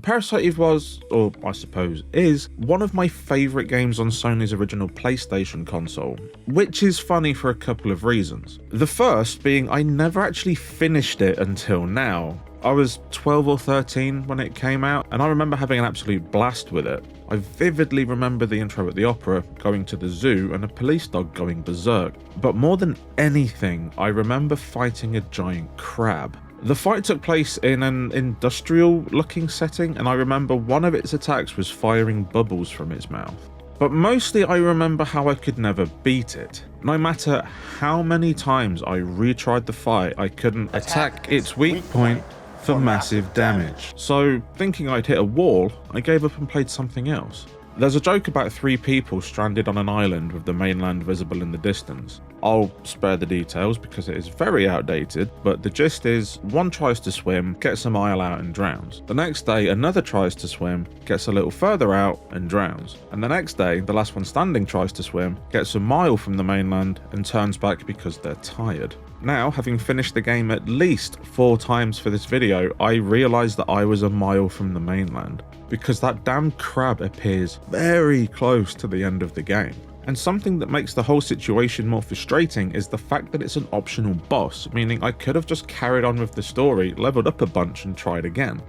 Parasite Eve was, or I suppose is, one of my favourite games on Sony's original PlayStation console, which is funny for a couple of reasons. The first being I never actually finished it until now. I was 12 or 13 when it came out, and I remember having an absolute blast with it. I vividly remember the intro at the opera, going to the zoo, and a police dog going berserk. But more than anything, I remember fighting a giant crab. The fight took place in an industrial-looking setting, and I remember one of its attacks was firing bubbles from its mouth. But mostly I remember how I could never beat it. No matter how many times I retried the fight, I couldn't attack its weak point for massive damage. So, thinking I'd hit a wall, I gave up and played something else. There's a joke about 3 people stranded on an island with the mainland visible in the distance. I'll spare the details because it is very outdated, but the gist is one tries to swim, gets a mile out and drowns. The next day another tries to swim, gets a little further out and drowns. And the next day the last one standing tries to swim, gets a mile from the mainland and turns back because they're tired. Now, having finished the game at least 4 times for this video, I realised that I was a mile from the mainland, because that damn crab appears very close to the end of the game. And something that makes the whole situation more frustrating is the fact that it's an optional boss, meaning I could have just carried on with the story, leveled up a bunch and tried again.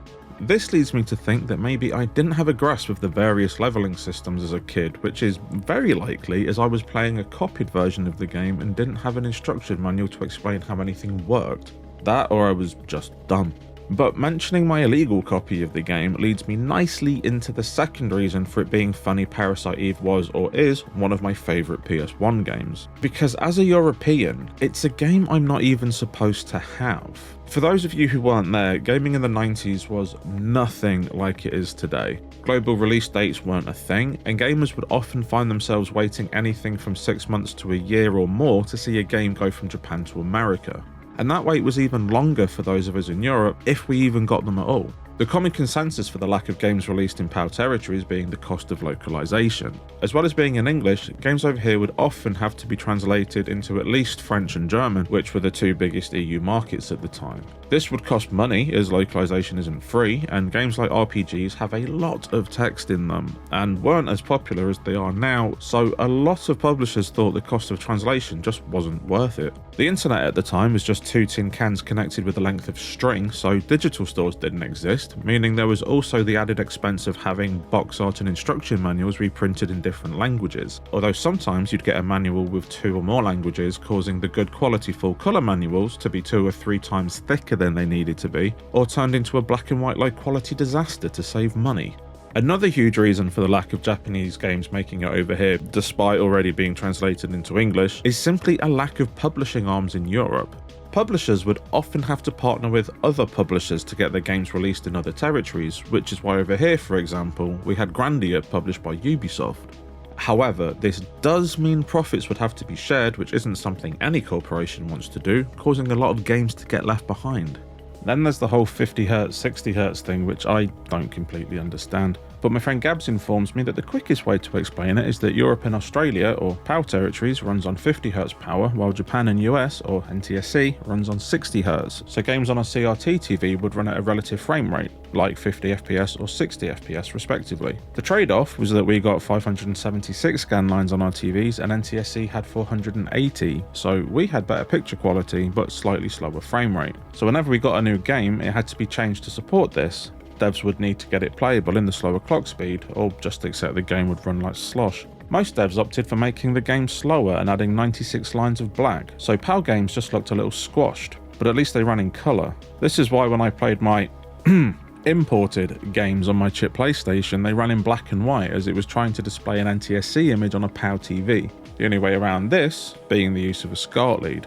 This leads me to think that maybe I didn't have a grasp of the various leveling systems as a kid, which is very likely as I was playing a copied version of the game and didn't have an instruction manual to explain how anything worked. That, or I was just dumb. But mentioning my illegal copy of the game leads me nicely into the second reason for it being funny Parasite Eve was or is one of my favourite PS1 games. Because as a European, it's a game I'm not even supposed to have. For those of you who weren't there, gaming in the 90s was nothing like it is today. Global release dates weren't a thing, and gamers would often find themselves waiting anything from 6 months to a year or more to see a game go from Japan to America. And that wait was even longer for those of us in Europe, if we even got them at all. The common consensus for the lack of games released in PAL territories being the cost of localization. As well as being in English, games over here would often have to be translated into at least French and German, which were the 2 biggest EU markets at the time. This would cost money, as localization isn't free, and games like RPGs have a lot of text in them, and weren't as popular as they are now, so a lot of publishers thought the cost of translation just wasn't worth it. The internet at the time was just 2 tin cans connected with a length of string, so digital stores didn't exist, meaning there was also the added expense of having box art and instruction manuals reprinted in different languages, although sometimes you'd get a manual with 2 or more languages, causing the good quality full colour manuals to be 2 or 3 times thicker than they needed to be, or turned into a black and white low quality disaster to save money. Another huge reason for the lack of Japanese games making it over here, despite already being translated into English, is simply a lack of publishing arms in Europe. Publishers would often have to partner with other publishers to get their games released in other territories, which is why over here, for example, we had Grandia published by Ubisoft. However, this does mean profits would have to be shared, which isn't something any corporation wants to do, causing a lot of games to get left behind. Then there's the whole 50Hz, 60Hz thing, which I don't completely understand. But my friend Gabs informs me that the quickest way to explain it is that Europe and Australia, or PAL territories, runs on 50Hz power, while Japan and US, or NTSC, runs on 60Hz. So games on a CRT TV would run at a relative frame rate, like 50 FPS or 60 FPS respectively. The trade-off was that we got 576 scan lines on our TVs and NTSC had 480, so we had better picture quality but slightly slower frame rate. So whenever we got a new game, it had to be changed to support this. Devs would need to get it playable in the slower clock speed, or just accept the game would run like slosh. Most devs opted for making the game slower and adding 96 lines of black, so PAL games just looked a little squashed, but at least they ran in colour. This is why when I played my imported games on my chip PlayStation, they ran in black and white as it was trying to display an NTSC image on a PAL TV. The only way around this being the use of a SCART lead.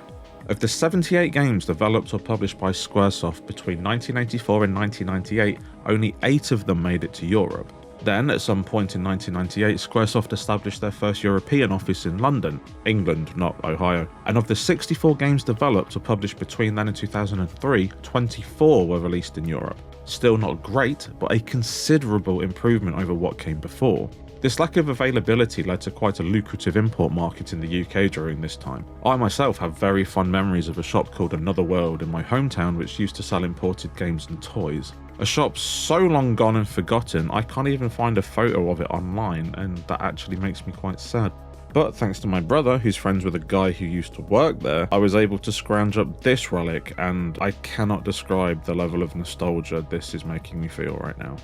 Of the 78 games developed or published by Squaresoft between 1984 and 1998, only 8 of them made it to Europe. Then, at some point in 1998, Squaresoft established their first European office in London, England, not Ohio. And of the 64 games developed or published between then and 2003, 24 were released in Europe. Still not great, but a considerable improvement over what came before. This lack of availability led to quite a lucrative import market in the UK during this time. I myself have very fond memories of a shop called Another World in my hometown which used to sell imported games and toys. A shop so long gone and forgotten, I can't even find a photo of it online, and that actually makes me quite sad. But thanks to my brother, who's friends with a guy who used to work there, I was able to scrounge up this relic, and I cannot describe the level of nostalgia this is making me feel right now.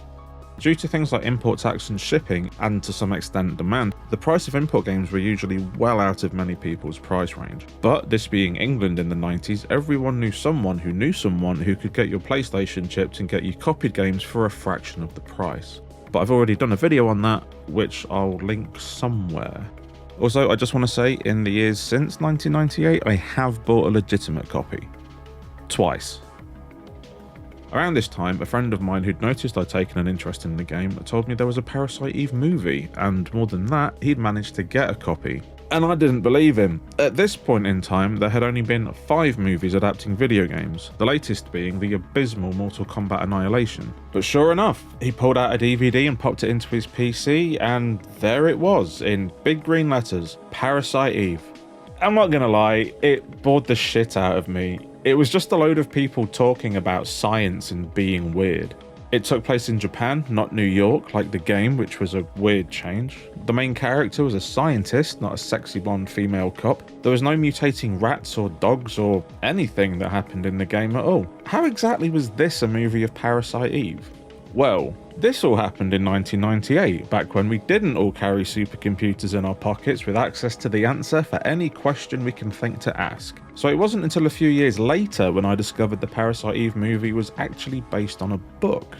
Due to things like import tax and shipping, and to some extent demand, the price of import games were usually well out of many people's price range. But this being England in the 90s, everyone knew someone who could get your PlayStation chipped and get you copied games for a fraction of the price. But I've already done a video on that, which I'll link somewhere. Also, I just want to say, in the years since 1998, I have bought a legitimate copy. Twice. Around this time, a friend of mine who'd noticed I'd taken an interest in the game told me there was a Parasite Eve movie, and more than that, he'd managed to get a copy. And I didn't believe him. At this point in time, there had only been 5 movies adapting video games, the latest being the abysmal Mortal Kombat Annihilation. But sure enough, he pulled out a DVD and popped it into his PC, and there it was, in big green letters, Parasite Eve. I'm not gonna lie, it bored the shit out of me. It was just a load of people talking about science and being weird. It took place in Japan, not New York, like the game, which was a weird change. The main character was a scientist, not a sexy blonde female cop. There was no mutating rats or dogs or anything that happened in the game at all. How exactly was this a movie of Parasite Eve? Well, this all happened in 1998, back when we didn't all carry supercomputers in our pockets with access to the answer for any question we can think to ask. So it wasn't until a few years later when I discovered the Parasite Eve movie was actually based on a book.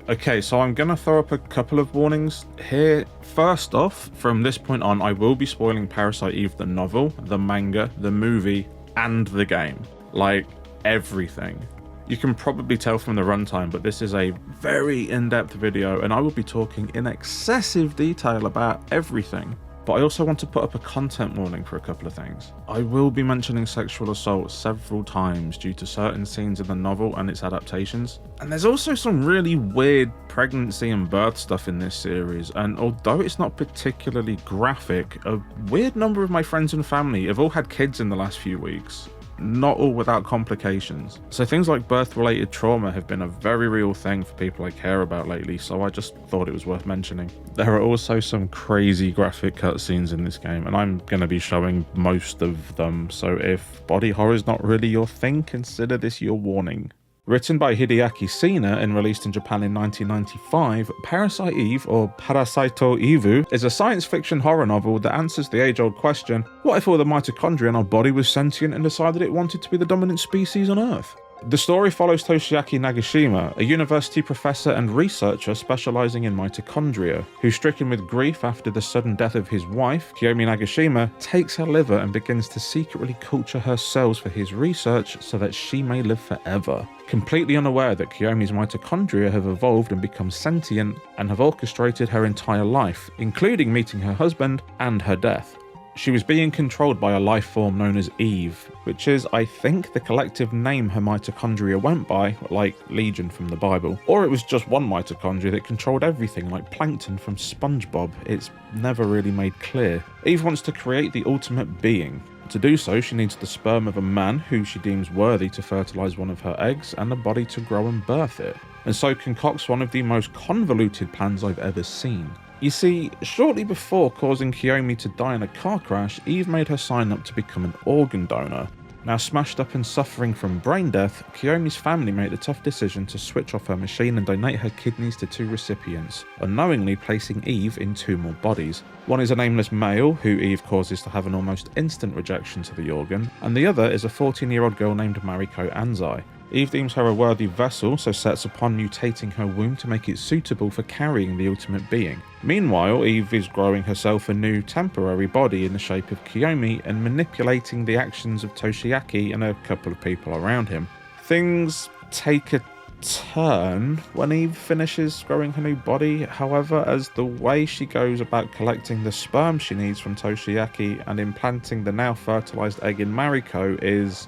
Okay, so I'm gonna throw up a couple of warnings here. First off, from this point on, I will be spoiling Parasite Eve the novel, the manga, the movie, and the game. Like, everything. You can probably tell from the runtime, but this is a very in-depth video, and I will be talking in excessive detail about everything. But I also want to put up a content warning for a couple of things. I will be mentioning sexual assault several times due to certain scenes in the novel and its adaptations. And there's also some really weird pregnancy and birth stuff in this series, and although it's not particularly graphic, a weird number of my friends and family have all had kids in the last few weeks. Not all without complications. So things like birth-related trauma have been a very real thing for people I care about lately, so I just thought it was worth mentioning. There are also some crazy graphic cutscenes in this game, and I'm going to be showing most of them, so if body horror is not really your thing, consider this your warning. Written by Hideaki Sina and released in Japan in 1995, Parasite Eve, or Parasite Eve, is a science fiction horror novel that answers the age-old question, what if all the mitochondria in our body was sentient and decided it wanted to be the dominant species on Earth? The story follows Toshiaki Nagashima, a university professor and researcher specializing in mitochondria, who, stricken with grief after the sudden death of his wife, Kiyomi Nagashima, takes her liver and begins to secretly culture her cells for his research so that she may live forever. Completely unaware that Kiyomi's mitochondria have evolved and become sentient and have orchestrated her entire life, including meeting her husband and her death. She was being controlled by a life form known as Eve, which is, I think, the collective name her mitochondria went by, like Legion from the Bible. Or it was just one mitochondria that controlled everything, like Plankton from SpongeBob. It's never really made clear. Eve wants to create the ultimate being. To do so, she needs the sperm of a man who she deems worthy to fertilize one of her eggs, and a body to grow and birth it, and so concocts one of the most convoluted plans I've ever seen. You see, shortly before causing Kiyomi to die in a car crash, Eve made her sign up to become an organ donor. Now smashed up and suffering from brain death, Kiyomi's family made the tough decision to switch off her machine and donate her kidneys to 2 recipients, unknowingly placing Eve in 2 more bodies. One is a nameless male, who Eve causes to have an almost instant rejection to the organ, and the other is a 14-year-old girl named Mariko Anzai. Eve deems her a worthy vessel, so sets upon mutating her womb to make it suitable for carrying the ultimate being. Meanwhile, Eve is growing herself a new temporary body in the shape of Kiyomi and manipulating the actions of Toshiaki and a couple of people around him. Things take a turn when Eve finishes growing her new body, however, as the way she goes about collecting the sperm she needs from Toshiaki and implanting the now fertilized egg in Mariko is,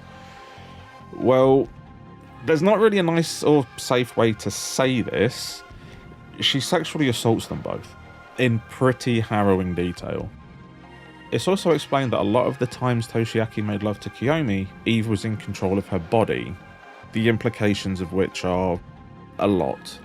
well, there's not really a nice or safe way to say this. She sexually assaults them both, in pretty harrowing detail. It's also explained that a lot of the times Toshiaki made love to Kiyomi, Eve was in control of her body, the implications of which are a lot.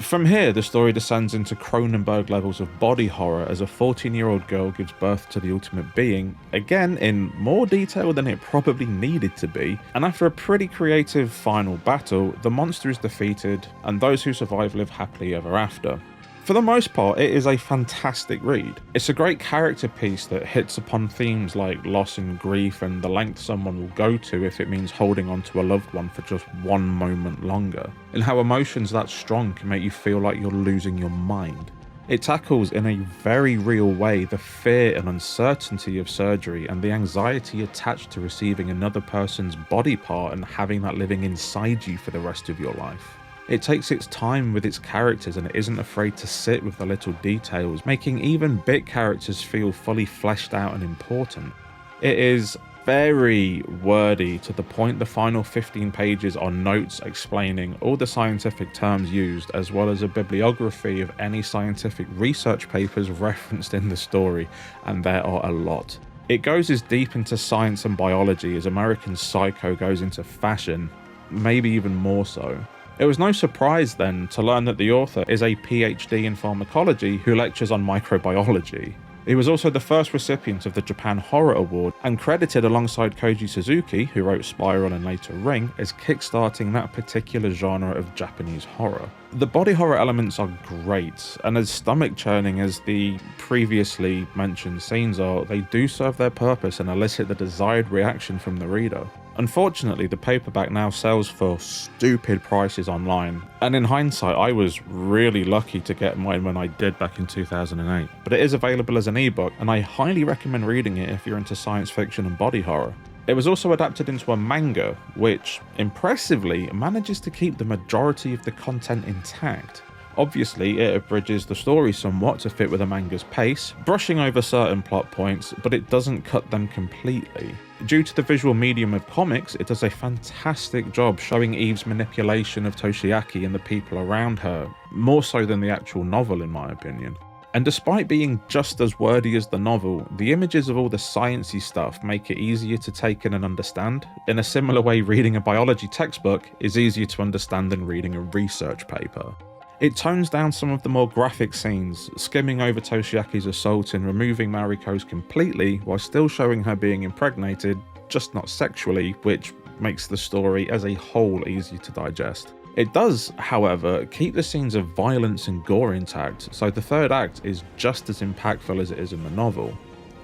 From here, the story descends into Cronenberg levels of body horror as a 14-year-old girl gives birth to the ultimate being, again in more detail than it probably needed to be, and after a pretty creative final battle, the monster is defeated, and those who survive live happily ever after. For the most part, it is a fantastic read. It's a great character piece that hits upon themes like loss and grief and the length someone will go to if it means holding on to a loved one for just one moment longer, and how emotions that strong can make you feel like you're losing your mind. It tackles in a very real way the fear and uncertainty of surgery and the anxiety attached to receiving another person's body part and having that living inside you for the rest of your life. It takes its time with its characters and it isn't afraid to sit with the little details, making even bit characters feel fully fleshed out and important. It is very wordy to the point the final 15 pages are notes explaining all the scientific terms used, as well as a bibliography of any scientific research papers referenced in the story, and there are a lot. It goes as deep into science and biology as American Psycho goes into fashion, maybe even more so. It was no surprise then to learn that the author is a PhD in pharmacology who lectures on microbiology. He was also the first recipient of the Japan Horror Award and credited alongside Koji Suzuki, who wrote Spiral and later Ring, as kickstarting that particular genre of Japanese horror. The body horror elements are great, and as stomach-churning as the previously mentioned scenes are, they do serve their purpose and elicit the desired reaction from the reader. Unfortunately, the paperback now sells for stupid prices online, and in hindsight I was really lucky to get mine when I did back in 2008. But it is available as an ebook, and I highly recommend reading it if you're into science fiction and body horror. It was also adapted into a manga, which, impressively, manages to keep the majority of the content intact. Obviously, it abridges the story somewhat to fit with a manga's pace, brushing over certain plot points, but it doesn't cut them completely. Due to the visual medium of comics, it does a fantastic job showing Eve's manipulation of Toshiaki and the people around her, more so than the actual novel in my opinion. And despite being just as wordy as the novel, the images of all the sciencey stuff make it easier to take in and understand, in a similar way reading a biology textbook is easier to understand than reading a research paper. It tones down some of the more graphic scenes, skimming over Toshiaki's assault and removing Mariko's completely while still showing her being impregnated, just not sexually, which makes the story as a whole easier to digest. It does, however, keep the scenes of violence and gore intact, so the third act is just as impactful as it is in the novel.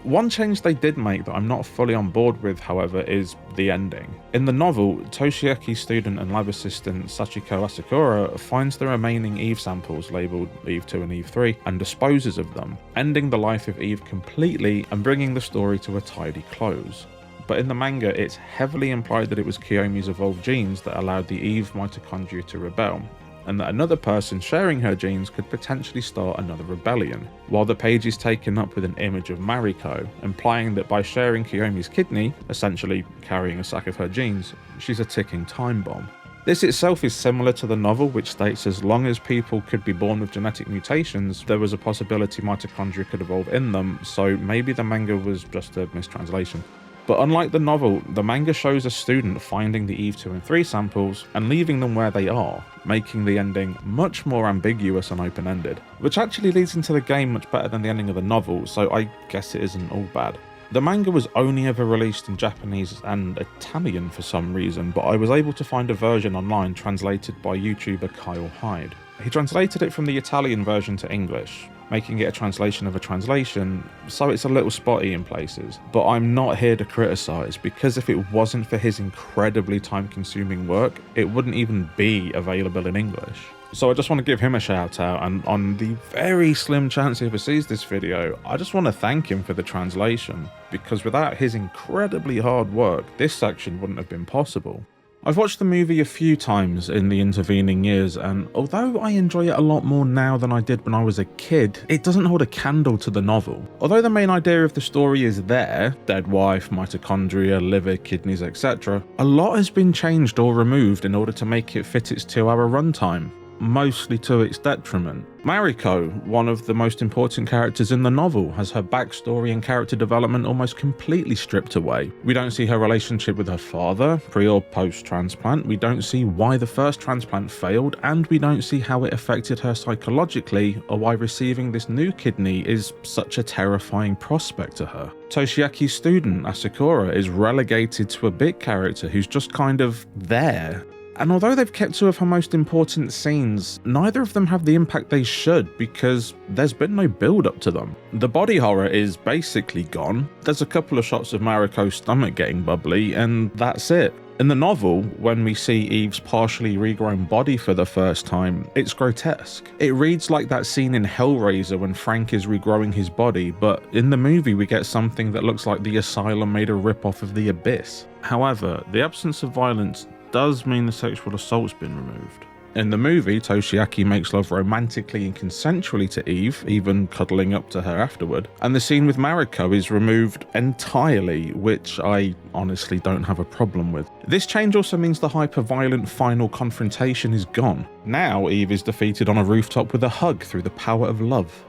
One change they did make that I'm not fully on board with, however, is the ending. In the novel, Toshiaki's student and lab assistant Sachiko Asakura finds the remaining Eve samples labelled Eve 2 and Eve 3 and disposes of them, ending the life of Eve completely and bringing the story to a tidy close. But in the manga, it's heavily implied that it was Kiyomi's evolved genes that allowed the Eve mitochondria to rebel, and that another person sharing her genes could potentially start another rebellion, while the page is taken up with an image of Mariko, implying that by sharing Kiyomi's kidney, essentially carrying a sack of her genes, she's a ticking time bomb. This itself is similar to the novel, which states as long as people could be born with genetic mutations, there was a possibility mitochondria could evolve in them, so maybe the manga was just a mistranslation. But unlike the novel, the manga shows a student finding the Eve 2 and 3 samples and leaving them where they are, making the ending much more ambiguous and open-ended, which actually leads into the game much better than the ending of the novel, so I guess it isn't all bad. The manga was only ever released in Japanese and Italian for some reason, but I was able to find a version online translated by YouTuber Kyle Hyde. He translated it from the Italian version to English, making it a translation of a translation, so it's a little spotty in places. But I'm not here to criticise, because if it wasn't for his incredibly time-consuming work, it wouldn't even be available in English. So I just want to give him a shout out, and on the very slim chance he ever sees this video, I just want to thank him for the translation, because without his incredibly hard work, this section wouldn't have been possible. I've watched the movie a few times in the intervening years, and although I enjoy it a lot more now than I did when I was a kid, it doesn't hold a candle to the novel. Although the main idea of the story is there, dead wife, mitochondria, liver, kidneys, etc., a lot has been changed or removed in order to make it fit its 2-hour runtime. mostly to its detriment. Mariko, one of the most important characters in the novel, has her backstory and character development almost completely stripped away. We don't see her relationship with her father, pre or post-transplant, we don't see why the first transplant failed, and we don't see how it affected her psychologically or why receiving this new kidney is such a terrifying prospect to her. Toshiaki's student, Asakura, is relegated to a bit character who's just kind of there. And although they've kept two of her most important scenes, neither of them have the impact they should because there's been no build up to them. The body horror is basically gone. There's a couple of shots of Mariko's stomach getting bubbly and that's it. In the novel, when we see Eve's partially regrown body for the first time, it's grotesque. It reads like that scene in Hellraiser when Frank is regrowing his body, but in the movie we get something that looks like the Asylum made a rip-off of The Abyss. However, the absence of violence does mean the sexual assault's been removed. In the movie, Toshiaki makes love romantically and consensually to Eve, even cuddling up to her afterward, and the scene with Mariko is removed entirely, which I honestly don't have a problem with. This change also means the hyper-violent final confrontation is gone. Now Eve is defeated on a rooftop with a hug through the power of love.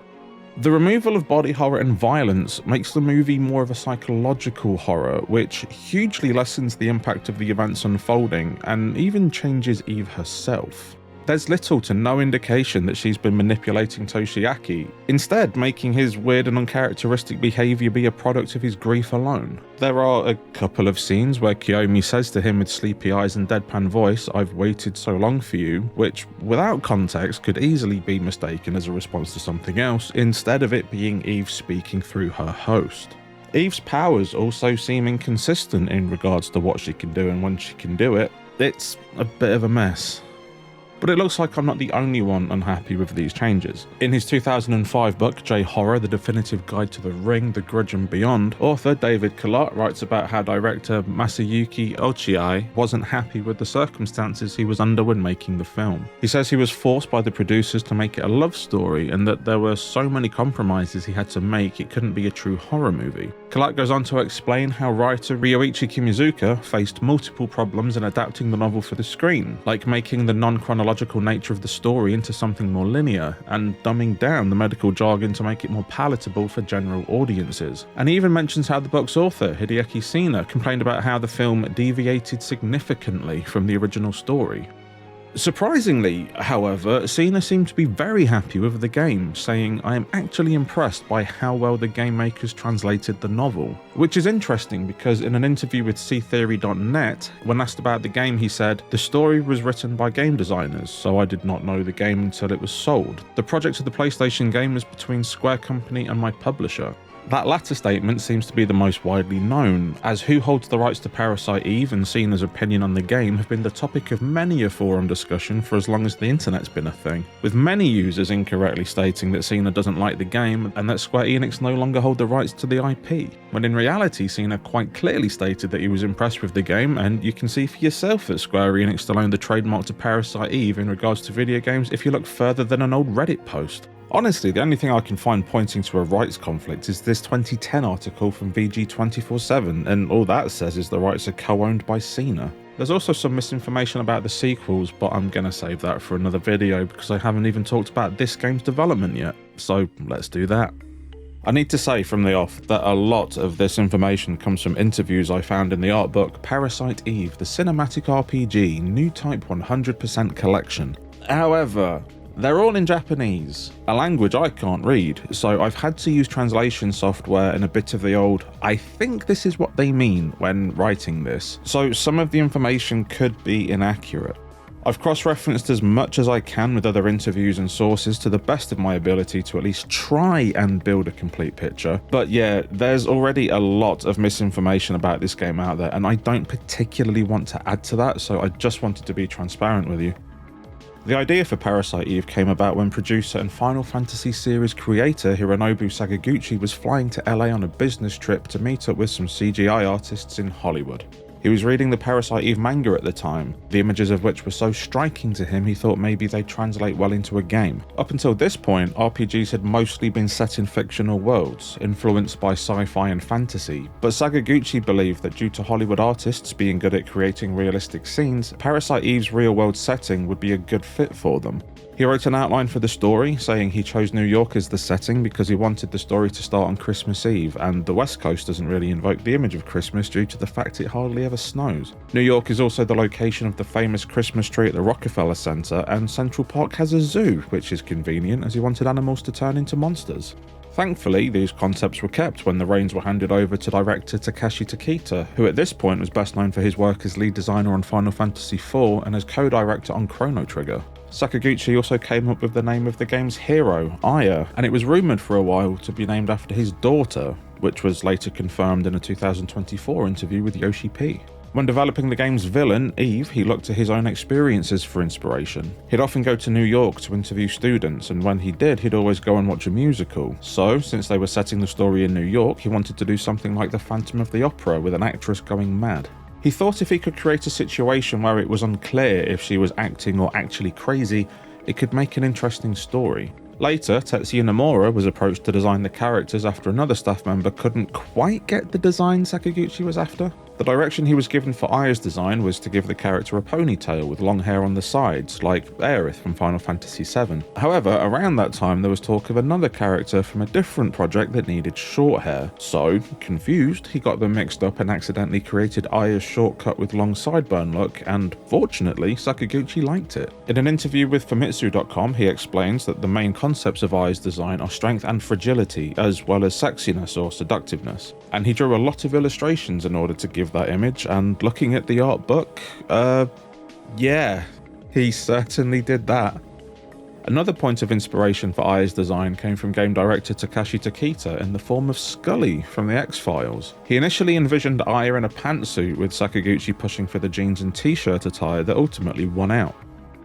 The removal of body horror and violence makes the movie more of a psychological horror, which hugely lessens the impact of the events unfolding and even changes Eve herself. There's little to no indication that she's been manipulating Toshiaki, instead making his weird and uncharacteristic behaviour be a product of his grief alone. There are a couple of scenes where Kiyomi says to him with sleepy eyes and deadpan voice, "I've waited so long for you," which without context could easily be mistaken as a response to something else, instead of it being Eve speaking through her host. Eve's powers also seem inconsistent in regards to what she can do and when she can do it. It's a bit of a mess. But it looks like I'm not the only one unhappy with these changes. In his 2005 book, J-Horror, The Definitive Guide to the Ring, The Grudge and Beyond, author David Collart writes about how director Masayuki Ochiai wasn't happy with the circumstances he was under when making the film. He says he was forced by the producers to make it a love story and that there were so many compromises he had to make it couldn't be a true horror movie. Collart goes on to explain how writer Ryoichi Kimizuka faced multiple problems in adapting the novel for the screen, like making the non-chronological nature of the story into something more linear, and dumbing down the medical jargon to make it more palatable for general audiences. And he even mentions how the book's author, Hideaki Sina, complained about how the film deviated significantly from the original story. Surprisingly, however, Sina seemed to be very happy with the game, saying, "I am actually impressed by how well the game makers translated the novel." Which is interesting because in an interview with ctheory.net, when asked about the game, he said, "The story was written by game designers, so I did not know the game until it was sold. The project of the PlayStation game was between Square Company and my publisher." That latter statement seems to be the most widely known, as who holds the rights to Parasite Eve and Sina's opinion on the game have been the topic of many a forum discussion for as long as the internet's been a thing, with many users incorrectly stating that Sina doesn't like the game and that Square Enix no longer hold the rights to the IP, when in reality Sina quite clearly stated that he was impressed with the game, and you can see for yourself that Square Enix still own the trademark to Parasite Eve in regards to video games if you look further than an old Reddit post. Honestly, the only thing I can find pointing to a rights conflict is this 2010 article from VG247, and all that says is the rights are co-owned by Sina. There's also some misinformation about the sequels, but I'm gonna save that for another video because I haven't even talked about this game's development yet, so let's do that. I need to say from the off that a lot of this information comes from interviews I found in the art book Parasite Eve, the Cinematic RPG, New Type 100% Collection. However, they're all in Japanese, a language I can't read, so I've had to use translation software and a bit of the old, "I think this is what they mean" when writing this, so some of the information could be inaccurate. I've cross-referenced as much as I can with other interviews and sources to the best of my ability to at least try and build a complete picture, but yeah, there's already a lot of misinformation about this game out there and I don't particularly want to add to that, so I just wanted to be transparent with you. The idea for Parasite Eve came about when producer and Final Fantasy series creator Hironobu Sakaguchi was flying to LA on a business trip to meet up with some CGI artists in Hollywood. He was reading the Parasite Eve manga at the time, the images of which were so striking to him he thought maybe they'd translate well into a game. Up until this point, RPGs had mostly been set in fictional worlds, influenced by sci-fi and fantasy, but Sakaguchi believed that due to Hollywood artists being good at creating realistic scenes, Parasite Eve's real-world setting would be a good fit for them. He wrote an outline for the story, saying he chose New York as the setting because he wanted the story to start on Christmas Eve, and the West Coast doesn't really invoke the image of Christmas due to the fact it hardly ever snows. New York is also the location of the famous Christmas tree at the Rockefeller Center, and Central Park has a zoo, which is convenient as he wanted animals to turn into monsters. Thankfully, these concepts were kept when the reins were handed over to director Takashi Takita, who at this point was best known for his work as lead designer on Final Fantasy IV and as co-director on Chrono Trigger. Sakaguchi also came up with the name of the game's hero, Aya, and it was rumoured for a while to be named after his daughter, which was later confirmed in a 2024 interview with Yoshi P. When developing the game's villain, Eve, he looked to his own experiences for inspiration. He'd often go to New York to interview students, and when he did, he'd always go and watch a musical. So, since they were setting the story in New York, he wanted to do something like the Phantom of the Opera with an actress going mad. He thought if he could create a situation where it was unclear if she was acting or actually crazy, it could make an interesting story. Later, Tetsuya Nomura was approached to design the characters after another staff member couldn't quite get the design Sakaguchi was after. The direction he was given for Aya's design was to give the character a ponytail with long hair on the sides, like Aerith from Final Fantasy VII. However, around that time there was talk of another character from a different project that needed short hair. So, confused, he got them mixed up and accidentally created Aya's shortcut with long sideburn look, and fortunately, Sakaguchi liked it. In an interview with Famitsu.com, he explains that the main concepts of Aya's design are strength and fragility, as well as sexiness or seductiveness. And he drew a lot of illustrations in order to give that image, and looking at the art book, yeah, he certainly did that. Another point of inspiration for Aya's design came from game director Takashi Takita in the form of Scully from the X-Files. He initially envisioned Aya in a pantsuit with Sakaguchi pushing for the jeans and t-shirt attire that ultimately won out.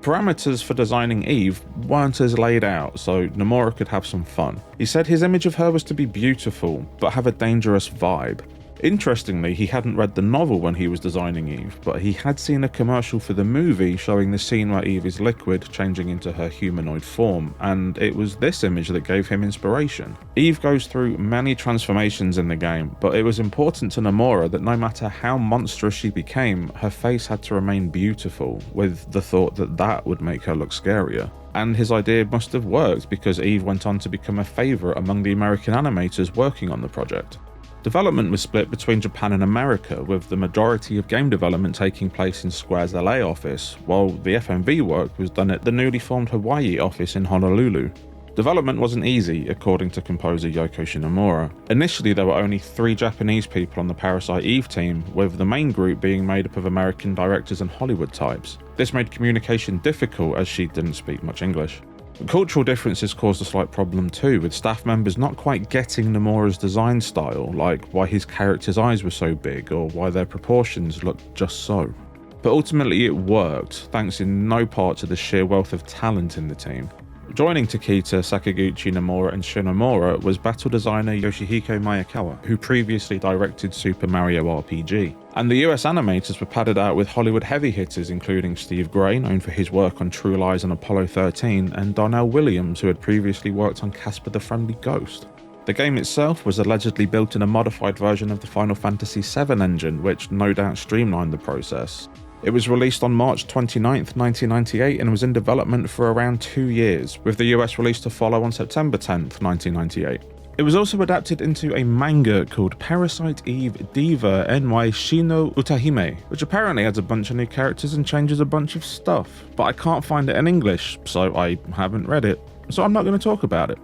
Parameters for designing Eve weren't as laid out, so Nomura could have some fun. He said his image of her was to be beautiful, but have a dangerous vibe. Interestingly, he hadn't read the novel when he was designing Eve, but he had seen a commercial for the movie showing the scene where Eve is liquid, changing into her humanoid form, and it was this image that gave him inspiration. Eve goes through many transformations in the game, but it was important to Nomura that no matter how monstrous she became, her face had to remain beautiful, with the thought that that would make her look scarier. And his idea must have worked because Eve went on to become a favourite among the American animators working on the project. Development was split between Japan and America, with the majority of game development taking place in Square's LA office, while the FMV work was done at the newly formed Hawaii office in Honolulu. Development wasn't easy, according to composer Yoko Shinomura. Initially, there were only 3 Japanese people on the Parasite Eve team, with the main group being made up of American directors and Hollywood types. This made communication difficult as she didn't speak much English. Cultural differences caused a slight problem too, with staff members not quite getting Nomura's design style, like why his character's eyes were so big or why their proportions looked just so. But ultimately it worked, thanks in no part to the sheer wealth of talent in the team. Joining Takita, Sakaguchi, Nomura and Shinomura was battle designer Yoshihiko Miyakawa, who previously directed Super Mario RPG. And the US animators were padded out with Hollywood heavy hitters including Steve Gray, known for his work on True Lies and Apollo 13, and Darnell Williams, who had previously worked on Casper the Friendly Ghost. The game itself was allegedly built in a modified version of the Final Fantasy VII engine, which no doubt streamlined the process. It was released on March 29, 1998 and was in development for around 2 years, with the US release to follow on September 10, 1998. It was also adapted into a manga called Parasite Eve Diva NY Shino Utahime, which apparently adds a bunch of new characters and changes a bunch of stuff, but I can't find it in English, so I haven't read it, so I'm not going to talk about it.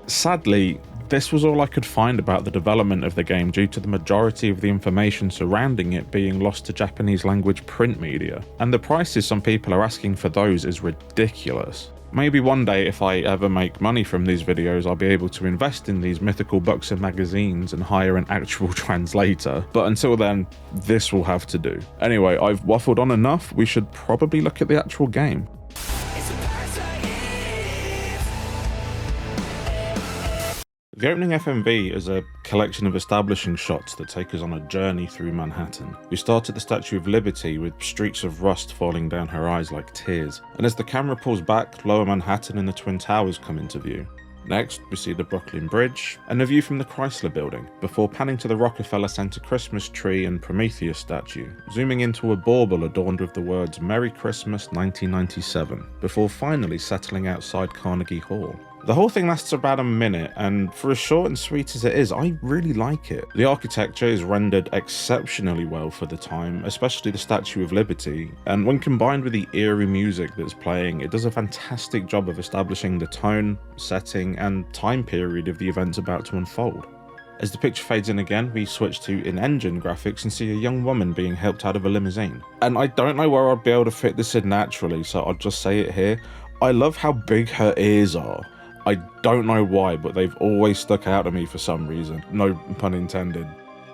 Sadly, this was all I could find about the development of the game due to the majority of the information surrounding it being lost to Japanese language print media, and the prices some people are asking for those is ridiculous. Maybe one day if I ever make money from these videos I'll be able to invest in these mythical books and magazines and hire an actual translator, but until then, this will have to do. Anyway, I've waffled on enough, we should probably look at the actual game. The opening FMV is a collection of establishing shots that take us on a journey through Manhattan. We start at the Statue of Liberty with streaks of rust falling down her eyes like tears, and as the camera pulls back, lower Manhattan and the Twin Towers come into view. Next, we see the Brooklyn Bridge and a view from the Chrysler Building, before panning to the Rockefeller Center Christmas tree and Prometheus statue, zooming into a bauble adorned with the words "Merry Christmas 1997", before finally settling outside Carnegie Hall. The whole thing lasts about a minute, and for as short and sweet as it is, I really like it. The architecture is rendered exceptionally well for the time, especially the Statue of Liberty, and when combined with the eerie music that's playing, it does a fantastic job of establishing the tone, setting, and time period of the events about to unfold. As the picture fades in again, we switch to in-engine graphics and see a young woman being helped out of a limousine. And I don't know where I'd be able to fit this in naturally, so I'll just say it here. I love how big her ears are. I don't know why, but they've always stuck out to me for some reason. No pun intended.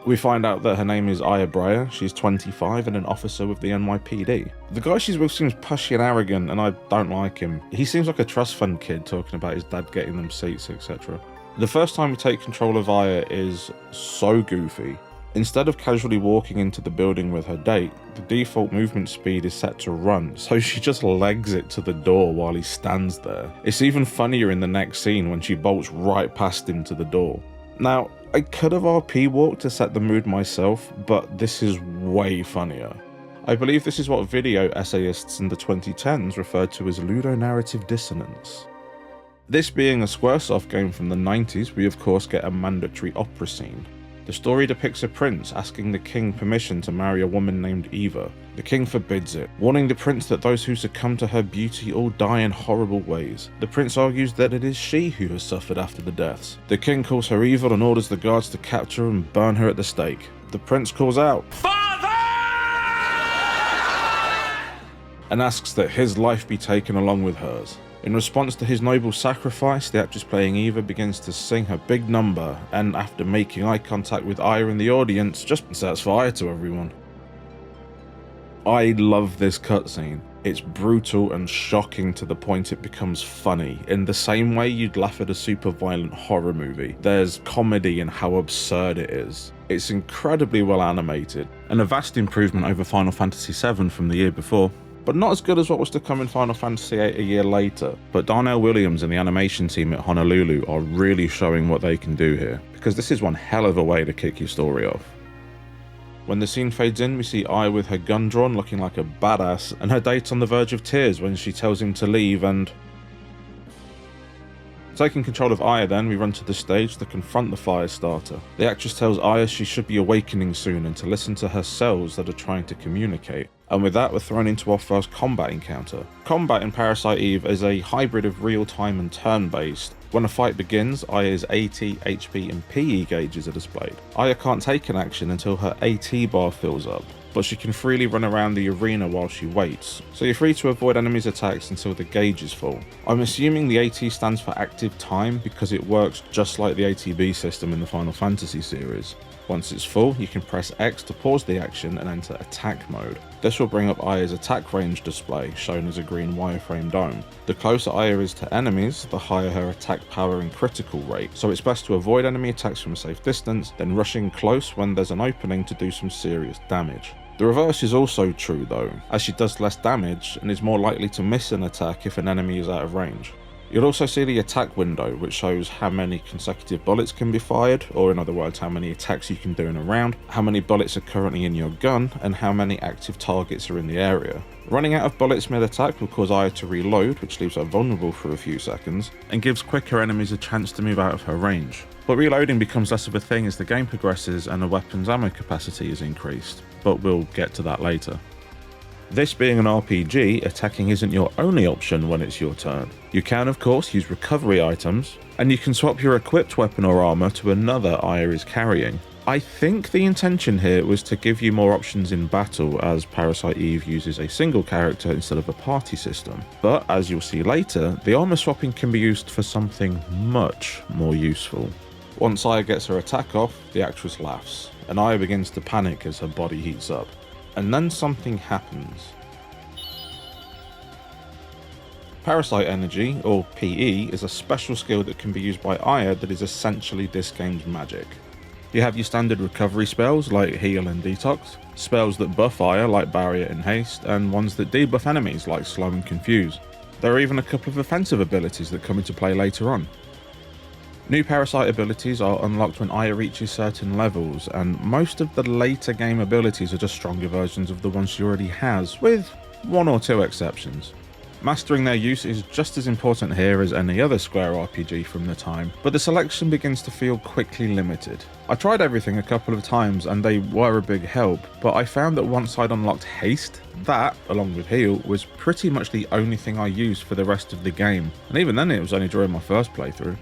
We find out that her name is Aya Breyer. She's 25 and an officer with the NYPD. The guy she's with seems pushy and arrogant, and I don't like him. He seems like a trust fund kid talking about his dad getting them seats, etc. The first time we take control of Aya is so goofy. Instead of casually walking into the building with her date, the default movement speed is set to run, so she just legs it to the door while he stands there. It's even funnier in the next scene when she bolts right past him to the door. Now, I could have RP walked to set the mood myself, but this is way funnier. I believe this is what video essayists in the 2010s referred to as ludonarrative dissonance. This being a Squaresoft game from the 90s, we of course get a mandatory opera scene. The story depicts a prince asking the king permission to marry a woman named Eva. The king forbids it, warning the prince that those who succumb to her beauty all die in horrible ways. The prince argues that it is she who has suffered after the deaths. The king calls her evil and orders the guards to capture her and burn her at the stake. The prince calls out, "Father!" and asks that his life be taken along with hers. In response to his noble sacrifice, the actress playing Eva begins to sing her big number, and after making eye contact with Aya in the audience, just sets fire to everyone. I love this cutscene. It's brutal and shocking to the point it becomes funny, in the same way you'd laugh at a super violent horror movie. There's comedy in how absurd it is. It's incredibly well animated, and a vast improvement over Final Fantasy VII from the year before. But not as good as what was to come in Final Fantasy VIII a year later. But Darnell Williams and the animation team at Honolulu are really showing what they can do here, because this is one hell of a way to kick your story off. When the scene fades in, we see Aya with her gun drawn, looking like a badass, and her date's on the verge of tears when she tells him to leave and... Taking control of Aya then, we run to the stage to confront the fire starter. The actress tells Aya she should be awakening soon and to listen to her cells that are trying to communicate. And with that, we're thrown into our first combat encounter. Combat in Parasite Eve is a hybrid of real-time and turn-based. When a fight begins, Aya's AT, HP and PE gauges are displayed. Aya can't take an action until her AT bar fills up, but she can freely run around the arena while she waits, so you're free to avoid enemies' attacks until the gauge is full. I'm assuming the AT stands for active time because it works just like the ATB system in the Final Fantasy series. Once it's full, you can press X to pause the action and enter attack mode. This will bring up Aya's attack range display, shown as a green wireframe dome. The closer Aya is to enemies, the higher her attack power and critical rate, so it's best to avoid enemy attacks from a safe distance, then rush in close when there's an opening to do some serious damage. The reverse is also true though, as she does less damage and is more likely to miss an attack if an enemy is out of range. You'll also see the attack window, which shows how many consecutive bullets can be fired, or in other words, how many attacks you can do in a round, how many bullets are currently in your gun, and how many active targets are in the area. Running out of bullets mid-attack will cause Aya to reload, which leaves her vulnerable for a few seconds, and gives quicker enemies a chance to move out of her range. But reloading becomes less of a thing as the game progresses and the weapon's ammo capacity is increased, but we'll get to that later. This being an RPG, attacking isn't your only option when it's your turn. You can of course use recovery items, and you can swap your equipped weapon or armour to another Aya is carrying. I think the intention here was to give you more options in battle, as Parasite Eve uses a single character instead of a party system. But as you'll see later, the armour swapping can be used for something much more useful. Once Aya gets her attack off, the actress laughs, and Aya begins to panic as her body heats up. And then something happens. Parasite Energy, or PE, is a special skill that can be used by Aya that is essentially this game's magic. You have your standard recovery spells like Heal and Detox, spells that buff Aya like Barrier and Haste, and ones that debuff enemies like Slow and Confuse. There are even a couple of offensive abilities that come into play later on. New Parasite abilities are unlocked when Aya reaches certain levels, and most of the later game abilities are just stronger versions of the ones she already has, with one or two exceptions. Mastering their use is just as important here as any other Square RPG from the time, but the selection begins to feel quickly limited. I tried everything a couple of times and they were a big help, but I found that once I'd unlocked Haste, that, along with Heal, was pretty much the only thing I used for the rest of the game, and even then it was only during my first playthrough.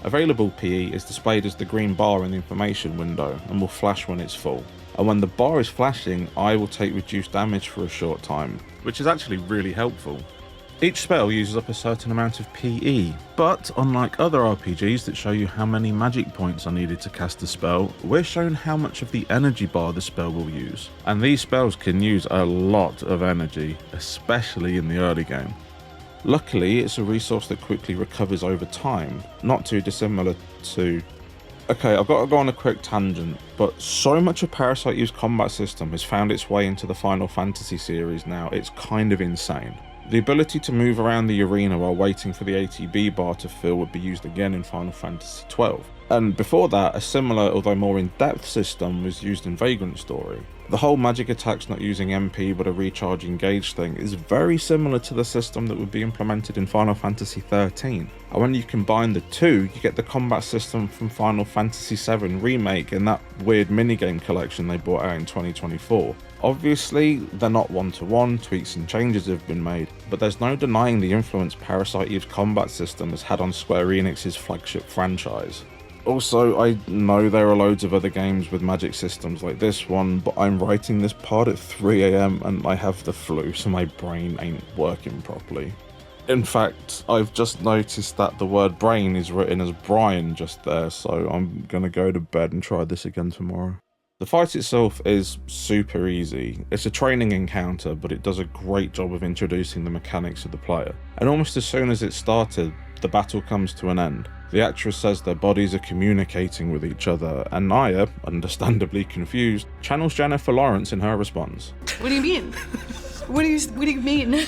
Available PE is displayed as the green bar in the information window and will flash when it's full. And when the bar is flashing, I will take reduced damage for a short time, which is actually really helpful. Each spell uses up a certain amount of PE, but unlike other RPGs that show you how many magic points are needed to cast a spell, we're shown how much of the energy bar the spell will use. And these spells can use a lot of energy, especially in the early game. Luckily, it's a resource that quickly recovers over time, not too dissimilar to... Okay, I've got to go on a quick tangent, but so much of Parasite Eve's combat system has found its way into the Final Fantasy series now, it's kind of insane. The ability to move around the arena while waiting for the ATB bar to fill would be used again in Final Fantasy XII. And before that, a similar, although more in-depth system was used in Vagrant Story. The whole magic attacks not using MP but a recharging gauge thing is very similar to the system that would be implemented in Final Fantasy XIII. And when you combine the two, you get the combat system from Final Fantasy VII Remake and that weird minigame collection they brought out in 2024. Obviously, they're not one-to-one, tweaks and changes have been made, but there's no denying the influence Parasite Eve's combat system has had on Square Enix's flagship franchise. Also, I know there are loads of other games with magic systems like this one, but I'm writing this part at 3 AM and I have the flu, so my brain ain't working properly. In fact, I've just noticed that the word brain is written as Brian just there, so I'm gonna go to bed and try this again tomorrow. The fight itself is super easy. It's a training encounter, but it does a great job of introducing the mechanics of the player. And almost as soon as it started, the battle comes to an end. The actress says their bodies are communicating with each other, and Naya, understandably confused, channels Jennifer Lawrence in her response. What do you mean? What do you mean?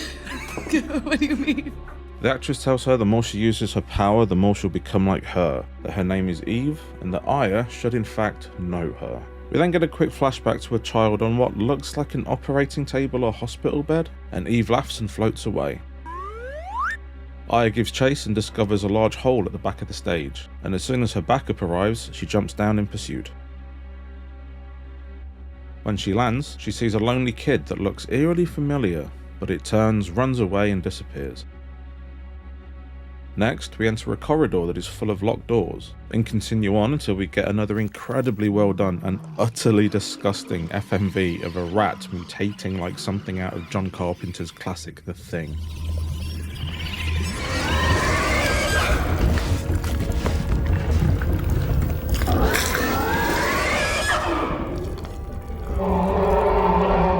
What do you mean? The actress tells her the more she uses her power, the more she'll become like her, that her name is Eve, and that Aya should in fact know her. We then get a quick flashback to a child on what looks like an operating table or hospital bed, and Eve laughs and floats away. Aya gives chase and discovers a large hole at the back of the stage, and as soon as her backup arrives, she jumps down in pursuit. When she lands, she sees a lonely kid that looks eerily familiar, but it turns, runs away and disappears. Next, we enter a corridor that is full of locked doors, and continue on until we get another incredibly well done and utterly disgusting FMV of a rat mutating like something out of John Carpenter's classic The Thing.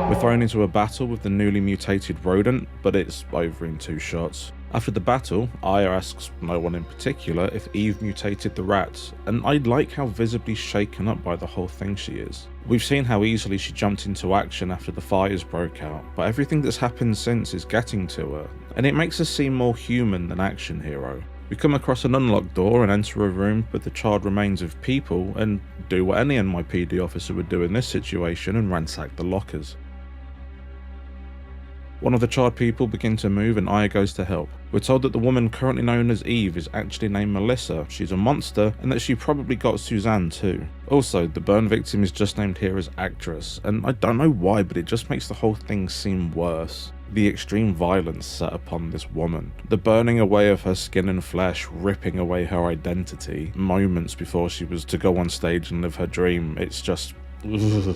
We're thrown into a battle with the newly mutated rodent, but it's over in 2 shots. After the battle, Aya asks no one in particular if Eve mutated the rat, and I like how visibly shaken up by the whole thing she is. We've seen how easily she jumped into action after the fires broke out, but everything that's happened since is getting to her, and it makes her seem more human than action hero. We come across an unlocked door and enter a room with the charred remains of people, and do what any NYPD officer would do in this situation and ransack the lockers. One of the charred people begin to move and Aya goes to help. We're told that the woman currently known as Eve is actually named Melissa, she's a monster, and that she probably got Suzanne too. Also, the burn victim is just named here as Actress, and I don't know why, but it just makes the whole thing seem worse. The extreme violence set upon this woman, the burning away of her skin and flesh, ripping away her identity, moments before she was to go on stage and live her dream, it's just... ugh.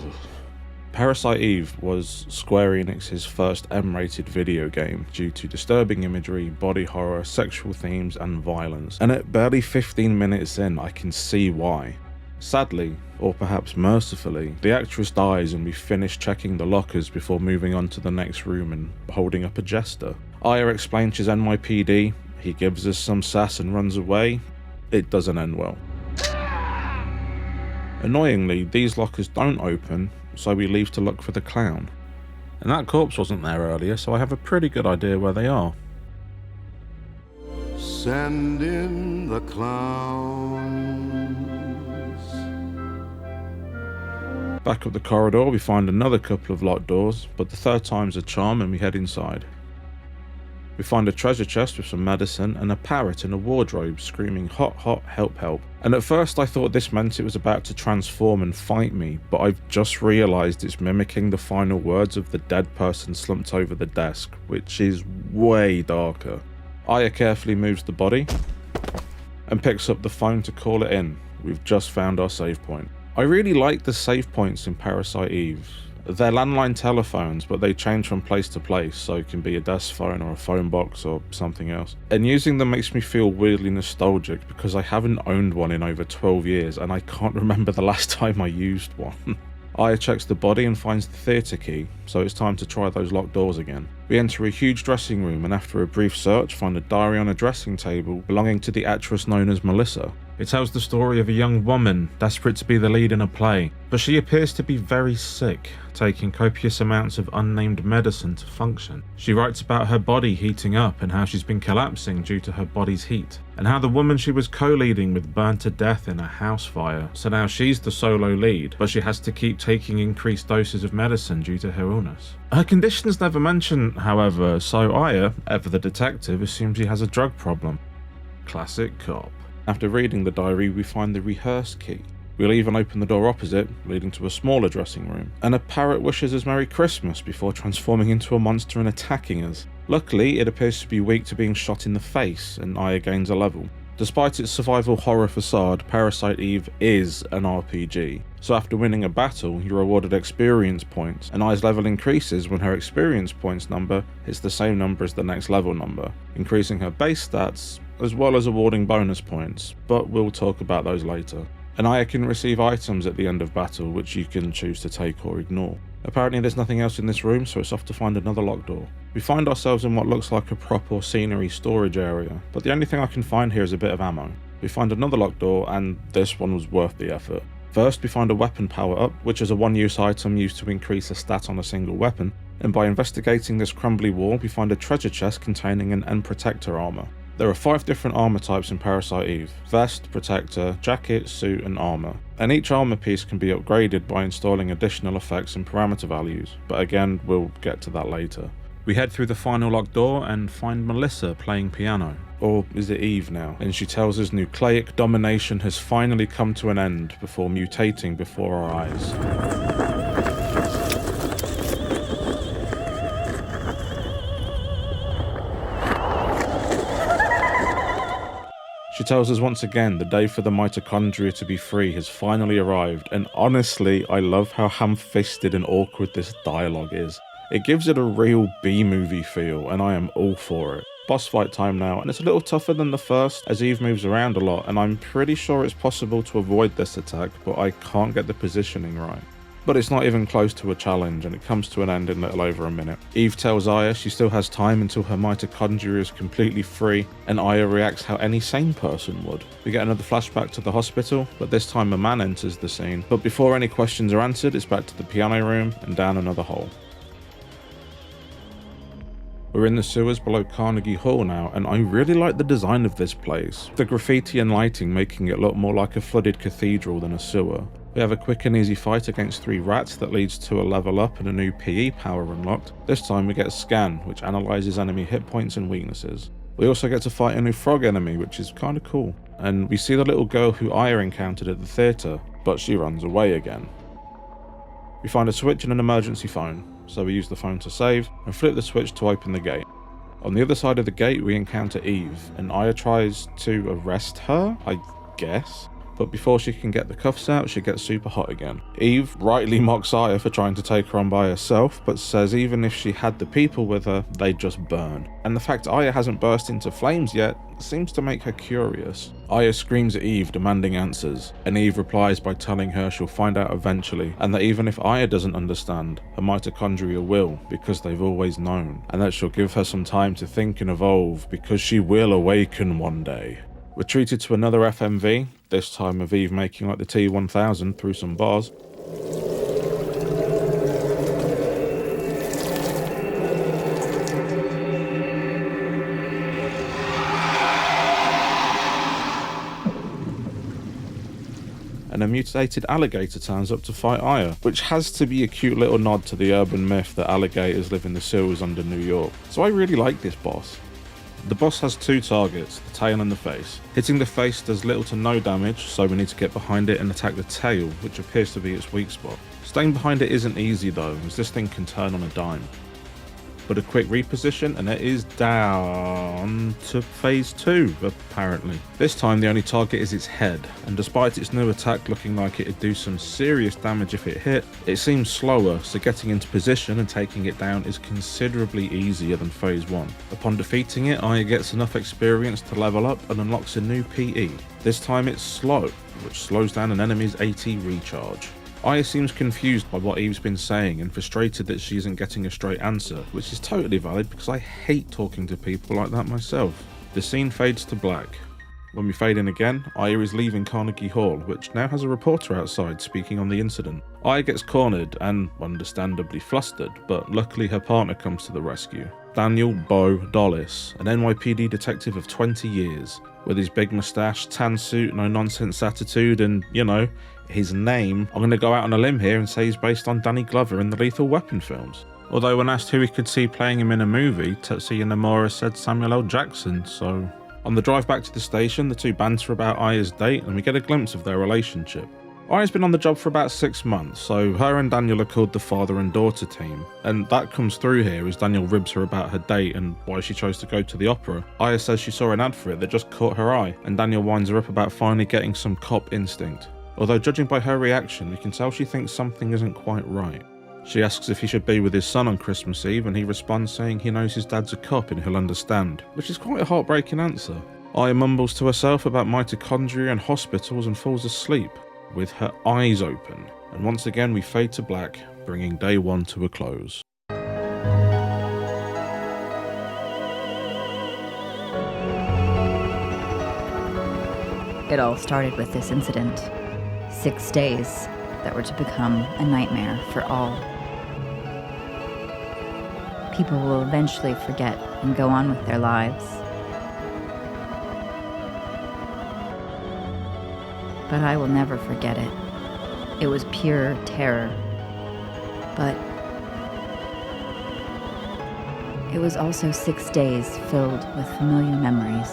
Parasite Eve was Square Enix's first M-rated video game due to disturbing imagery, body horror, sexual themes and violence, and at barely 15 minutes in I can see why. Sadly, or perhaps mercifully, the actress dies and we finish checking the lockers before moving on to the next room and holding up a jester. Aya explains she's NYPD, he gives us some sass and runs away. It doesn't end well. Annoyingly, these lockers don't open, so we leave to look for the clown. And that corpse wasn't there earlier, so I have a pretty good idea where they are. Send in the the clowns. Back up the corridor, we find another couple of locked doors, but the third time's a charm and we head inside. We find a treasure chest with some medicine and a parrot in a wardrobe screaming hot hot help help. And at first I thought this meant it was about to transform and fight me, but I've just realised it's mimicking the final words of the dead person slumped over the desk, which is way darker. Aya carefully moves the body and picks up the phone to call it in. We've just found our save point. I really like the save points in Parasite Eve. They're landline telephones, but they change from place to place, so it can be a desk phone or a phone box or something else. And using them makes me feel weirdly nostalgic because I haven't owned one in over 12 years and I can't remember the last time I used one. Aya checks the body and finds the theatre key, so it's time to try those locked doors again. We enter a huge dressing room and after a brief search find a diary on a dressing table belonging to the actress known as Melissa. It tells the story of a young woman desperate to be the lead in a play, but she appears to be very sick, taking copious amounts of unnamed medicine to function. She writes about her body heating up and how she's been collapsing due to her body's heat, and how the woman she was co-leading with burned to death in a house fire, so now she's the solo lead, but she has to keep taking increased doses of medicine due to her illness. Her condition's never mentioned, however, so Aya, ever the detective, assumes she has a drug problem. Classic cop. After reading the diary, we find the rehearse key. We'll even open the door opposite, leading to a smaller dressing room, and a parrot wishes us Merry Christmas before transforming into a monster and attacking us. Luckily, it appears to be weak to being shot in the face, and Aya gains a level. Despite its survival horror facade, Parasite Eve is an RPG. So after winning a battle, you're awarded experience points, and Aya's level increases when her experience points number hits the same number as the next level number, increasing her base stats, as well as awarding bonus points, but we'll talk about those later. And Aya can receive items at the end of battle, which you can choose to take or ignore. Apparently there's nothing else in this room, so it's off to find another locked door. We find ourselves in what looks like a prop or scenery storage area, but the only thing I can find here is a bit of ammo. We find another locked door, and this one was worth the effort. First, we find a weapon power-up, which is a one-use item used to increase a stat on a single weapon, and by investigating this crumbly wall, we find a treasure chest containing an end protector armour. There are 5 different armour types in Parasite Eve: vest, protector, jacket, suit and armour. And each armour piece can be upgraded by installing additional effects and parameter values, but again, we'll get to that later. We head through the final locked door and find Melissa playing piano. Or is it Eve now? And she tells us nucleic domination has finally come to an end before mutating before our eyes. She tells us once again the day for the mitochondria to be free has finally arrived, and honestly, I love how ham-fisted and awkward this dialogue is. It gives it a real B-movie feel, and I am all for it. Boss fight time now, and it's a little tougher than the first, as Eve moves around a lot, and I'm pretty sure it's possible to avoid this attack, but I can't get the positioning right. But it's not even close to a challenge, and it comes to an end in a little over a minute. Eve tells Aya she still has time until her mitochondria is completely free, and Aya reacts how any sane person would. We get another flashback to the hospital, but this time a man enters the scene. But before any questions are answered, it's back to the piano room and down another hole. We're in the sewers below Carnegie Hall now, and I really like the design of this place. The graffiti and lighting making it look more like a flooded cathedral than a sewer. We have a quick and easy fight against 3 rats that leads to a level up and a new PE power unlocked. This time we get a scan, which analyzes enemy hit points and weaknesses. We also get to fight a new frog enemy, which is kinda cool. And we see the little girl who Aya encountered at the theatre, but she runs away again. We find a switch and an emergency phone, so we use the phone to save and flip the switch to open the gate. On the other side of the gate we encounter Eve, and Aya tries to arrest her, I guess. But before she can get the cuffs out, she gets super hot again. Eve rightly mocks Aya for trying to take her on by herself, but says even if she had the people with her, they'd just burn. And the fact Aya hasn't burst into flames yet seems to make her curious. Aya screams at Eve, demanding answers, and Eve replies by telling her she'll find out eventually, and that even if Aya doesn't understand, her mitochondria will, because they've always known, and that she'll give her some time to think and evolve, because she will awaken one day. We're treated to another FMV, this time of Eve making like the T-1000 through some bars. and a mutated alligator turns up to fight Aya, which has to be a cute little nod to the urban myth that alligators live in the sewers under New York. So I really like this boss. The boss has two targets, the tail and the face. Hitting the face does little to no damage, so we need to get behind it and attack the tail, which appears to be its weak spot. Staying behind it isn't easy though, as this thing can turn on a dime. But a quick reposition and it is down to phase 2, apparently. This time the only target is its head, and despite its new attack looking like it'd do some serious damage if it hit, it seems slower, so getting into position and taking it down is considerably easier than phase 1. Upon defeating it, Aya gets enough experience to level up and unlocks a new PE. This time it's slow, which slows down an enemy's AT recharge. Aya seems confused by what Eve's been saying and frustrated that she isn't getting a straight answer, which is totally valid because I hate talking to people like that myself. The scene fades to black. When we fade in again, Aya is leaving Carnegie Hall, which now has a reporter outside speaking on the incident. Aya gets cornered and understandably flustered, but luckily her partner comes to the rescue. Daniel Bo Dollis, an NYPD detective of 20 years, with his big moustache, tan suit, no nonsense attitude, and, you know, his name. I'm going to go out on a limb here and say he's based on Danny Glover in the Lethal Weapon films. Although when asked who he could see playing him in a movie, Tetsuya Nomura said Samuel L. Jackson, so... On the drive back to the station, the two banter about Aya's date and we get a glimpse of their relationship. Aya's been on the job for about 6 months, so her and Daniel are called the father and daughter team, and that comes through here as Daniel ribs her about her date and why she chose to go to the opera. Aya says she saw an ad for it that just caught her eye, and Daniel winds her up about finally getting some cop instinct. Although judging by her reaction, we can tell she thinks something isn't quite right. She asks if he should be with his son on Christmas Eve, and he responds saying he knows his dad's a cop and he'll understand, which is quite a heartbreaking answer. Aya mumbles to herself about mitochondria and hospitals and falls asleep, with her eyes open, and once again we fade to black, bringing day 1 to a close. It all started with this incident. 6 days that were to become a nightmare for all. People will eventually forget and go on with their lives. But I will never forget it. It was pure terror. But it was also 6 days filled with familiar memories.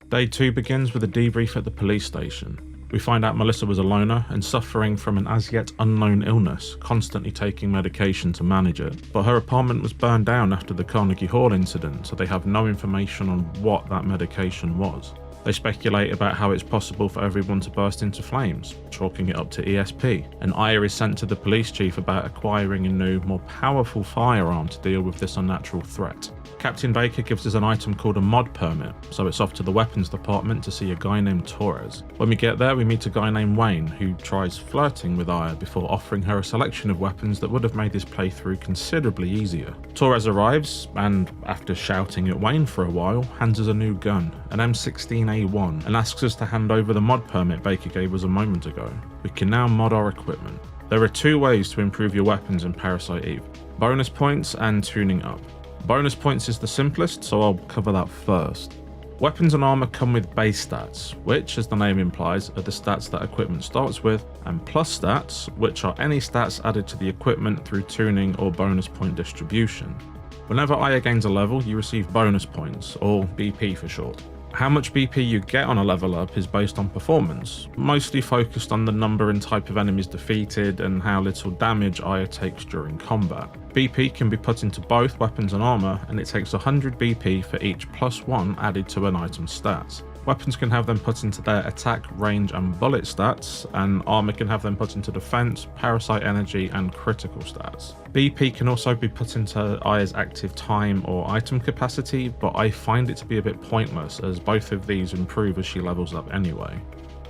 Day 2 begins with a debrief at the police station. We find out Melissa was a loner and suffering from an as yet unknown illness, constantly taking medication to manage it. But her apartment was burned down after the Carnegie Hall incident, so they have no information on what that medication was. They speculate about how it's possible for everyone to burst into flames, chalking it up to ESP, and Aya is sent to the police chief about acquiring a new, more powerful firearm to deal with this unnatural threat. Captain Baker gives us an item called a mod permit, so it's off to the weapons department to see a guy named Torres. When we get there, we meet a guy named Wayne, who tries flirting with Aya before offering her a selection of weapons that would have made this playthrough considerably easier. Torres arrives, and after shouting at Wayne for a while, hands us a new gun, an M16A1, and asks us to hand over the mod permit Baker gave us a moment ago. We can now mod our equipment. There are 2 ways to improve your weapons in Parasite Eve: bonus points and tuning up. Bonus points is the simplest, so I'll cover that first. Weapons and armor come with base stats, which, as the name implies, are the stats that equipment starts with, and plus stats, which are any stats added to the equipment through tuning or bonus point distribution. Whenever Aya gains a level, you receive bonus points, or BP for short. How much BP you get on a level up is based on performance, mostly focused on the number and type of enemies defeated and how little damage Aya takes during combat. BP can be put into both weapons and armor, and it takes 100 BP for each +1 added to an item's stats. Weapons can have them put into their attack, range and bullet stats, and armor can have them put into defense, parasite energy and critical stats. BP can also be put into Aya's active time or item capacity, but I find it to be a bit pointless as both of these improve as she levels up anyway.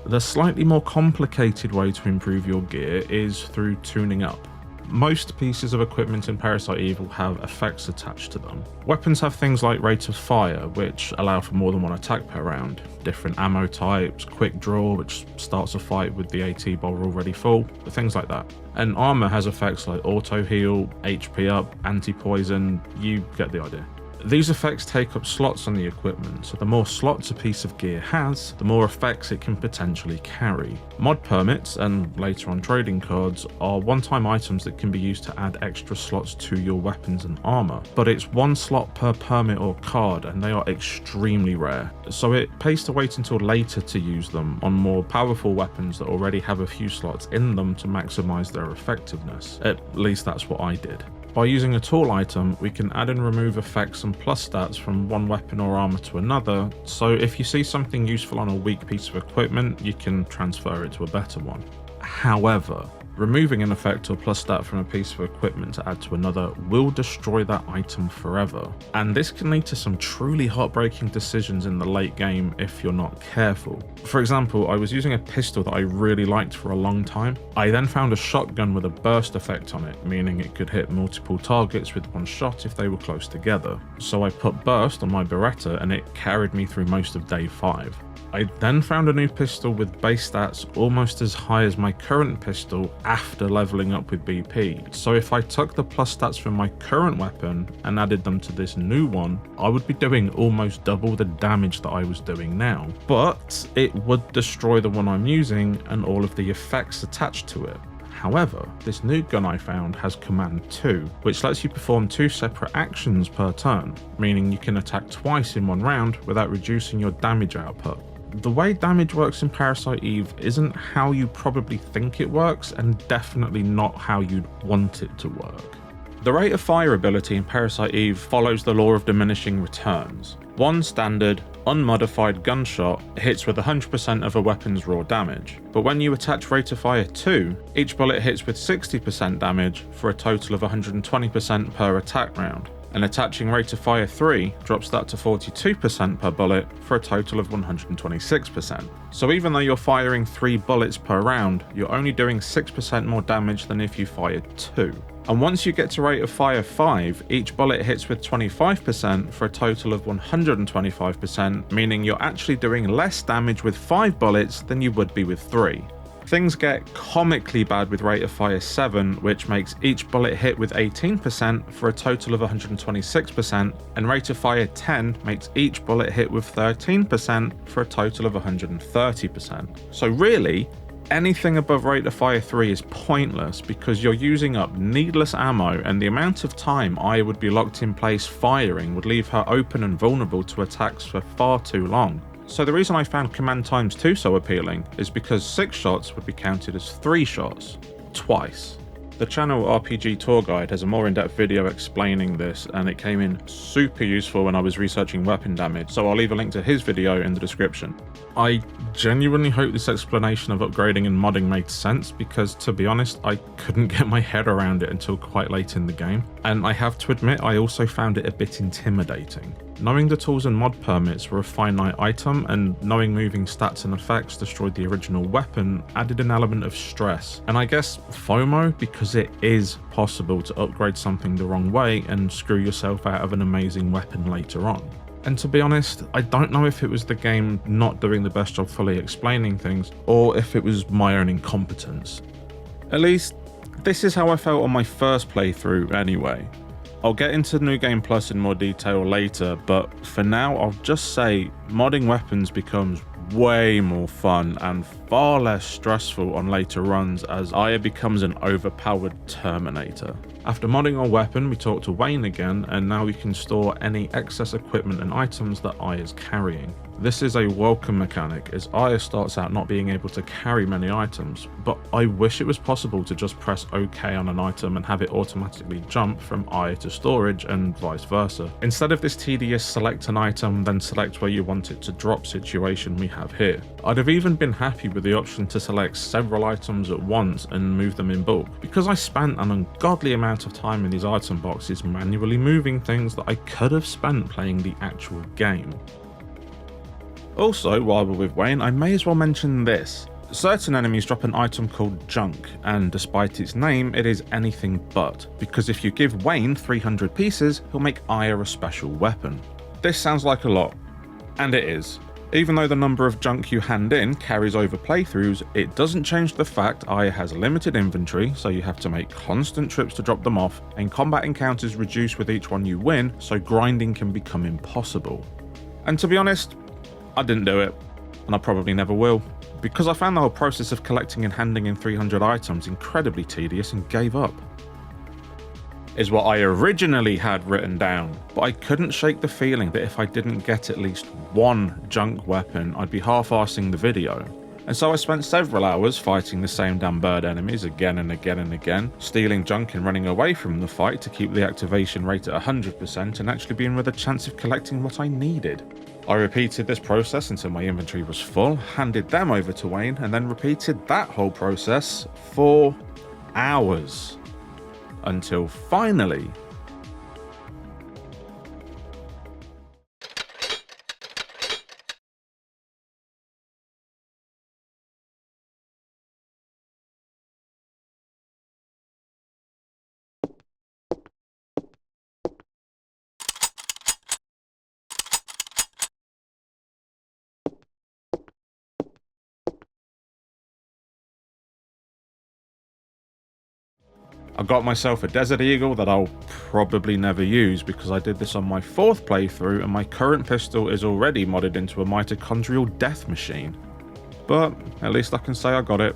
The slightly more complicated way to improve your gear is through tuning up. Most pieces of equipment in Parasite Eve will have effects attached to them. Weapons have things like rate of fire, which allow for more than one attack per round, different ammo types, quick draw, which starts a fight with the AT bar already full, things like that. And armor has effects like auto heal, HP up, anti-poison, you get the idea. These effects take up slots on the equipment, so the more slots a piece of gear has, the more effects it can potentially carry. Mod permits, and later on trading cards, are one-time items that can be used to add extra slots to your weapons and armor, but it's one slot per permit or card, and they are extremely rare, so it pays to wait until later to use them on more powerful weapons that already have a few slots in them to maximize their effectiveness. At least that's what I did. By using a tool item, we can add and remove effects and plus stats from one weapon or armor to another, so if you see something useful on a weak piece of equipment, you can transfer it to a better one. However, removing an effect or plus stat from a piece of equipment to add to another will destroy that item forever, and this can lead to some truly heartbreaking decisions in the late game if you're not careful. For example, I was using a pistol that I really liked for a long time. I then found a shotgun with a burst effect on it, meaning it could hit multiple targets with one shot if they were close together. So I put burst on my Beretta and it carried me through most of day 5. I then found a new pistol with base stats almost as high as my current pistol after leveling up with BP, so if I took the plus stats from my current weapon and added them to this new one, I would be doing almost double the damage that I was doing now, but it would destroy the one I'm using and all of the effects attached to it. However, this new gun I found has Command 2, which lets you perform 2 separate actions per turn, meaning you can attack twice in one round without reducing your damage output. The way damage works in Parasite Eve isn't how you probably think it works, and definitely not how you'd want it to work. The rate of fire ability in Parasite Eve follows the law of diminishing returns. One standard, unmodified gunshot hits with 100% of a weapon's raw damage, but when you attach rate of fire 2, each bullet hits with 60% damage for a total of 120% per attack round. And attaching rate of fire 3 drops that to 42% per bullet for a total of 126%. So even though you're firing 3 bullets per round, you're only doing 6% more damage than if you fired 2. And once you get to rate of fire 5, each bullet hits with 25% for a total of 125%, meaning you're actually doing less damage with 5 bullets than you would be with 3. Things get comically bad with rate of fire 7, which makes each bullet hit with 18% for a total of 126%, and rate of fire 10 makes each bullet hit with 13% for a total of 130%. So really, anything above rate of fire 3 is pointless because you're using up needless ammo, and the amount of time Aya would be locked in place firing would leave her open and vulnerable to attacks for far too long. So the reason I found Command times 2 so appealing is because 6 shots would be counted as 3 shots, twice. The channel RPG Tour Guide has a more in-depth video explaining this, and it came in super useful when I was researching weapon damage, so I'll leave a link to his video in the description. I genuinely hope this explanation of upgrading and modding made sense, because to be honest, I couldn't get my head around it until quite late in the game, and I have to admit I also found it a bit intimidating. Knowing the tools and mod permits were a finite item, and knowing moving stats and effects destroyed the original weapon added an element of stress, and I guess FOMO, because it is possible to upgrade something the wrong way and screw yourself out of an amazing weapon later on. And to be honest, I don't know if it was the game not doing the best job fully explaining things, or if it was my own incompetence. At least, this is how I felt on my first playthrough anyway. I'll get into New Game Plus in more detail later, but for now I'll just say modding weapons becomes way more fun and far less stressful on later runs as Aya becomes an overpowered Terminator. After modding our weapon, we talk to Wayne again, and now we can store any excess equipment and items that Aya's carrying. This is a welcome mechanic, as Aya starts out not being able to carry many items, but I wish it was possible to just press OK on an item and have it automatically jump from Aya to storage and vice versa. Instead of this tedious select an item then select where you want it to drop situation we have here. I'd have even been happy with the option to select several items at once and move them in bulk, because I spent an ungodly amount of time in these item boxes manually moving things that I could have spent playing the actual game. Also, while we're with Wayne, I may as well mention this. Certain enemies drop an item called junk, and despite its name, it is anything but, because if you give Wayne 300 pieces, he'll make Aya a special weapon. This sounds like a lot, and it is. Even though the number of junk you hand in carries over playthroughs, it doesn't change the fact Aya has limited inventory, so you have to make constant trips to drop them off, and combat encounters reduce with each one you win, so grinding can become impossible. And to be honest, I didn't do it, and I probably never will, because I found the whole process of collecting and handing in 300 items incredibly tedious and gave up. Is what I originally had written down, but I couldn't shake the feeling that if I didn't get at least one junk weapon, I'd be half-arsing the video. And so I spent several hours fighting the same damn bird enemies again and again and again, stealing junk and running away from the fight to keep the activation rate at 100% and actually being with a chance of collecting what I needed. I repeated this process until my inventory was full, handed them over to Wayne, and then repeated that whole process for hours. Until finally, I got myself a Desert Eagle that I'll probably never use because I did this on my 4th playthrough and my current pistol is already modded into a mitochondrial death machine. But at least I can say I got it.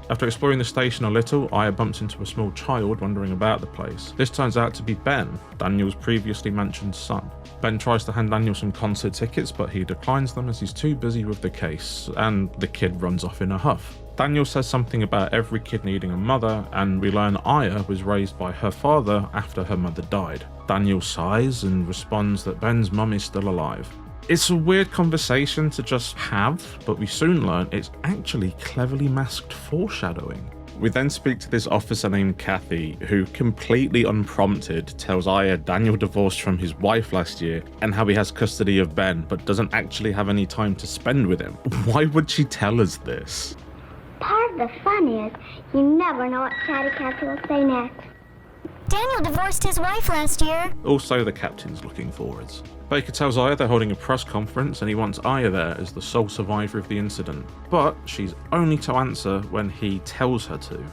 After exploring the station a little, I bumped into a small child wandering about the place. This turns out to be Ben, Daniel's previously mentioned son. Ben tries to hand Daniel some concert tickets, but he declines them as he's too busy with the case, and the kid runs off in a huff. Daniel says something about every kid needing a mother, and we learn Aya was raised by her father after her mother died. Daniel sighs and responds that Ben's mum is still alive. It's a weird conversation to just have, but we soon learn it's actually cleverly masked foreshadowing. We then speak to this officer named Kathy, who completely unprompted tells Aya Daniel divorced from his wife last year and how he has custody of Ben, but doesn't actually have any time to spend with him. Why would she tell us this? Part of the fun is you never know what Chatty Cathy will say next. Daniel divorced his wife last year. Also, the captain's looking forwards. Baker tells Aya they're holding a press conference and he wants Aya there as the sole survivor of the incident, but she's only to answer when he tells her to.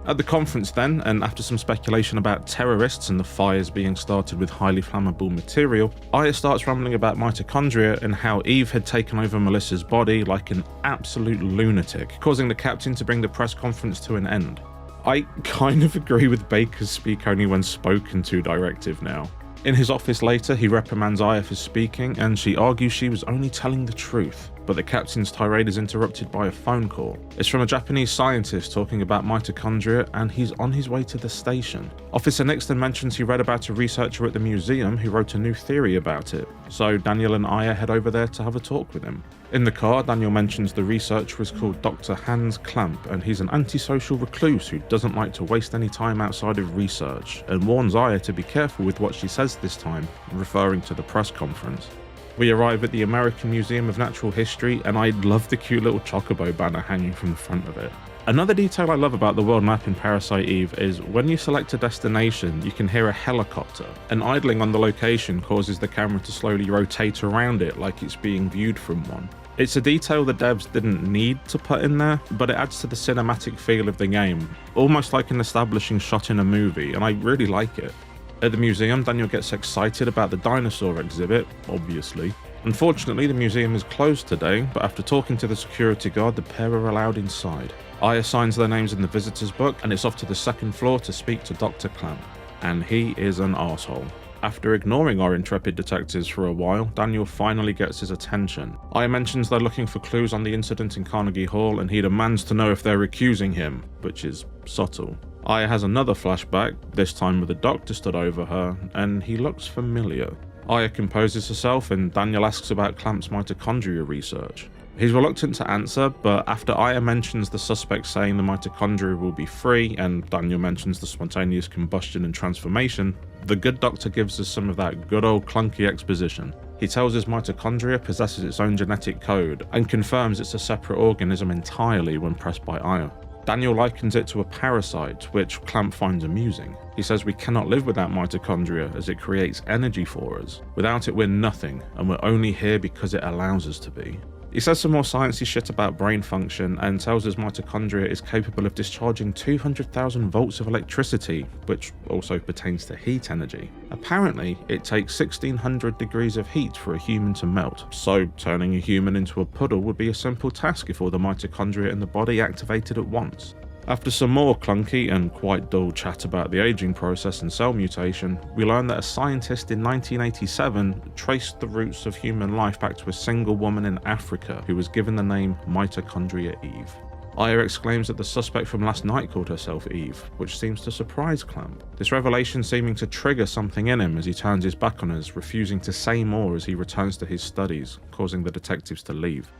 At the conference then, and after some speculation about terrorists and the fires being started with highly flammable material, Aya starts rambling about mitochondria and how Eve had taken over Melissa's body like an absolute lunatic, causing the captain to bring the press conference to an end. I kind of agree with Baker's speak only when spoken to directive now. In his office later, he reprimands Aya for speaking, and she argues she was only telling the truth. But the captain's tirade is interrupted by a phone call. It's from a Japanese scientist talking about mitochondria, and he's on his way to the station. Officer Nixon mentions he read about a researcher at the museum who wrote a new theory about it, so Daniel and Aya head over there to have a talk with him. In the car, Daniel mentions the researcher was called Dr. Hans Clamp, and he's an antisocial recluse who doesn't like to waste any time outside of research, and warns Aya to be careful with what she says this time, referring to the press conference. We arrive at the American Museum of Natural History, and I love the cute little chocobo banner hanging from the front of it. Another detail I love about the world map in Parasite Eve is when you select a destination, you can hear a helicopter, and idling on the location causes the camera to slowly rotate around it like it's being viewed from one. It's a detail the devs didn't need to put in there, but it adds to the cinematic feel of the game, almost like an establishing shot in a movie, and I really like it. At the museum, Daniel gets excited about the dinosaur exhibit, obviously. Unfortunately, the museum is closed today, but after talking to the security guard, the pair are allowed inside. Aya signs their names in the visitor's book, and it's off to the 2nd floor to speak to Dr. Clamp. And he is an arsehole. After ignoring our intrepid detectives for a while, Daniel finally gets his attention. Aya mentions they're looking for clues on the incident in Carnegie Hall, and he demands to know if they're accusing him, which is subtle. Aya has another flashback, this time with a doctor stood over her, and he looks familiar. Aya composes herself, and Daniel asks about Clamp's mitochondria research. He's reluctant to answer, but after Aya mentions the suspect saying the mitochondria will be free, and Daniel mentions the spontaneous combustion and transformation, the good doctor gives us some of that good old clunky exposition. He tells us mitochondria possesses its own genetic code and confirms it's a separate organism entirely when pressed by Aya. Daniel likens it to a parasite, which Clamp finds amusing. He says we cannot live without mitochondria as it creates energy for us. Without it we're nothing, and we're only here because it allows us to be. He says some more sciencey shit about brain function and tells us mitochondria is capable of discharging 200,000 volts of electricity, which also pertains to heat energy. Apparently, it takes 1600 degrees of heat for a human to melt, so turning a human into a puddle would be a simple task if all the mitochondria in the body activated at once. After some more clunky and quite dull chat about the aging process and cell mutation, we learn that a scientist in 1987 traced the roots of human life back to a single woman in Africa who was given the name Mitochondria Eve. Aya exclaims that the suspect from last night called herself Eve, which seems to surprise Clamp. This revelation seeming to trigger something in him as he turns his back on us, refusing to say more as he returns to his studies, causing the detectives to leave.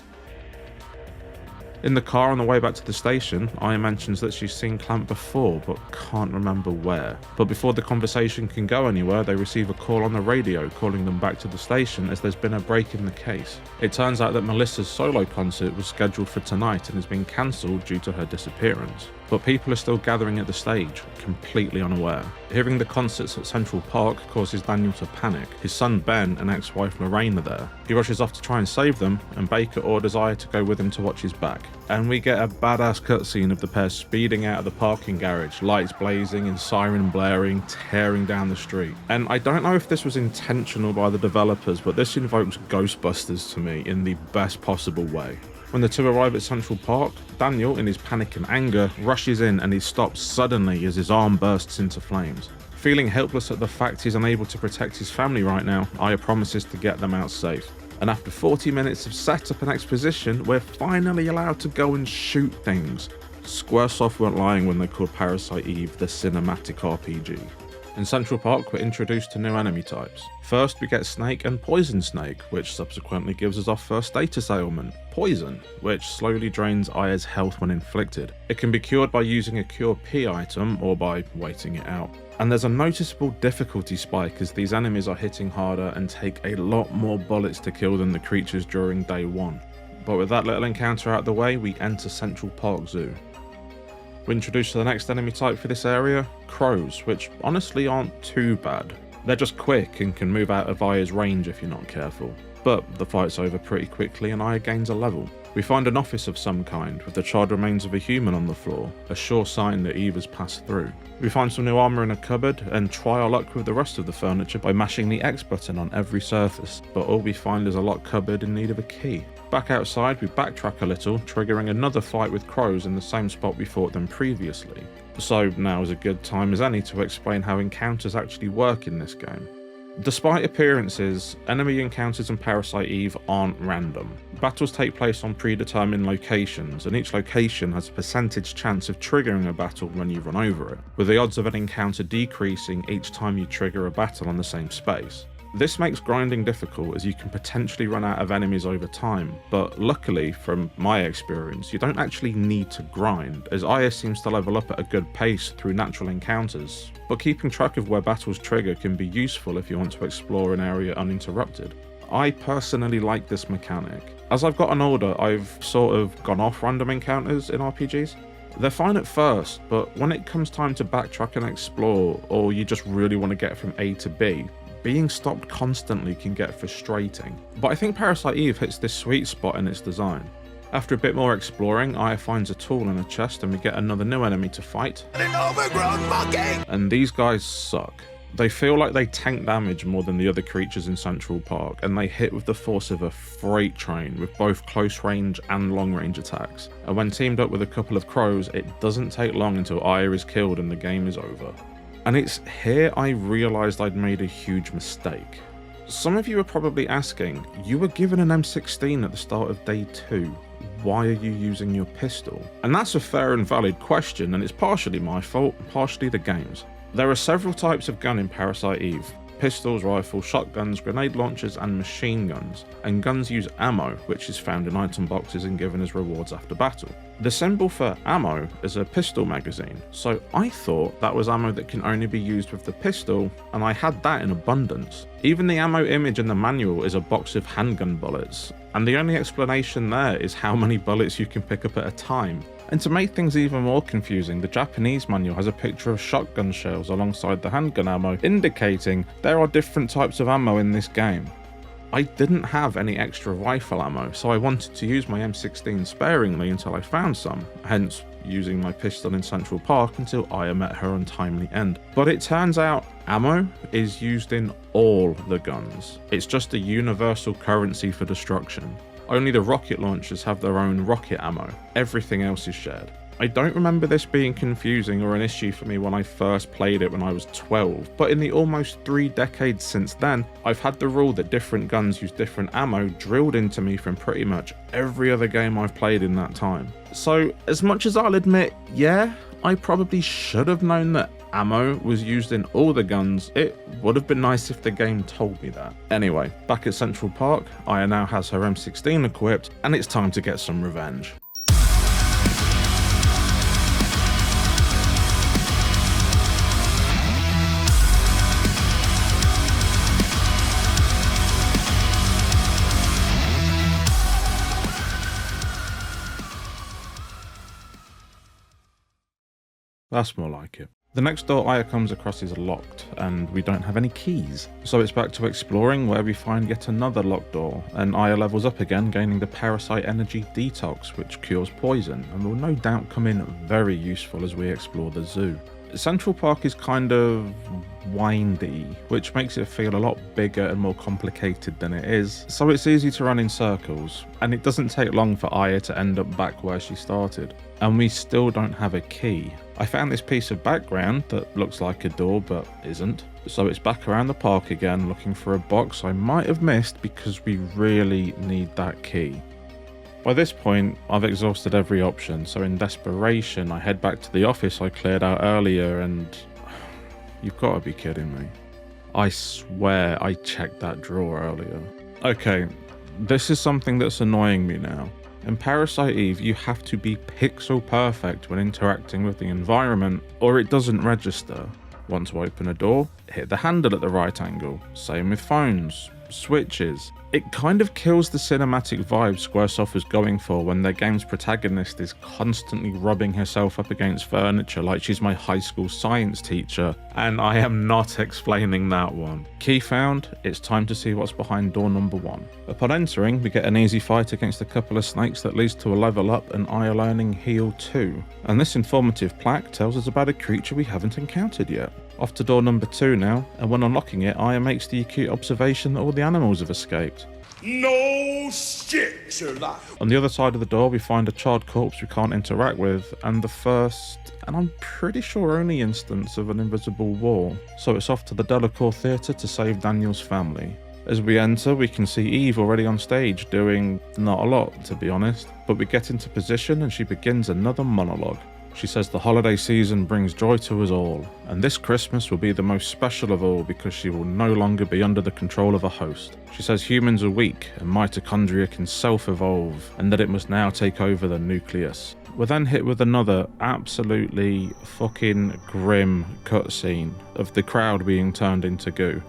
In the car on the way back to the station, Aya mentions that she's seen Clamp before, but can't remember where. But before the conversation can go anywhere, they receive a call on the radio calling them back to the station as there's been a break in the case. It turns out that Melissa's solo concert was scheduled for tonight and has been cancelled due to her disappearance. But people are still gathering at the stage, completely unaware. Hearing the concerts at Central Park causes Daniel to panic. His son Ben and ex-wife Lorraine are there. He rushes off to try and save them, and Baker orders Aya to go with him to watch his back. And we get a badass cutscene of the pair speeding out of the parking garage, lights blazing and siren blaring, tearing down the street. And I don't know if this was intentional by the developers, but this invokes Ghostbusters to me in the best possible way. When the two arrive at Central Park, Daniel, in his panic and anger, rushes in and he stops suddenly as his arm bursts into flames. Feeling helpless at the fact he's unable to protect his family right now, Aya promises to get them out safe. And after 40 minutes of setup and exposition, we're finally allowed to go and shoot things. Squaresoft weren't lying when they called Parasite Eve the cinematic RPG. In Central Park, we're introduced to new enemy types. First, we get Snake and Poison Snake, which subsequently gives us our first status ailment, Poison, which slowly drains Aya's health when inflicted. It can be cured by using a Cure P item or by waiting it out. And there's a noticeable difficulty spike as these enemies are hitting harder and take a lot more bullets to kill than the creatures during day one. But with that little encounter out the way, we enter Central Park Zoo. We're introduced to the next enemy type for this area, crows, which honestly aren't too bad. They're just quick and can move out of Aya's range if you're not careful. But the fight's over pretty quickly and Aya gains a level. We find an office of some kind with the charred remains of a human on the floor, a sure sign that Eve has passed through. We find some new armour in a cupboard and try our luck with the rest of the furniture by mashing the X button on every surface, but all we find is a locked cupboard in need of a key. Back outside, we backtrack a little, triggering another fight with crows in the same spot we fought them previously. So now is a good time as any to explain how encounters actually work in this game. Despite appearances, enemy encounters in Parasite Eve aren't random. Battles take place on predetermined locations, and each location has a percentage chance of triggering a battle when you run over it, with the odds of an encounter decreasing each time you trigger a battle on the same space. This makes grinding difficult as you can potentially run out of enemies over time, but luckily, from my experience, you don't actually need to grind, as Aya seems to level up at a good pace through natural encounters, but keeping track of where battles trigger can be useful if you want to explore an area uninterrupted. I personally like this mechanic. As I've gotten older, I've sort of gone off random encounters in RPGs. They're fine at first, but when it comes time to backtrack and explore, or you just really want to get from A to B, being stopped constantly can get frustrating. But I think Parasite Eve hits this sweet spot in its design. After a bit more exploring, Aya finds a tool in a chest and we get another new enemy to fight. An overgrown monkey! And these guys suck. They feel like they tank damage more than the other creatures in Central Park, and they hit with the force of a freight train with both close range and long range attacks. And when teamed up with a couple of crows, it doesn't take long until Aya is killed and the game is over. And it's here I realised I'd made a huge mistake. Some of you are probably asking, you were given an M16 at the start of day 2, why are you using your pistol? And that's a fair and valid question, and it's partially my fault, partially the game's. There are several types of gun in Parasite Eve. pistols, rifles, shotguns, grenade launchers, and machine guns. And guns use ammo, which is found in item boxes and given as rewards after battle. The symbol for ammo is a pistol magazine, so I thought that was ammo that can only be used with the pistol, and I had that in abundance. Even the ammo image in the manual is a box of handgun bullets, and the only explanation there is how many bullets you can pick up at a time. And to make things even more confusing, the Japanese manual has a picture of shotgun shells alongside the handgun ammo, indicating there are different types of ammo in this game. I didn't have any extra rifle ammo, so I wanted to use my M16 sparingly until I found some, hence using my pistol in Central Park until Aya met her untimely end. But it turns out ammo is used in all the guns. It's just a universal currency for destruction. Only the rocket launchers have their own rocket ammo. Everything else is shared. I don't remember this being confusing or an issue for me when I first played it when I was 12, but in the almost 3 decades since then, I've had the rule that different guns use different ammo drilled into me from pretty much every other game I've played in that time. So, as much as I'll admit, yeah, I probably should have known that ammo was used in all the guns, it would have been nice if the game told me that. Anyway, back at Central Park, Aya now has her M16 equipped, and it's time to get some revenge. That's more like it. The next door Aya comes across is locked, and we don't have any keys. So it's back to exploring, where we find yet another locked door, and Aya levels up again, gaining the Parasite Energy Detox, which cures poison, and will no doubt come in very useful as we explore the zoo. Central Park is kind of windy, which makes it feel a lot bigger and more complicated than it is, so it's easy to run in circles, and it doesn't take long for Aya to end up back where she started. And we still don't have a key. I found this piece of background that looks like a door but isn't, so it's back around the park again looking for a box I might have missed because we really need that key. By this point, I've exhausted every option, so in desperation I head back to the office I cleared out earlier, and you've got to be kidding me. I swear I checked that drawer earlier. Okay, this is something that's annoying me now. In Parasite Eve, you have to be pixel perfect when interacting with the environment, or it doesn't register. Want to open a door? Hit the handle at the right angle. Same with phones, switches. It kind of kills the cinematic vibe Squaresoft was going for when their game's protagonist is constantly rubbing herself up against furniture like she's my high school science teacher, and I am not explaining that one. Key found, it's time to see what's behind door number 1. Upon entering, we get an easy fight against a couple of snakes that leads to a level up and Aya learning Heal 2. And this informative plaque tells us about a creature we haven't encountered yet. Off to door number 2 now, and when unlocking it, Aya makes the acute observation that all the animals have escaped. No shit, Sherlock. On the other side of the door, we find a charred corpse we can't interact with, and the first, and I'm pretty sure only instance of an invisible wall. So it's off to the Delacour Theatre to save Daniel's family. As we enter, we can see Eve already on stage doing not a lot, to be honest, but we get into position and she begins another monologue. She says the holiday season brings joy to us all, and this Christmas will be the most special of all because she will no longer be under the control of a host. She says humans are weak and mitochondria can self-evolve, and that it must now take over the nucleus. We're then hit with another absolutely fucking grim cutscene of the crowd being turned into goo.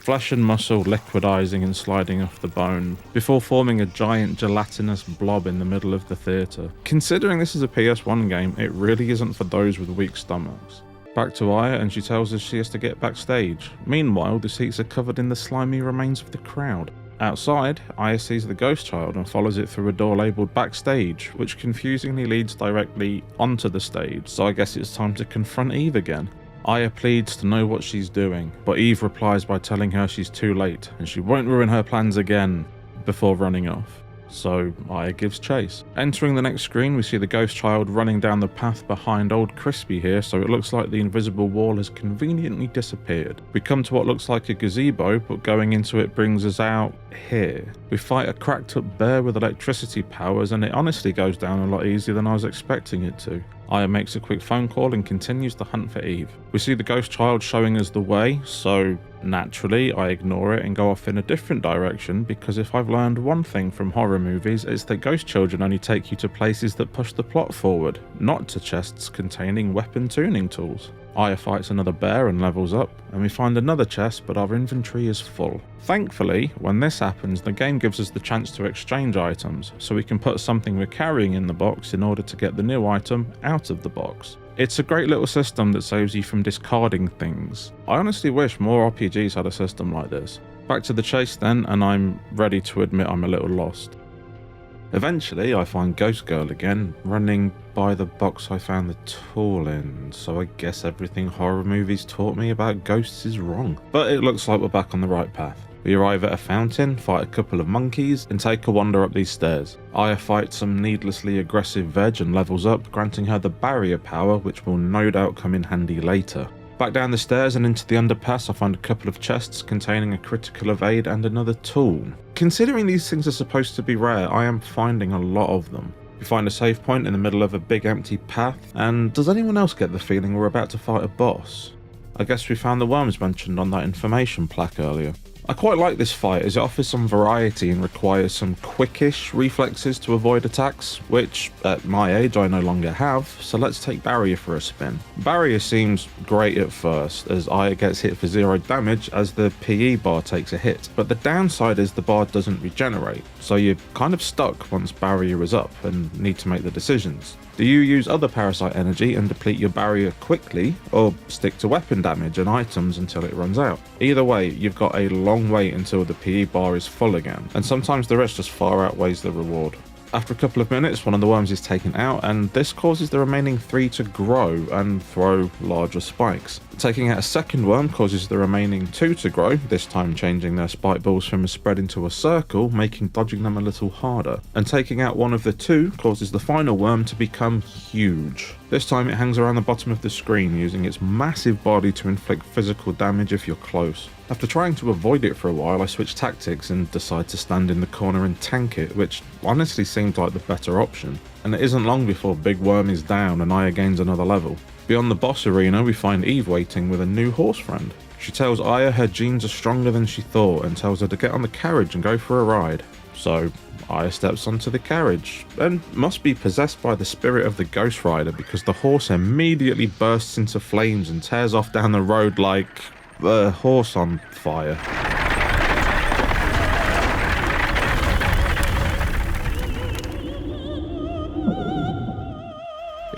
Flesh and muscle liquidizing and sliding off the bone, before forming a giant gelatinous blob in the middle of the theatre. Considering this is a PS1 game, it really isn't for those with weak stomachs. Back to Aya, and she tells us she has to get backstage. Meanwhile, the seats are covered in the slimy remains of the crowd. Outside, Aya sees the ghost child and follows it through a door labelled backstage, which confusingly leads directly onto the stage, so I guess it's time to confront Eve again. Aya pleads to know what she's doing, but Eve replies by telling her she's too late and she won't ruin her plans again, before running off. so Aya gives chase. Entering the next screen, we see the ghost child running down the path behind old Crispy here, so it looks like the invisible wall has conveniently disappeared. We come to what looks like a gazebo, but going into it brings us out here. We fight a cracked up bear with electricity powers, and it honestly goes down a lot easier than I was expecting it to. Aya makes a quick phone call and continues the hunt for Eve. We see the ghost child showing us the way, so naturally I ignore it and go off in a different direction, because if I've learned one thing from horror movies, it's that ghost children only take you to places that push the plot forward, not to chests containing weapon tuning tools. Aya fights another bear and levels up, and we find another chest, but our inventory is full. Thankfully, when this happens, the game gives us the chance to exchange items, so we can put something we're carrying in the box in order to get the new item out of the box. It's a great little system that saves you from discarding things. I honestly wish more RPGs had a system like this. Back to the chase then, and I'm ready to admit I'm a little lost. Eventually, I find Ghost Girl again, running by the box I found the tool in, so I guess everything horror movies taught me about ghosts is wrong. But it looks like we're back on the right path. We arrive at a fountain, fight a couple of monkeys, and take a wander up these stairs. Aya fights some needlessly aggressive veg and levels up, granting her the barrier power, which will no doubt come in handy later. Back down the stairs and into the underpass, I find a couple of chests containing a critical evade and another tool. Considering these things are supposed to be rare, I am finding a lot of them. We find a save point in the middle of a big empty path, and does anyone else get the feeling we're about to fight a boss? I guess we found the worms mentioned on that information plaque earlier. I quite like this fight as it offers some variety and requires some quickish reflexes to avoid attacks, which at my age I no longer have, so let's take Barrier for a spin. Barrier seems great at first as Aya gets hit for 0 damage as the PE bar takes a hit, but the downside is the bar doesn't regenerate, so you're kind of stuck once Barrier is up and need to make the decisions. Do you use other Parasite energy and deplete your barrier quickly, or stick to weapon damage and items until it runs out? Either way, you've got a long wait until the PE bar is full again, and sometimes the rest just far outweighs the reward. After a couple of minutes, one of the worms is taken out, and this causes the remaining 3 to grow and throw larger spikes. Taking out a second worm causes the remaining 2 to grow, this time changing their spike balls from a spread into a circle, making dodging them a little harder. And taking out one of the 2 causes the final worm to become huge. This time it hangs around the bottom of the screen, using its massive body to inflict physical damage if you're close. After trying to avoid it for a while, I switch tactics and decide to stand in the corner and tank it, which honestly seemed like the better option. And it isn't long before Big Worm is down and Aya gains another level. Beyond the boss arena, we find Eve waiting with a new horse friend. She tells Aya her genes are stronger than she thought and tells her to get on the carriage and go for a ride. So Aya steps onto the carriage and must be possessed by the spirit of the Ghost Rider, because the horse immediately bursts into flames and tears off down the road like a horse on fire.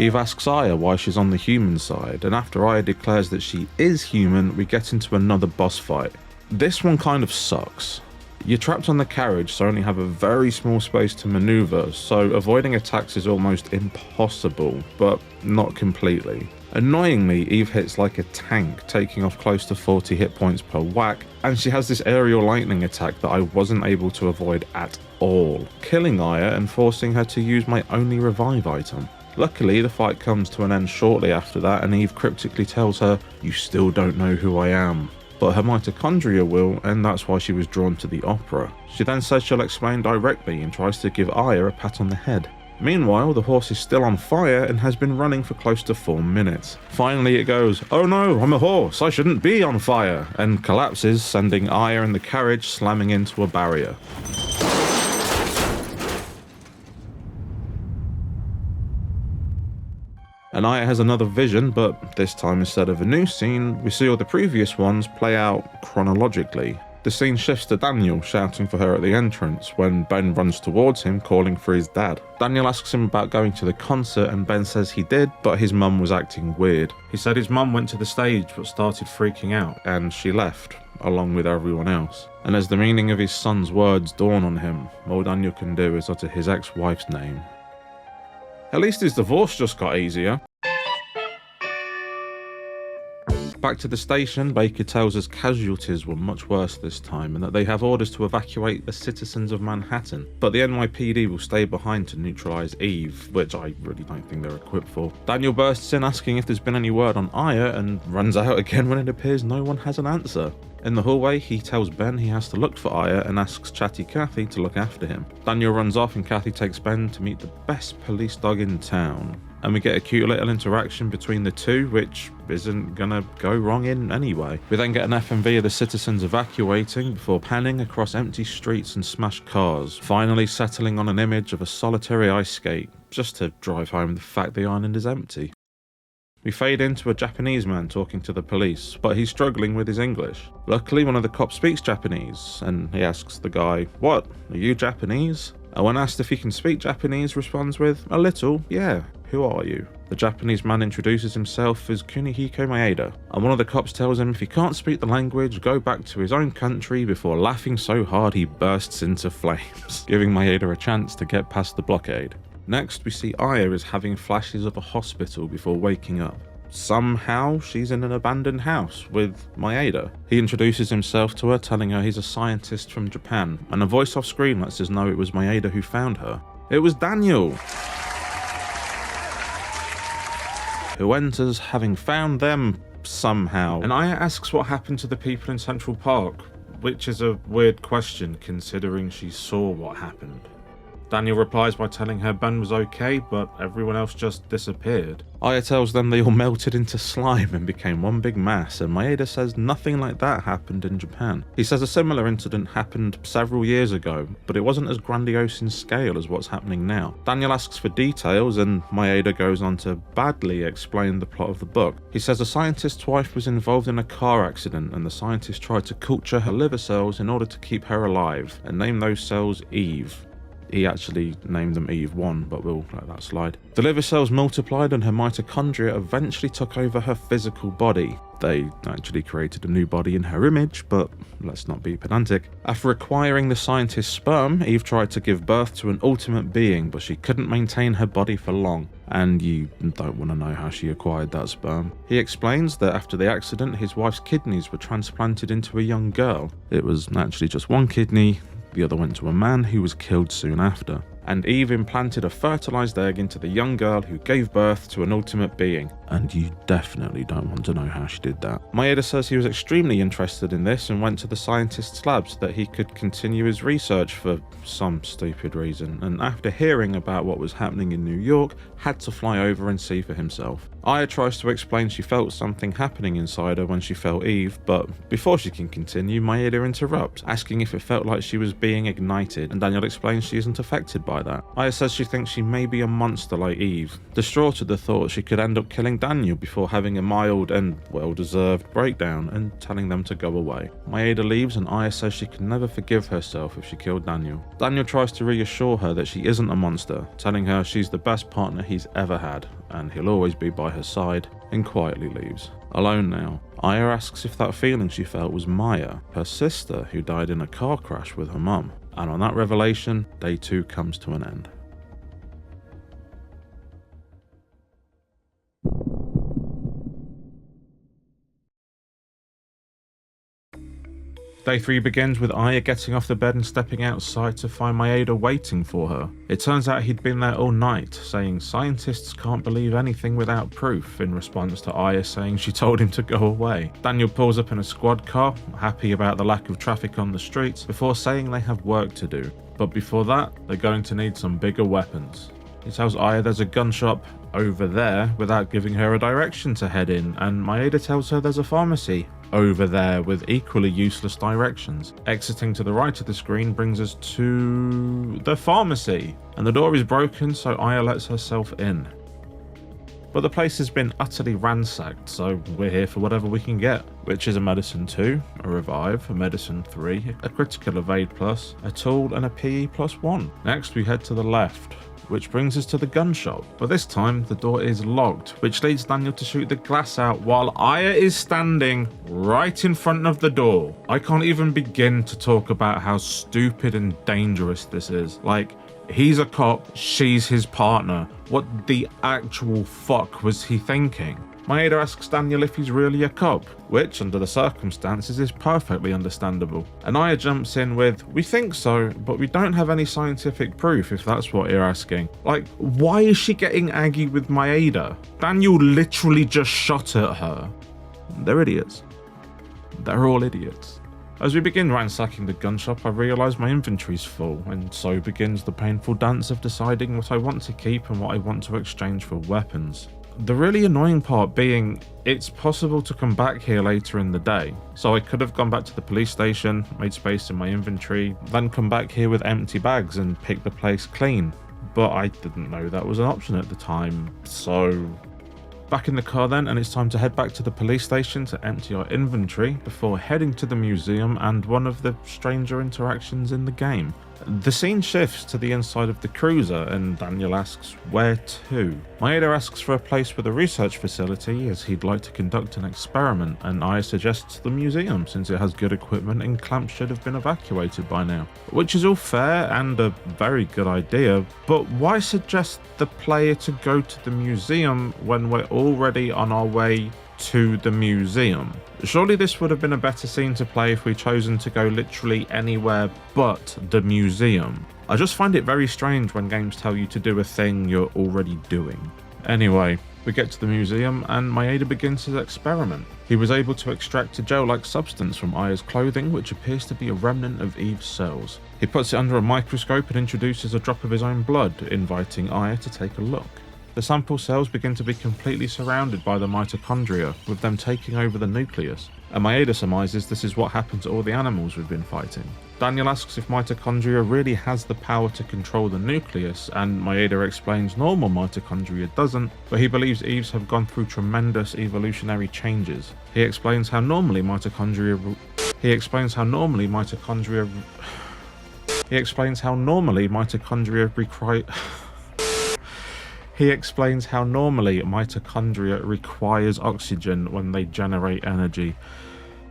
Eve asks Aya why she's on the human side, and after Aya declares that she is human, we get into another boss fight. This one kind of sucks. You're trapped on the carriage, so only have a very small space to maneuver, so avoiding attacks is almost impossible, but not completely. Annoyingly, Eve hits like a tank, taking off close to 40 hit points per whack, and she has this aerial lightning attack that I wasn't able to avoid at all, killing Aya and forcing her to use my only revive item. Luckily, the fight comes to an end shortly after that, and Eve cryptically tells her, "You still don't know who I am." But her mitochondria will, and that's why she was drawn to the opera. She then says she'll explain directly and tries to give Aya a pat on the head. Meanwhile, the horse is still on fire and has been running for close to 4 minutes. Finally it goes, "Oh no, I'm a horse, I shouldn't be on fire," and collapses, sending Aya and the carriage slamming into a barrier. And Aya has another vision, but this time instead of a new scene, we see all the previous ones play out chronologically. The scene shifts to Daniel shouting for her at the entrance when Ben runs towards him calling for his dad. Daniel asks him about going to the concert and Ben says he did, but his mum was acting weird. He said his mum went to the stage but started freaking out and she left, along with everyone else. And as the meaning of his son's words dawn on him, all Daniel can do is utter his ex-wife's name. At least his divorce just got easier. Back to the station, Baker tells us casualties were much worse this time and that they have orders to evacuate the citizens of Manhattan, but the NYPD will stay behind to neutralise Eve, which I really don't think they're equipped for. Daniel bursts in asking if there's been any word on Aya and runs out again when it appears no one has an answer. In the hallway, he tells Ben he has to look for Aya and asks chatty Kathy to look after him. Daniel runs off and Kathy takes Ben to meet the best police dog in town. And we get a cute little interaction between the two, which isn't gonna go wrong in any way. We then get an FMV of the citizens evacuating before panning across empty streets and smashed cars, finally settling on an image of a solitary ice skate, just to drive home the fact the island is empty. We fade into a Japanese man talking to the police, but he's struggling with his English. Luckily, one of the cops speaks Japanese, and he asks the guy, "What, are you Japanese?" And when asked if he can speak Japanese, responds with, "A little, yeah. Who are you?" The Japanese man introduces himself as Kunihiko Maeda, and one of the cops tells him if he can't speak the language, go back to his own country before laughing so hard he bursts into flames, giving Maeda a chance to get past the blockade. Next, we see Aya is having flashes of a hospital before waking up. Somehow, she's in an abandoned house with Maeda. He introduces himself to her, telling her he's a scientist from Japan, and a voice off screen lets us know it was Maeda who found her. It was Daniel, who enters having found them somehow. And Aya asks what happened to the people in Central Park, which is a weird question considering she saw what happened. Daniel replies by telling her Ben was okay, but everyone else just disappeared. Aya tells them they all melted into slime and became one big mass, and Maeda says nothing like that happened in Japan. He says a similar incident happened several years ago, but it wasn't as grandiose in scale as what's happening now. Daniel asks for details, and Maeda goes on to badly explain the plot of the book. He says a scientist's wife was involved in a car accident, and the scientist tried to culture her liver cells in order to keep her alive, and name those cells Eve. He actually named them Eve 1, but we'll let that slide. The liver cells multiplied and her mitochondria eventually took over her physical body. They actually created a new body in her image, but let's not be pedantic. After acquiring the scientist's sperm, Eve tried to give birth to an ultimate being, but she couldn't maintain her body for long. And you don't want to know how she acquired that sperm. He explains that after the accident, his wife's kidneys were transplanted into a young girl. It was actually just one kidney. The other went to a man who was killed soon after. And Eve implanted a fertilized egg into the young girl who gave birth to an ultimate being. And you definitely don't want to know how she did that. Maeda says he was extremely interested in this and went to the scientist's lab so that he could continue his research for some stupid reason. And after hearing about what was happening in New York, had to fly over and see for himself. Aya tries to explain she felt something happening inside her when she felt Eve, but before she can continue, Maeda interrupts, asking if it felt like she was being ignited, and Daniel explains she isn't affected by that. Aya says she thinks she may be a monster like Eve, distraught at the thought she could end up killing Daniel before having a mild and well-deserved breakdown and telling them to go away. Maeda leaves and Aya says she can never forgive herself if she killed Daniel. Daniel tries to reassure her that she isn't a monster, telling her she's the best partner he's ever had and he'll always be by her side, and quietly leaves. Alone now, Aya asks if that feeling she felt was Maya, her sister who died in a car crash with her mum. And on that revelation, day 2 comes to an end. Day 3 begins with Aya getting off the bed and stepping outside to find Maeda waiting for her. It turns out he'd been there all night, saying scientists can't believe anything without proof, in response to Aya saying she told him to go away. Daniel pulls up in a squad car, happy about the lack of traffic on the streets, before saying they have work to do. But before that, they're going to need some bigger weapons. He tells Aya there's a gun shop over there without giving her a direction to head in, and Maeda tells her there's a pharmacy over there with equally useless directions. Exiting to the right of the screen brings us to the pharmacy, and the door is broken, so Aya lets herself in. But the place has been utterly ransacked, so we're here for whatever we can get, which is a medicine 2, a revive, a medicine 3, a critical evade plus, a tool, and a PE plus 1. Next we head to the left, which brings us to the gun shop. But this time, the door is locked, which leads Daniel to shoot the glass out while Aya is standing right in front of the door. I can't even begin to talk about how stupid and dangerous this is. Like, He's a cop, she's his partner. What the actual fuck was he thinking? Maeda asks Daniel if he's really a cop, which, under the circumstances, is perfectly understandable. And Aya jumps in with, we think so, but we don't have any scientific proof if that's what you're asking. Like, why is she getting aggy with Maeda? Daniel literally just shot at her. They're idiots. They're all idiots. As we begin ransacking the gun shop, I realise my inventory's full, and so begins the painful dance of deciding what I want to keep and what I want to exchange for weapons. The really annoying part being, it's possible to come back here later in the day, so I could have gone back to the police station, made space in my inventory, then come back here with empty bags and pick the place clean. But I didn't know that was an option at the time, so... Back in the car then, and it's time to head back to the police station to empty our inventory before heading to the museum and one of the stranger interactions in the game. The scene shifts to the inside of the cruiser and Daniel asks, where to? Maeda asks for a place with a research facility as he'd like to conduct an experiment, and I suggests the museum since it has good equipment and Clamp should have been evacuated by now. Which is all fair and a very good idea, but why suggest the player to go to the museum when we're already on our way to the museum? Surely this would have been a better scene to play if we'd chosen to go literally anywhere but the museum. I just find it very strange when games tell you to do a thing you're already doing. Anyway, we get to the museum and Maeda begins his experiment. He was able to extract a gel-like substance from Aya's clothing which appears to be a remnant of Eve's cells. He puts it under a microscope and introduces a drop of his own blood, inviting Aya to take a look. The sample cells begin to be completely surrounded by the mitochondria, with them taking over the nucleus, and Maeda surmises this is what happened to all the animals we've been fighting. Daniel asks if mitochondria really has the power to control the nucleus, and Maeda explains normal mitochondria doesn't, but he believes Eve's have gone through tremendous evolutionary changes. He explains how normally mitochondria requires oxygen when they generate energy.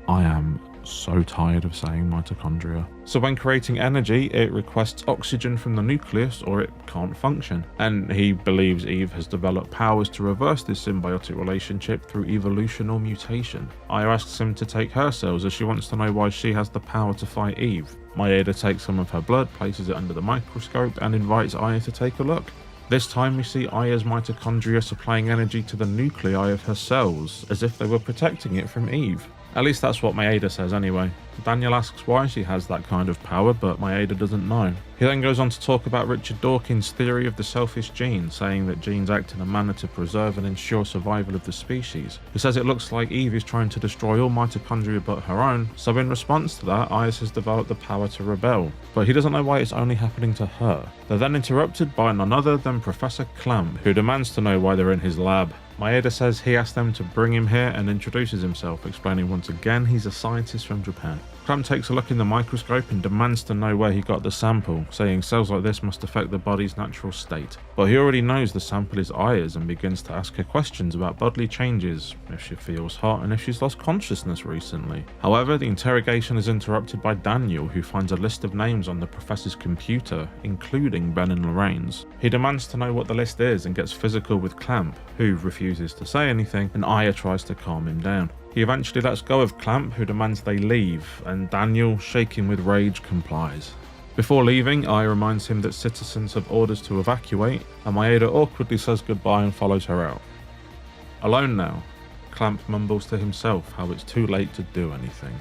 I am so tired of saying mitochondria. So when creating energy, it requests oxygen from the nucleus or it can't function. And he believes Eve has developed powers to reverse this symbiotic relationship through evolution or mutation. Aya asks him to take her cells as she wants to know why she has the power to fight Eve. Maeda takes some of her blood, places it under the microscope and invites Aya to take a look. This time we see Aya's mitochondria supplying energy to the nuclei of her cells, as if they were protecting it from Eve. At least that's what Maeda says anyway. Daniel asks why she has that kind of power, but Maeda doesn't know. He then goes on to talk about Richard Dawkins' theory of the selfish gene, saying that genes act in a manner to preserve and ensure survival of the species. He says it looks like Eve is trying to destroy all mitochondria but her own, so in response to that, Aya has developed the power to rebel. But he doesn't know why it's only happening to her. They're then interrupted by none other than Professor Clamp, who demands to know why they're in his lab. Maeda says he asked them to bring him here and introduces himself, explaining once again he's a scientist from Japan. Clamp takes a look in the microscope and demands to know where he got the sample, saying cells like this must affect the body's natural state. But he already knows the sample is Aya's and begins to ask her questions about bodily changes, if she feels hot and if she's lost consciousness recently. However, the interrogation is interrupted by Daniel, who finds a list of names on the professor's computer, including Ben and Lorraine's. He demands to know what the list is and gets physical with Clamp, who refuses to say anything, and Aya tries to calm him down. He eventually lets go of Clamp, who demands they leave, and Daniel, shaking with rage, complies. Before leaving, Aya reminds him that citizens have orders to evacuate, and Maeda awkwardly says goodbye and follows her out. Alone now, Clamp mumbles to himself how it's too late to do anything.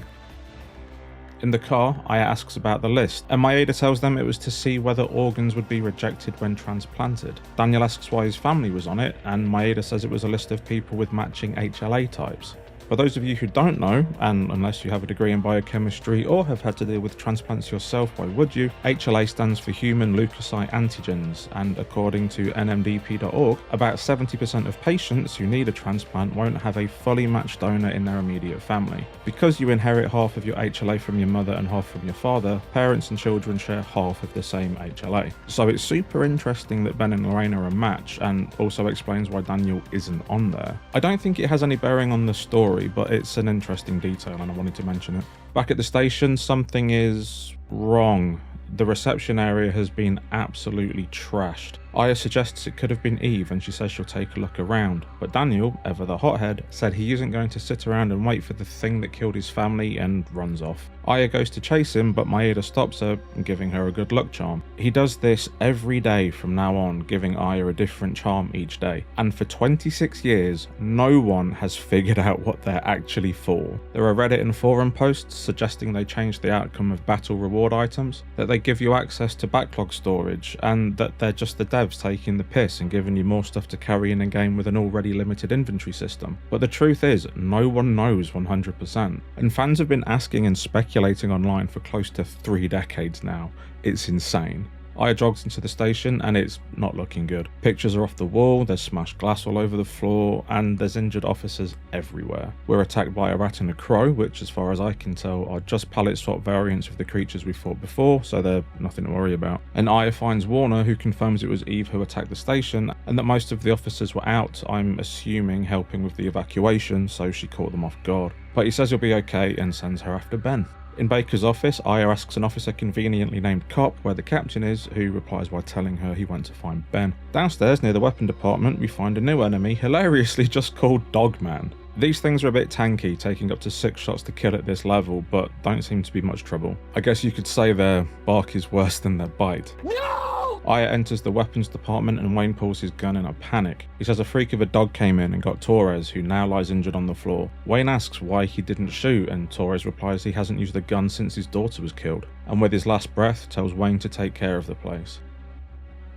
In the car, Aya asks about the list, and Maeda tells them it was to see whether organs would be rejected when transplanted. Daniel asks why his family was on it, and Maeda says it was a list of people with matching HLA types. For those of you who don't know, and unless you have a degree in biochemistry or have had to deal with transplants yourself, why would you? HLA stands for human leukocyte antigens, and according to nmdp.org, about 70% of patients who need a transplant won't have a fully matched donor in their immediate family. Because you inherit half of your HLA from your mother and half from your father, parents and children share half of the same HLA. So it's super interesting that Ben and Lorraine are a match, and also explains why Daniel isn't on there. I don't think it has any bearing on the story, but it's an interesting detail and I wanted to mention it. Back at the station, something is wrong. The reception area has been absolutely trashed. Aya suggests it could have been Eve and she says she'll take a look around, but Daniel, ever the hothead, said he isn't going to sit around and wait for the thing that killed his family and runs off. Aya goes to chase him, but Maeda stops her, giving her a good luck charm. He does this every day from now on, giving Aya a different charm each day, and for 26 years, no one has figured out what they're actually for. There are Reddit and forum posts suggesting they changed the outcome of battle reward items, that they give you access to backlog storage, and that they're just the devs taking the piss and giving you more stuff to carry in a game with an already limited inventory system. But the truth is, no one knows 100%, and fans have been asking and speculating online for close to 3 decades now. It's insane. Aya jogs into the station and it's not looking good. Pictures are off the wall, there's smashed glass all over the floor, and there's injured officers everywhere. We're attacked by a rat and a crow, which as far as I can tell are just palette swap variants of the creatures we fought before, so they're nothing to worry about. And Aya finds Warner, who confirms it was Eve who attacked the station, and that most of the officers were out, I'm assuming helping with the evacuation, so she caught them off guard. But he says he'll be okay and sends her after Ben. In Baker's office, Aya asks an officer conveniently named Cop where the captain is, who replies by telling her he went to find Ben. Downstairs near the weapon department, we find a new enemy, hilariously just called Dogman. These things are a bit tanky, taking up to 6 shots to kill at this level, but don't seem to be much trouble. I guess you could say their bark is worse than their bite. No! Aya enters the weapons department and Wayne pulls his gun in a panic. He says a freak of a dog came in and got Torres, who now lies injured on the floor. Wayne asks why he didn't shoot, and Torres replies he hasn't used a gun since his daughter was killed, and with his last breath tells Wayne to take care of the place.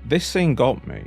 This scene got me.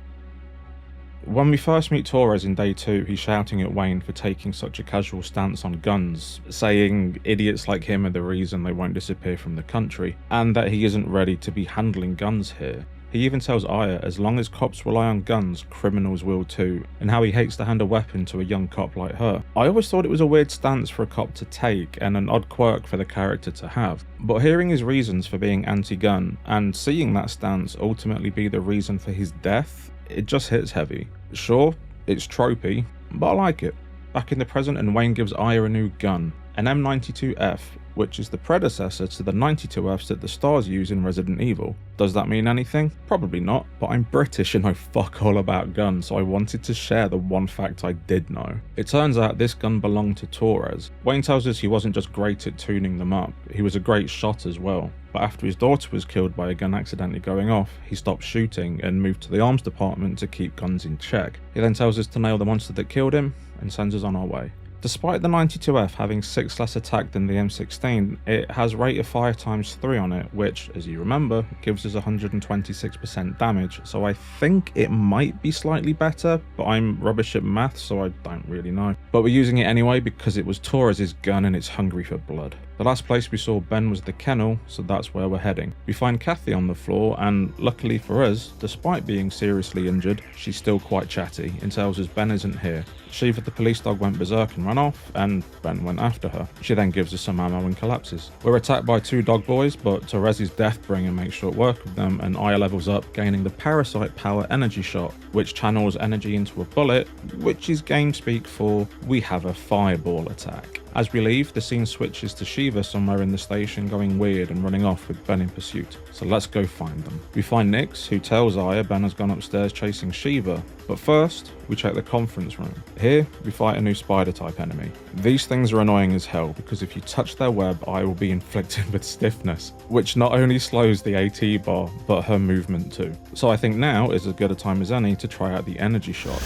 When we first meet Torres in day 2, he's shouting at Wayne for taking such a casual stance on guns, saying idiots like him are the reason they won't disappear from the country, and that he isn't ready to be handling guns here. He even tells Aya as long as cops rely on guns, criminals will too, and how he hates to hand a weapon to a young cop like her. I always thought it was a weird stance for a cop to take and an odd quirk for the character to have, but hearing his reasons for being anti-gun and seeing that stance ultimately be the reason for his death, it just hits heavy. Sure, it's tropey, but I like it. Back in the present, and Wayne gives Aya a new gun, an M92F, which is the predecessor to the 92Fs that the Stars use in Resident Evil. Does that mean anything? Probably not, but I'm British and know fuck all about guns, so I wanted to share the one fact I did know. It turns out this gun belonged to Torres. Wayne tells us he wasn't just great at tuning them up, he was a great shot as well. But after his daughter was killed by a gun accidentally going off, he stopped shooting and moved to the arms department to keep guns in check. He then tells us to nail the monster that killed him and sends us on our way. Despite the 92F having 6 less attack than the M16, it has rate of fire ×3 on it, which, as you remember, gives us 126% damage, so I think it might be slightly better, but I'm rubbish at math, so I don't really know. But we're using it anyway because it was Torres' gun and it's hungry for blood. The last place we saw Ben was the kennel, so that's where we're heading. We find Kathy on the floor, and luckily for us, despite being seriously injured, she's still quite chatty and tells us Ben isn't here. Shiva the police dog went berserk and ran off, and Ben went after her. She then gives us some ammo and collapses. We're attacked by 2 dog boys, but Torres' Deathbringer makes short work of them, and Aya levels up, gaining the Parasite Power energy shot, which channels energy into a bullet, which is game speak for we have a fireball attack. As we leave, the scene switches to Shiva somewhere in the station going weird and running off with Ben in pursuit. So let's go find them. We find Nix, who tells Aya Ben has gone upstairs chasing Shiva, but first, we check the conference room. Here, we fight a new spider-type enemy. These things are annoying as hell, because if you touch their web, Aya will be inflicted with stiffness, which not only slows the AT bar, but her movement too. So I think now is as good a time as any to try out the energy shot.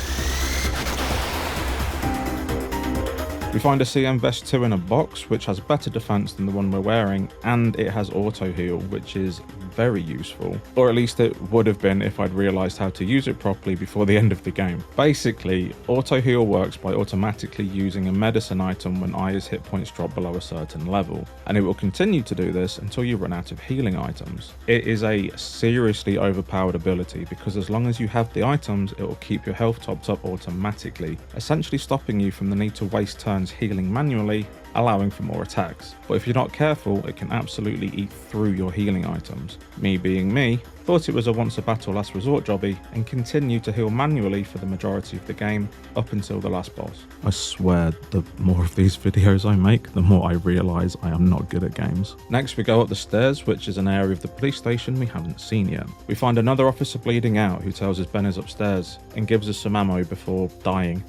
We find a CM Vest 2 in a box, which has better defense than the one we're wearing, and it has auto heal, which is very useful. Or at least it would have been if I'd realised how to use it properly before the end of the game. Basically, auto heal works by automatically using a medicine item when Aya's hit points drop below a certain level, and it will continue to do this until you run out of healing items. It is a seriously overpowered ability because as long as you have the items, it will keep your health topped up automatically, essentially stopping you from the need to waste turns healing manually allowing for more attacks. But if you're not careful, it can absolutely eat through your healing items. Me being me, thought it was a once a battle last resort jobby and continued to heal manually for the majority of the game up until the last boss. I swear, the more of these videos I make, the more I realise I am not good at games. Next we go up the stairs, which is an area of the police station we haven't seen yet. We find another officer bleeding out who tells us Ben is upstairs and gives us some ammo before dying.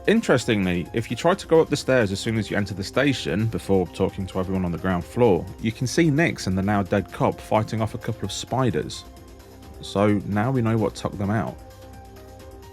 Interestingly, if you try to go up the stairs as soon as you enter the station, before talking to everyone on the ground floor, you can see Nix and the now dead cop fighting off a couple of spiders. So now we know what took them out.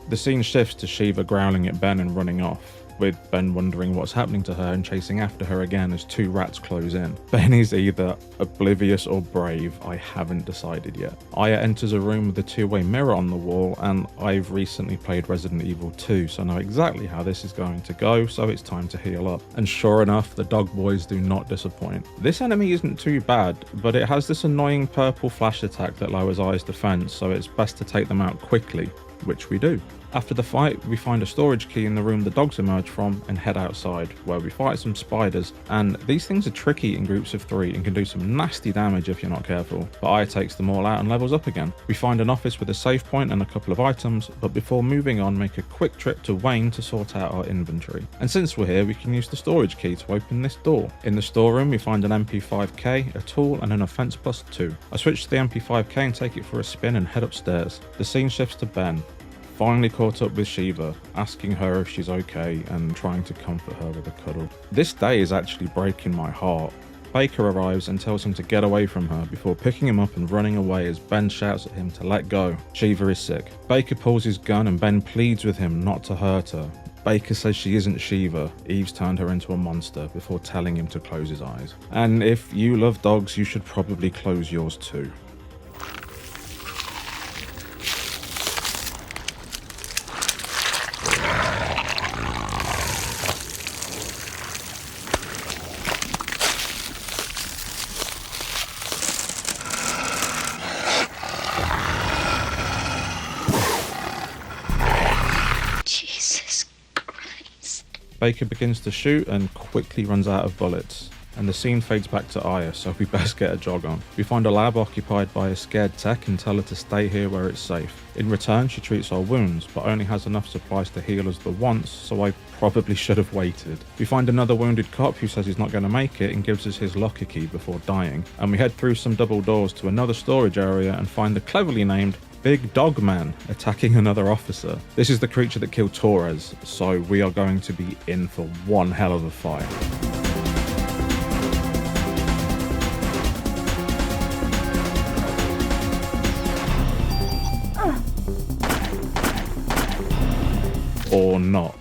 The scene shifts to Shiva growling at Ben and running off, with Ben wondering what's happening to her and chasing after her again as two rats close in. Ben is either oblivious or brave, I haven't decided yet. Aya enters a room with a two-way mirror on the wall, and I've recently played Resident Evil 2, so I know exactly how this is going to go, so it's time to heal up. And sure enough, the dog boys do not disappoint. This enemy isn't too bad, but it has this annoying purple flash attack that lowers Aya's defense, so it's best to take them out quickly, which we do. After the fight, we find a storage key in the room the dogs emerge from and head outside, where we fight some spiders, and these things are tricky in groups of 3 and can do some nasty damage if you're not careful, but Aya takes them all out and levels up again. We find an office with a save point and a couple of items, but before moving on make a quick trip to Wayne to sort out our inventory. And since we're here, we can use the storage key to open this door. In the storeroom we find an MP5K, a tool and an offense +2. I switch to the MP5K and take it for a spin and head upstairs. The scene shifts to Ben. Finally caught up with Shiva, asking her if she's okay and trying to comfort her with a cuddle. This day is actually breaking my heart. Baker arrives and tells him to get away from her before picking him up and running away as Ben shouts at him to let go. Shiva is sick. Baker pulls his gun and Ben pleads with him not to hurt her. Baker says she isn't Shiva, Eve's turned her into a monster, before telling him to close his eyes. And if you love dogs, you should probably close yours too. Baker begins to shoot and quickly runs out of bullets, and the scene fades back to Aya, so we best get a jog on. We find a lab occupied by a scared tech and tell her to stay here where it's safe. In return, she treats our wounds, but only has enough supplies to heal us the once, so I probably should have waited. We find another wounded cop who says he's not going to make it and gives us his locker key before dying, and we head through some double doors to another storage area and find the cleverly named Big Dog Man attacking another officer. This is the creature that killed Torres, so we are going to be in for one hell of a fight. Or not.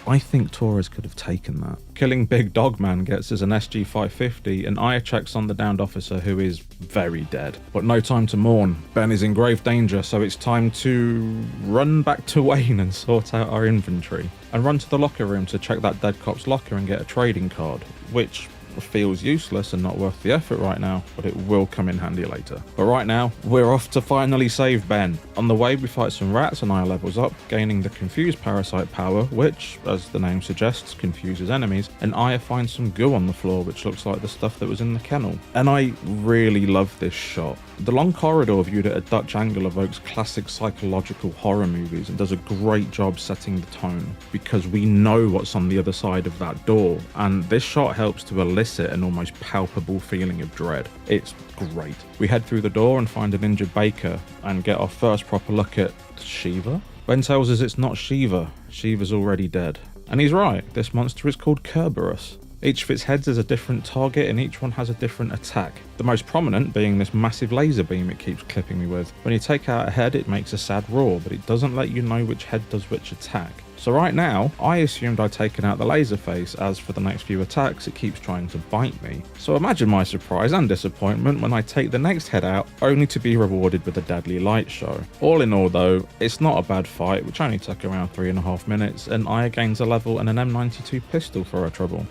I think Torres could have taken that. Killing Big Dog Man gets us an SG-550 and Aya checks on the downed officer who is very dead. But no time to mourn. Ben is in grave danger, so it's time to run back to Wayne and sort out our inventory. And run to the locker room to check that dead cop's locker and get a trading card, which feels useless and not worth the effort right now, but it will come in handy later. But right now, we're off to finally save Ben. On the way, we fight some rats and Aya levels up, gaining the confused parasite power, which, as the name suggests, confuses enemies, and Aya finds some goo on the floor, which looks like the stuff that was in the kennel. And I really love this shot. The long corridor viewed at a Dutch angle evokes classic psychological horror movies and does a great job setting the tone, because we know what's on the other side of that door, and this shot helps to elicit an almost palpable feeling of dread. It's great. We head through the door and find an injured Baker and get our first proper look at Shiva. Ben tells us it's not Shiva. Shiva's already dead. And he's right, this monster is called Kerberos. Each of its heads is a different target and each one has a different attack. The most prominent being this massive laser beam it keeps clipping me with. When you take out a head, it makes a sad roar, but it doesn't let you know which head does which attack. So right now, I assumed I'd taken out the laser face, as for the next few attacks it keeps trying to bite me. So imagine my surprise and disappointment when I take the next head out, only to be rewarded with a deadly light show. All in all though, it's not a bad fight, which only took around 3.5 minutes, and Aya gains a level and an M92 pistol for her trouble.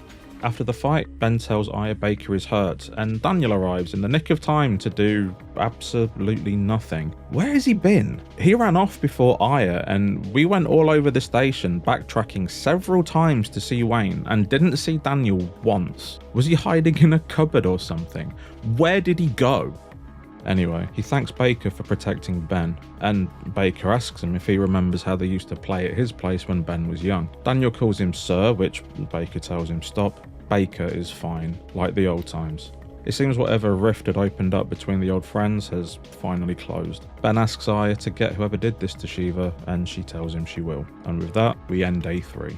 After the fight, Ben tells Aya Baker is hurt, and Daniel arrives in the nick of time to do absolutely nothing. Where has he been? He ran off before Aya, and we went all over the station, backtracking several times to see Wayne, and didn't see Daniel once. Was he hiding in a cupboard or something? Where did he go? Anyway, he thanks Baker for protecting Ben, and Baker asks him if he remembers how they used to play at his place when Ben was young. Daniel calls him Sir, which Baker tells him stop. Baker is fine, like the old times. It seems whatever rift had opened up between the old friends has finally closed. Ben asks Aya to get whoever did this to Shiva, and she tells him she will. And with that, we end day 3.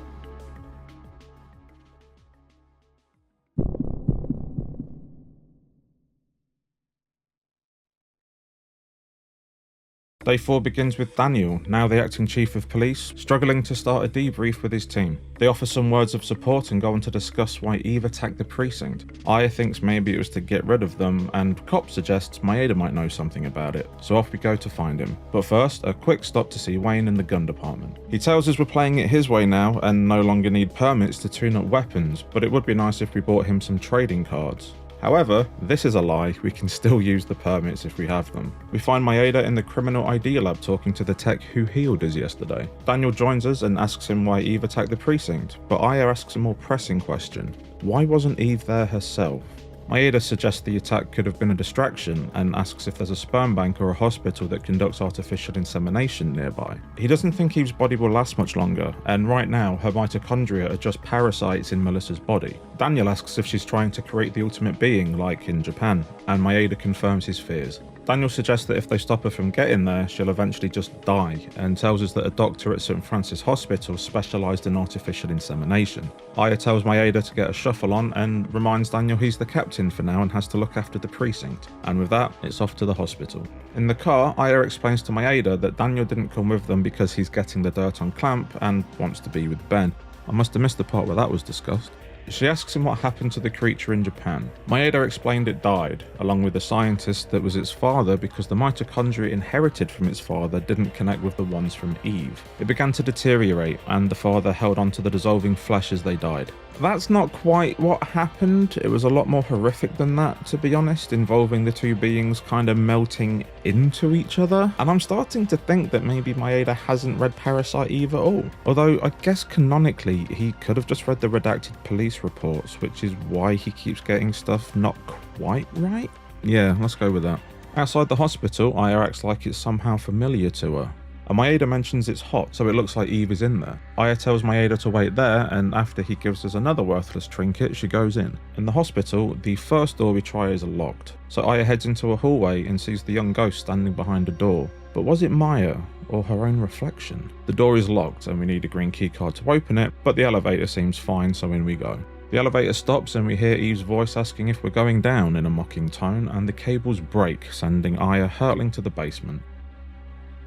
Day 4 begins with Daniel, now the acting chief of police, struggling to start a debrief with his team. They offer some words of support and go on to discuss why Eve attacked the precinct. Aya thinks maybe it was to get rid of them, and Cop suggests Maeda might know something about it, so off we go to find him. But first, a quick stop to see Wayne in the gun department. He tells us we're playing it his way now and no longer need permits to tune up weapons, but it would be nice if we bought him some trading cards. However, this is a lie, we can still use the permits if we have them. We find Maeda in the criminal ID lab talking to the tech who healed us yesterday. Daniel joins us and asks him why Eve attacked the precinct, but Aya asks a more pressing question. Why wasn't Eve there herself? Maeda suggests the attack could have been a distraction and asks if there's a sperm bank or a hospital that conducts artificial insemination nearby. He doesn't think Eve's body will last much longer, and right now her mitochondria are just parasites in Melissa's body. Daniel asks if she's trying to create the ultimate being like in Japan, and Maeda confirms his fears. Daniel suggests that if they stop her from getting there, she'll eventually just die, and tells us that a doctor at St. Francis Hospital specialised in artificial insemination. Aya tells Maeda to get a shuffle on and reminds Daniel he's the captain for now and has to look after the precinct. And with that, it's off to the hospital. In the car, Aya explains to Maeda that Daniel didn't come with them because he's getting the dirt on Clamp and wants to be with Ben. I must have missed the part where that was discussed. She asks him what happened to the creature in Japan. Maeda explained it died, along with the scientist that was its father because the mitochondria inherited from its father didn't connect with the ones from Eve. It began to deteriorate, and the father held onto the dissolving flesh as they died. That's not quite what happened. It was a lot more horrific than that, to be honest, involving the two beings kind of melting into each other. And I'm starting to think that maybe Maeda hasn't read Parasite Eve at all. Although I guess canonically he could have just read the redacted police reports, which is why he keeps getting stuff not quite right. Yeah, let's go with that. Outside the hospital, Aya acts like it's somehow familiar to her. And Maeda mentions it's hot, so it looks like Eve is in there. Aya tells Maeda to wait there, and after he gives us another worthless trinket, she goes in. In the hospital, the first door we try is locked, so Aya heads into a hallway and sees the young ghost standing behind a door. But was it Maya, or her own reflection? The door is locked, and we need a green keycard to open it, but the elevator seems fine, so in we go. The elevator stops and we hear Eve's voice asking if we're going down in a mocking tone, and the cables break, sending Aya hurtling to the basement.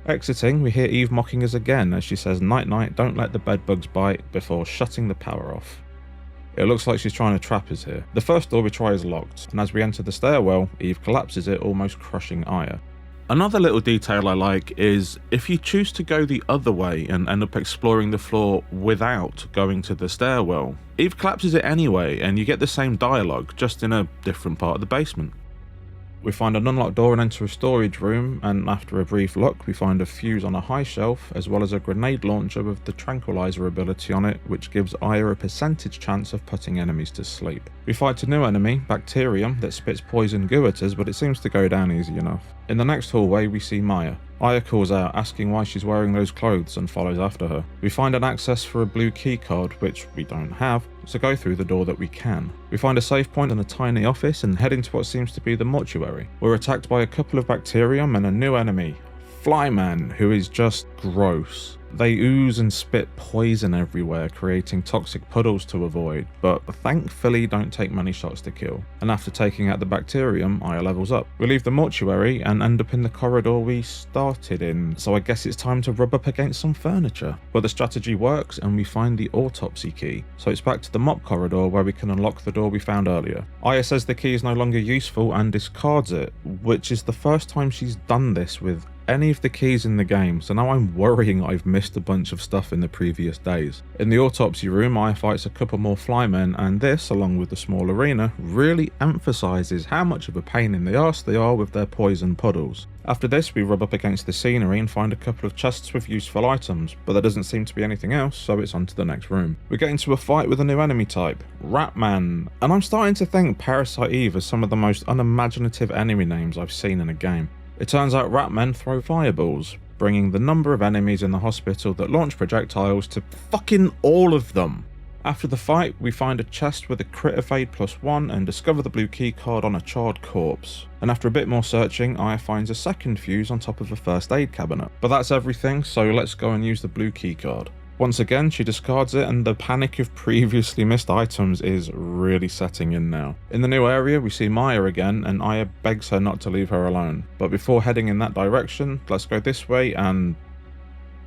Exiting, we hear Eve mocking us again as she says night night, don't let the bedbugs bite, before shutting the power off. It looks like she's trying to trap us here. The first door we try is locked, and as we enter the stairwell, Eve collapses it, almost crushing Aya. Another little detail I like is if you choose to go the other way and end up exploring the floor without going to the stairwell, Eve collapses it anyway and you get the same dialogue, just in a different part of the basement. We find an unlocked door and enter a storage room, and after a brief look we find a fuse on a high shelf as well as a grenade launcher with the tranquilizer ability on it, which gives Aya a percentage chance of putting enemies to sleep. We fight a new enemy, Bacterium, that spits poison goo at us, but it seems to go down easy enough. In the next hallway we see Maya. Aya calls out, asking why she's wearing those clothes, and follows after her. We find an access for a blue keycard, which we don't have, so go through the door that we can. We find a save point and a tiny office and head into what seems to be the mortuary. We're attacked by a couple of bacterium and a new enemy, Flyman, who is just gross. They ooze and spit poison everywhere, creating toxic puddles to avoid, but thankfully don't take many shots to kill. And after taking out the bacterium, Aya levels up. We leave the mortuary and end up in the corridor we started in, so I guess it's time to rub up against some furniture. But the strategy works and we find the autopsy key, so it's back to the mop corridor where we can unlock the door we found earlier. Aya says the key is no longer useful and discards it, which is the first time she's done this with any of the keys in the game, so now I'm worrying I've missed a bunch of stuff in the previous days. In the autopsy room, Aya fights a couple more flymen, and this, along with the small arena, really emphasises how much of a pain in the arse they are with their poison puddles. After this, we rub up against the scenery and find a couple of chests with useful items, but there doesn't seem to be anything else, so it's on to the next room. We get into a fight with a new enemy type, Ratman, and I'm starting to think Parasite Eve is some of the most unimaginative enemy names I've seen in a game. It turns out Ratmen throw fireballs, bringing the number of enemies in the hospital that launch projectiles to fucking all of them. After the fight, we find a chest with a crit evade +1 and discover the blue keycard on a charred corpse. And after a bit more searching, Aya finds a second fuse on top of a first aid cabinet. But that's everything, so let's go and use the blue keycard. Once again, she discards it, and the panic of previously missed items is really setting in now. In the new area, we see Maya again, and Aya begs her not to leave her alone. But before heading in that direction, let's go this way and...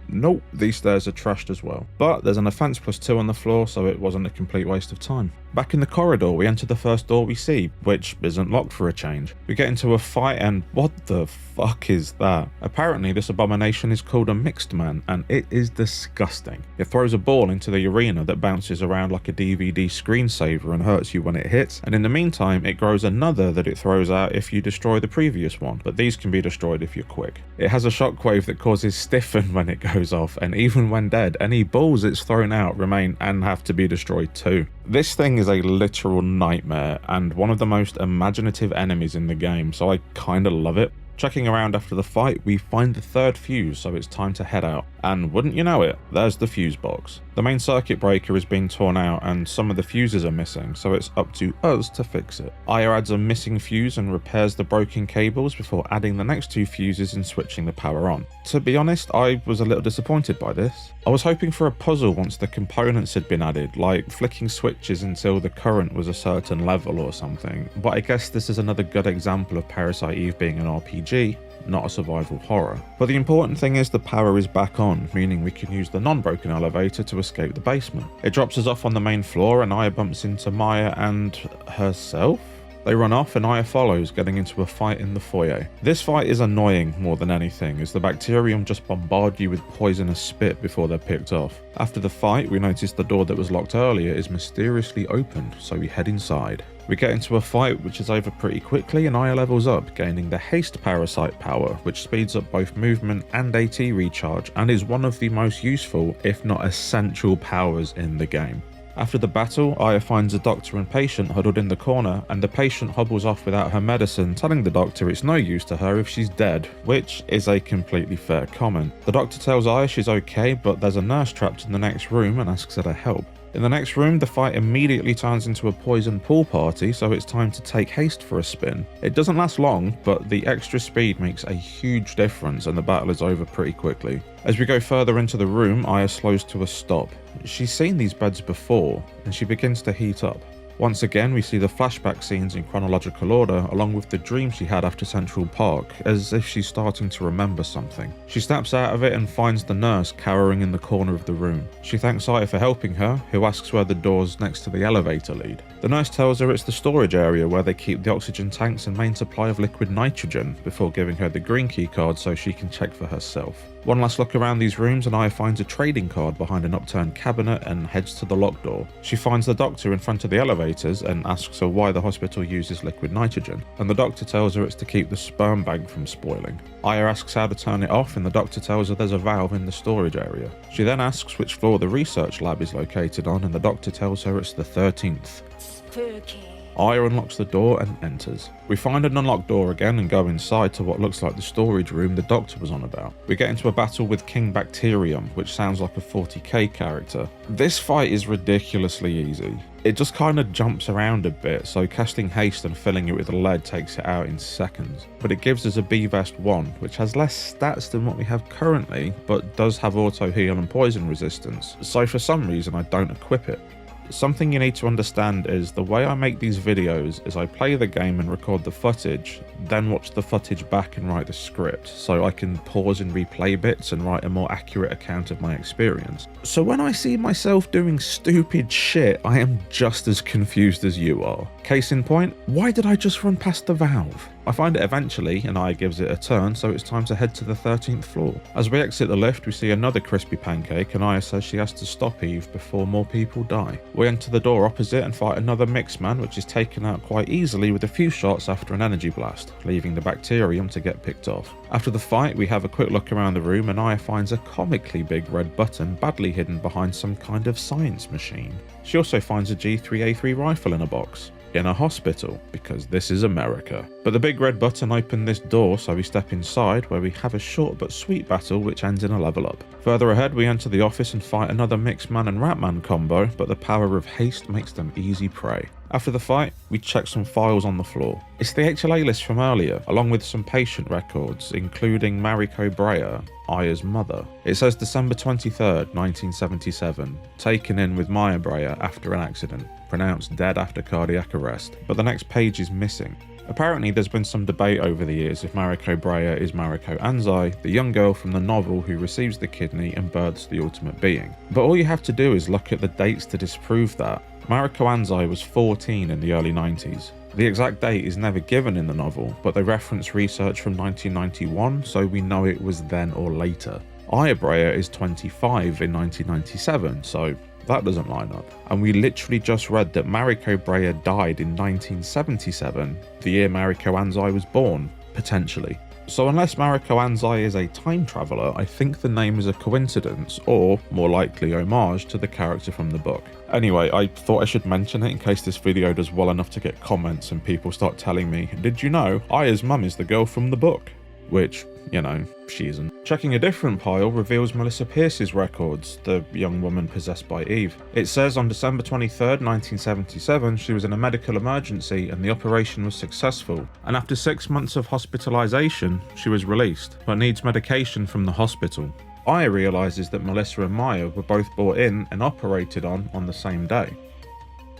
nope, these stairs are trashed as well. But there's an offense +2 on the floor, so it wasn't a complete waste of time. Back in the corridor, we enter the first door we see, which isn't locked for a change. We get into a fight and what the fuck is that? Apparently this abomination is called a mixed man, and it is disgusting. It throws a ball into the arena that bounces around like a DVD screensaver and hurts you when it hits, and in the meantime it grows another that it throws out if you destroy the previous one, but these can be destroyed if you're quick. It has a shockwave that causes stiffen when it goes off, and even when dead, any balls it's thrown out remain and have to be destroyed too. This thing is a literal nightmare and one of the most imaginative enemies in the game, so I kinda love it. Checking around after the fight, we find the third fuse, so it's time to head out. And wouldn't you know it, there's the fuse box. The main circuit breaker is being torn out and some of the fuses are missing, so it's up to us to fix it. Aya adds a missing fuse and repairs the broken cables before adding the next 2 fuses and switching the power on. To be honest, I was a little disappointed by this. I was hoping for a puzzle once the components had been added, like flicking switches until the current was a certain level or something, but I guess this is another good example of Parasite Eve being an RPG, not a survival horror. But the important thing is the power is back on, meaning we can use the non-broken elevator to escape the basement. It drops us off on the main floor and Aya bumps into Maya and herself? They run off and Aya follows, getting into a fight in the foyer. This fight is annoying more than anything, as the bacterium just bombard you with poisonous spit before they're picked off. After the fight, we notice the door that was locked earlier is mysteriously opened, so we head inside. We get into a fight which is over pretty quickly and Aya levels up, gaining the haste parasite power, which speeds up both movement and AT recharge and is one of the most useful, if not essential, powers in the game. After the battle, Aya finds a doctor and patient huddled in the corner, and the patient hobbles off without her medicine, telling the doctor it's no use to her if she's dead, which is a completely fair comment. The doctor tells Aya she's okay, but there's a nurse trapped in the next room and asks her to help. In the next room, the fight immediately turns into a poison pool party, so it's time to take haste for a spin. It doesn't last long, but the extra speed makes a huge difference and the battle is over pretty quickly. As we go further into the room, Aya slows to a stop. She's seen these beds before, and she begins to heat up. Once again, we see the flashback scenes in chronological order, along with the dream she had after Central Park, as if she's starting to remember something. She snaps out of it and finds the nurse cowering in the corner of the room. She thanks Aya for helping her, who asks where the doors next to the elevator lead. The nurse tells her it's the storage area where they keep the oxygen tanks and main supply of liquid nitrogen, before giving her the green key card so she can check for herself. One last look around these rooms and Aya finds a trading card behind an upturned cabinet and heads to the locked door. She finds the doctor in front of the elevators and asks her why the hospital uses liquid nitrogen, and the doctor tells her it's to keep the sperm bank from spoiling. Aya asks how to turn it off and the doctor tells her there's a valve in the storage area. She then asks which floor the research lab is located on and the doctor tells her it's the 13th. Spooky. Aya unlocks the door and enters. We find an unlocked door again and go inside to what looks like the storage room the doctor was on about. We get into a battle with King Bacterium, which sounds like a 40k character. This fight is ridiculously easy. It just kind of jumps around a bit, so casting haste and filling it with lead takes it out in seconds. But it gives us a B-Vest 1, which has less stats than what we have currently, but does have auto heal and poison resistance, so for some reason I don't equip it. Something you need to understand is the way I make these videos is I play the game and record the footage, then watch the footage back and write the script, so I can pause and replay bits and write a more accurate account of my experience. So when I see myself doing stupid shit, I am just as confused as you are. Case in point, why did I just run past the valve? I find it eventually, and Aya gives it a turn, so it's time to head to the 13th floor. As we exit the lift, we see another crispy pancake, and Aya says she has to stop Eve before more people die. We enter the door opposite and fight another mixed man, which is taken out quite easily with a few shots after an energy blast, leaving the bacterium to get picked off. After the fight, we have a quick look around the room, and Aya finds a comically big red button badly hidden behind some kind of science machine. She also finds a G3A3 rifle in a box. In a hospital, because this is America. But the big red button opened this door, so we step inside, where we have a short but sweet battle which ends in a level up. Further ahead, we enter the office and fight another Mixed Man and Rat Man combo, but the power of haste makes them easy prey. After the fight, we check some files on the floor. It's the HLA list from earlier, along with some patient records, including Mariko Brea, Aya's mother. It says December 23rd, 1977, taken in with Maya Brea after an accident, pronounced dead after cardiac arrest, but the next page is missing. Apparently there's been some debate over the years if Mariko Brea is Mariko Anzai, the young girl from the novel who receives the kidney and births the ultimate being. But all you have to do is look at the dates to disprove that. Mariko Anzai was 14 in the early 90s. The exact date is never given in the novel, but they reference research from 1991, so we know it was then or later. Aya Brea is 25 in 1997, so that doesn't line up. And we literally just read that Mariko Brea died in 1977, the year Mariko Anzai was born, potentially. So unless Mariko Anzai is a time traveller, I think the name is a coincidence, or more likely homage to the character from the book. Anyway, I thought I should mention it in case this video does well enough to get comments and people start telling me, did you know Aya's mum is the girl from the book? Which, you know, she isn't. Checking a different pile reveals Melissa Pierce's records, the young woman possessed by Eve. It says on December 23rd, 1977, she was in a medical emergency and the operation was successful. And after 6 months of hospitalization, she was released, but needs medication from the hospital. Aya realizes that Melissa and Maya were both brought in and operated on the same day.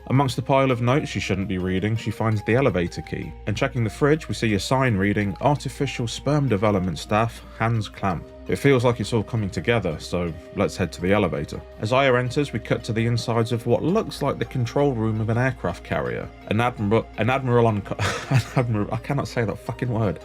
Amongst the pile of notes she shouldn't be reading, she finds the elevator key, and checking the fridge we see a sign reading Artificial Sperm Development Staff, Hands Clamp. It feels like it's all coming together, so let's head to the elevator. As Aya enters, we cut to the insides of what looks like the control room of an aircraft carrier. An admiral, I cannot say that fucking word.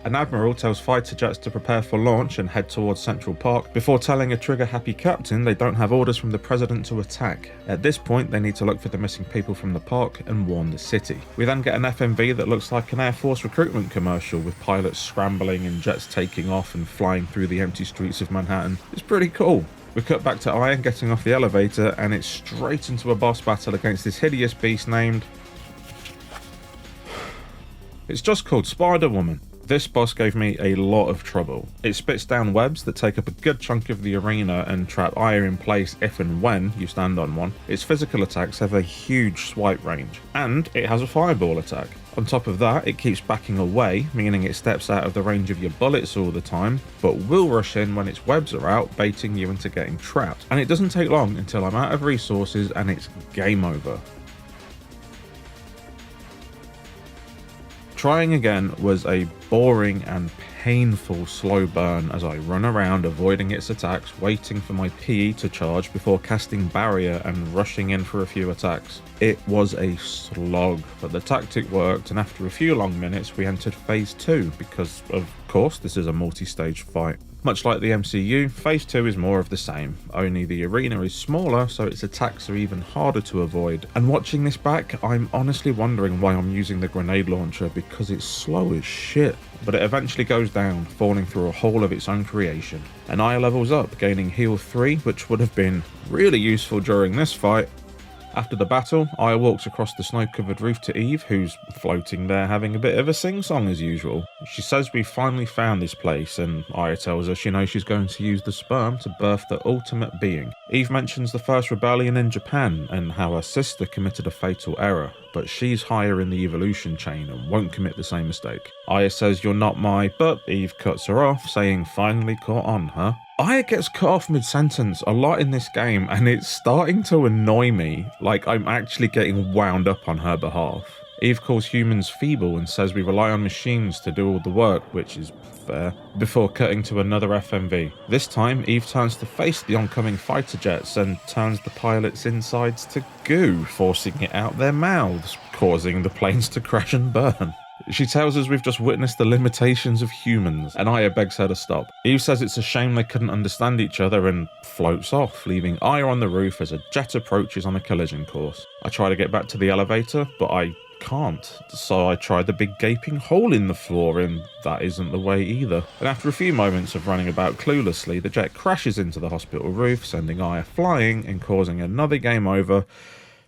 An admiral tells fighter jets to prepare for launch and head towards Central Park before telling a trigger-happy captain they don't have orders from the president to attack. At this point, they need to look for the missing people from the park and warn the city. We then get an FMV that looks like an Air Force recruitment commercial with pilots scrambling and jets taking off and flying through the empty streets of Manhattan. It's pretty cool. We cut back to Aya getting off the elevator and it's straight into a boss battle against this hideous beast named... It's just called Spider-Woman. This boss gave me a lot of trouble. It spits down webs that take up a good chunk of the arena and trap Aya in place if and when you stand on one. Its physical attacks have a huge swipe range, and it has a fireball attack. On top of that, it keeps backing away, meaning it steps out of the range of your bullets all the time, but will rush in when its webs are out, baiting you into getting trapped. And it doesn't take long until I'm out of resources and it's game over. Trying again was a boring and painful slow burn as I run around avoiding its attacks, waiting for my PE to charge before casting barrier and rushing in for a few attacks. It was a slog, but the tactic worked, and after a few long minutes we entered phase 2 because, of course, this is a multi-stage fight. Much like the MCU, Phase 2 is more of the same, only the arena is smaller so its attacks are even harder to avoid. And watching this back, I'm honestly wondering why I'm using the grenade launcher because it's slow as shit. But it eventually goes down, falling through a hole of its own creation. And Aya levels up, gaining heal 3, which would have been really useful during this fight. After the battle, Aya walks across the snow-covered roof to Eve, who's floating there having a bit of a sing-song as usual. She says we finally found this place, and Aya tells her she knows she's going to use the sperm to birth the ultimate being. Eve mentions the first rebellion in Japan and how her sister committed a fatal error, but she's higher in the evolution chain and won't commit the same mistake. Aya says you're not my, but Eve cuts her off, saying finally caught on, huh? Aya gets cut off mid-sentence a lot in this game, and it's starting to annoy me, like I'm actually getting wound up on her behalf. Eve calls humans feeble and says we rely on machines to do all the work, which is fair, before cutting to another FMV. This time, Eve turns to face the oncoming fighter jets and turns the pilots' insides to goo, forcing it out their mouths, causing the planes to crash and burn. She tells us we've just witnessed the limitations of humans, and Aya begs her to stop. Eve says it's a shame they couldn't understand each other and floats off, leaving Aya on the roof as a jet approaches on a collision course. I try to get back to the elevator, but I can't, so I try the big gaping hole in the floor, and that isn't the way either. And after a few moments of running about cluelessly, the jet crashes into the hospital roof, sending Aya flying and causing another game over,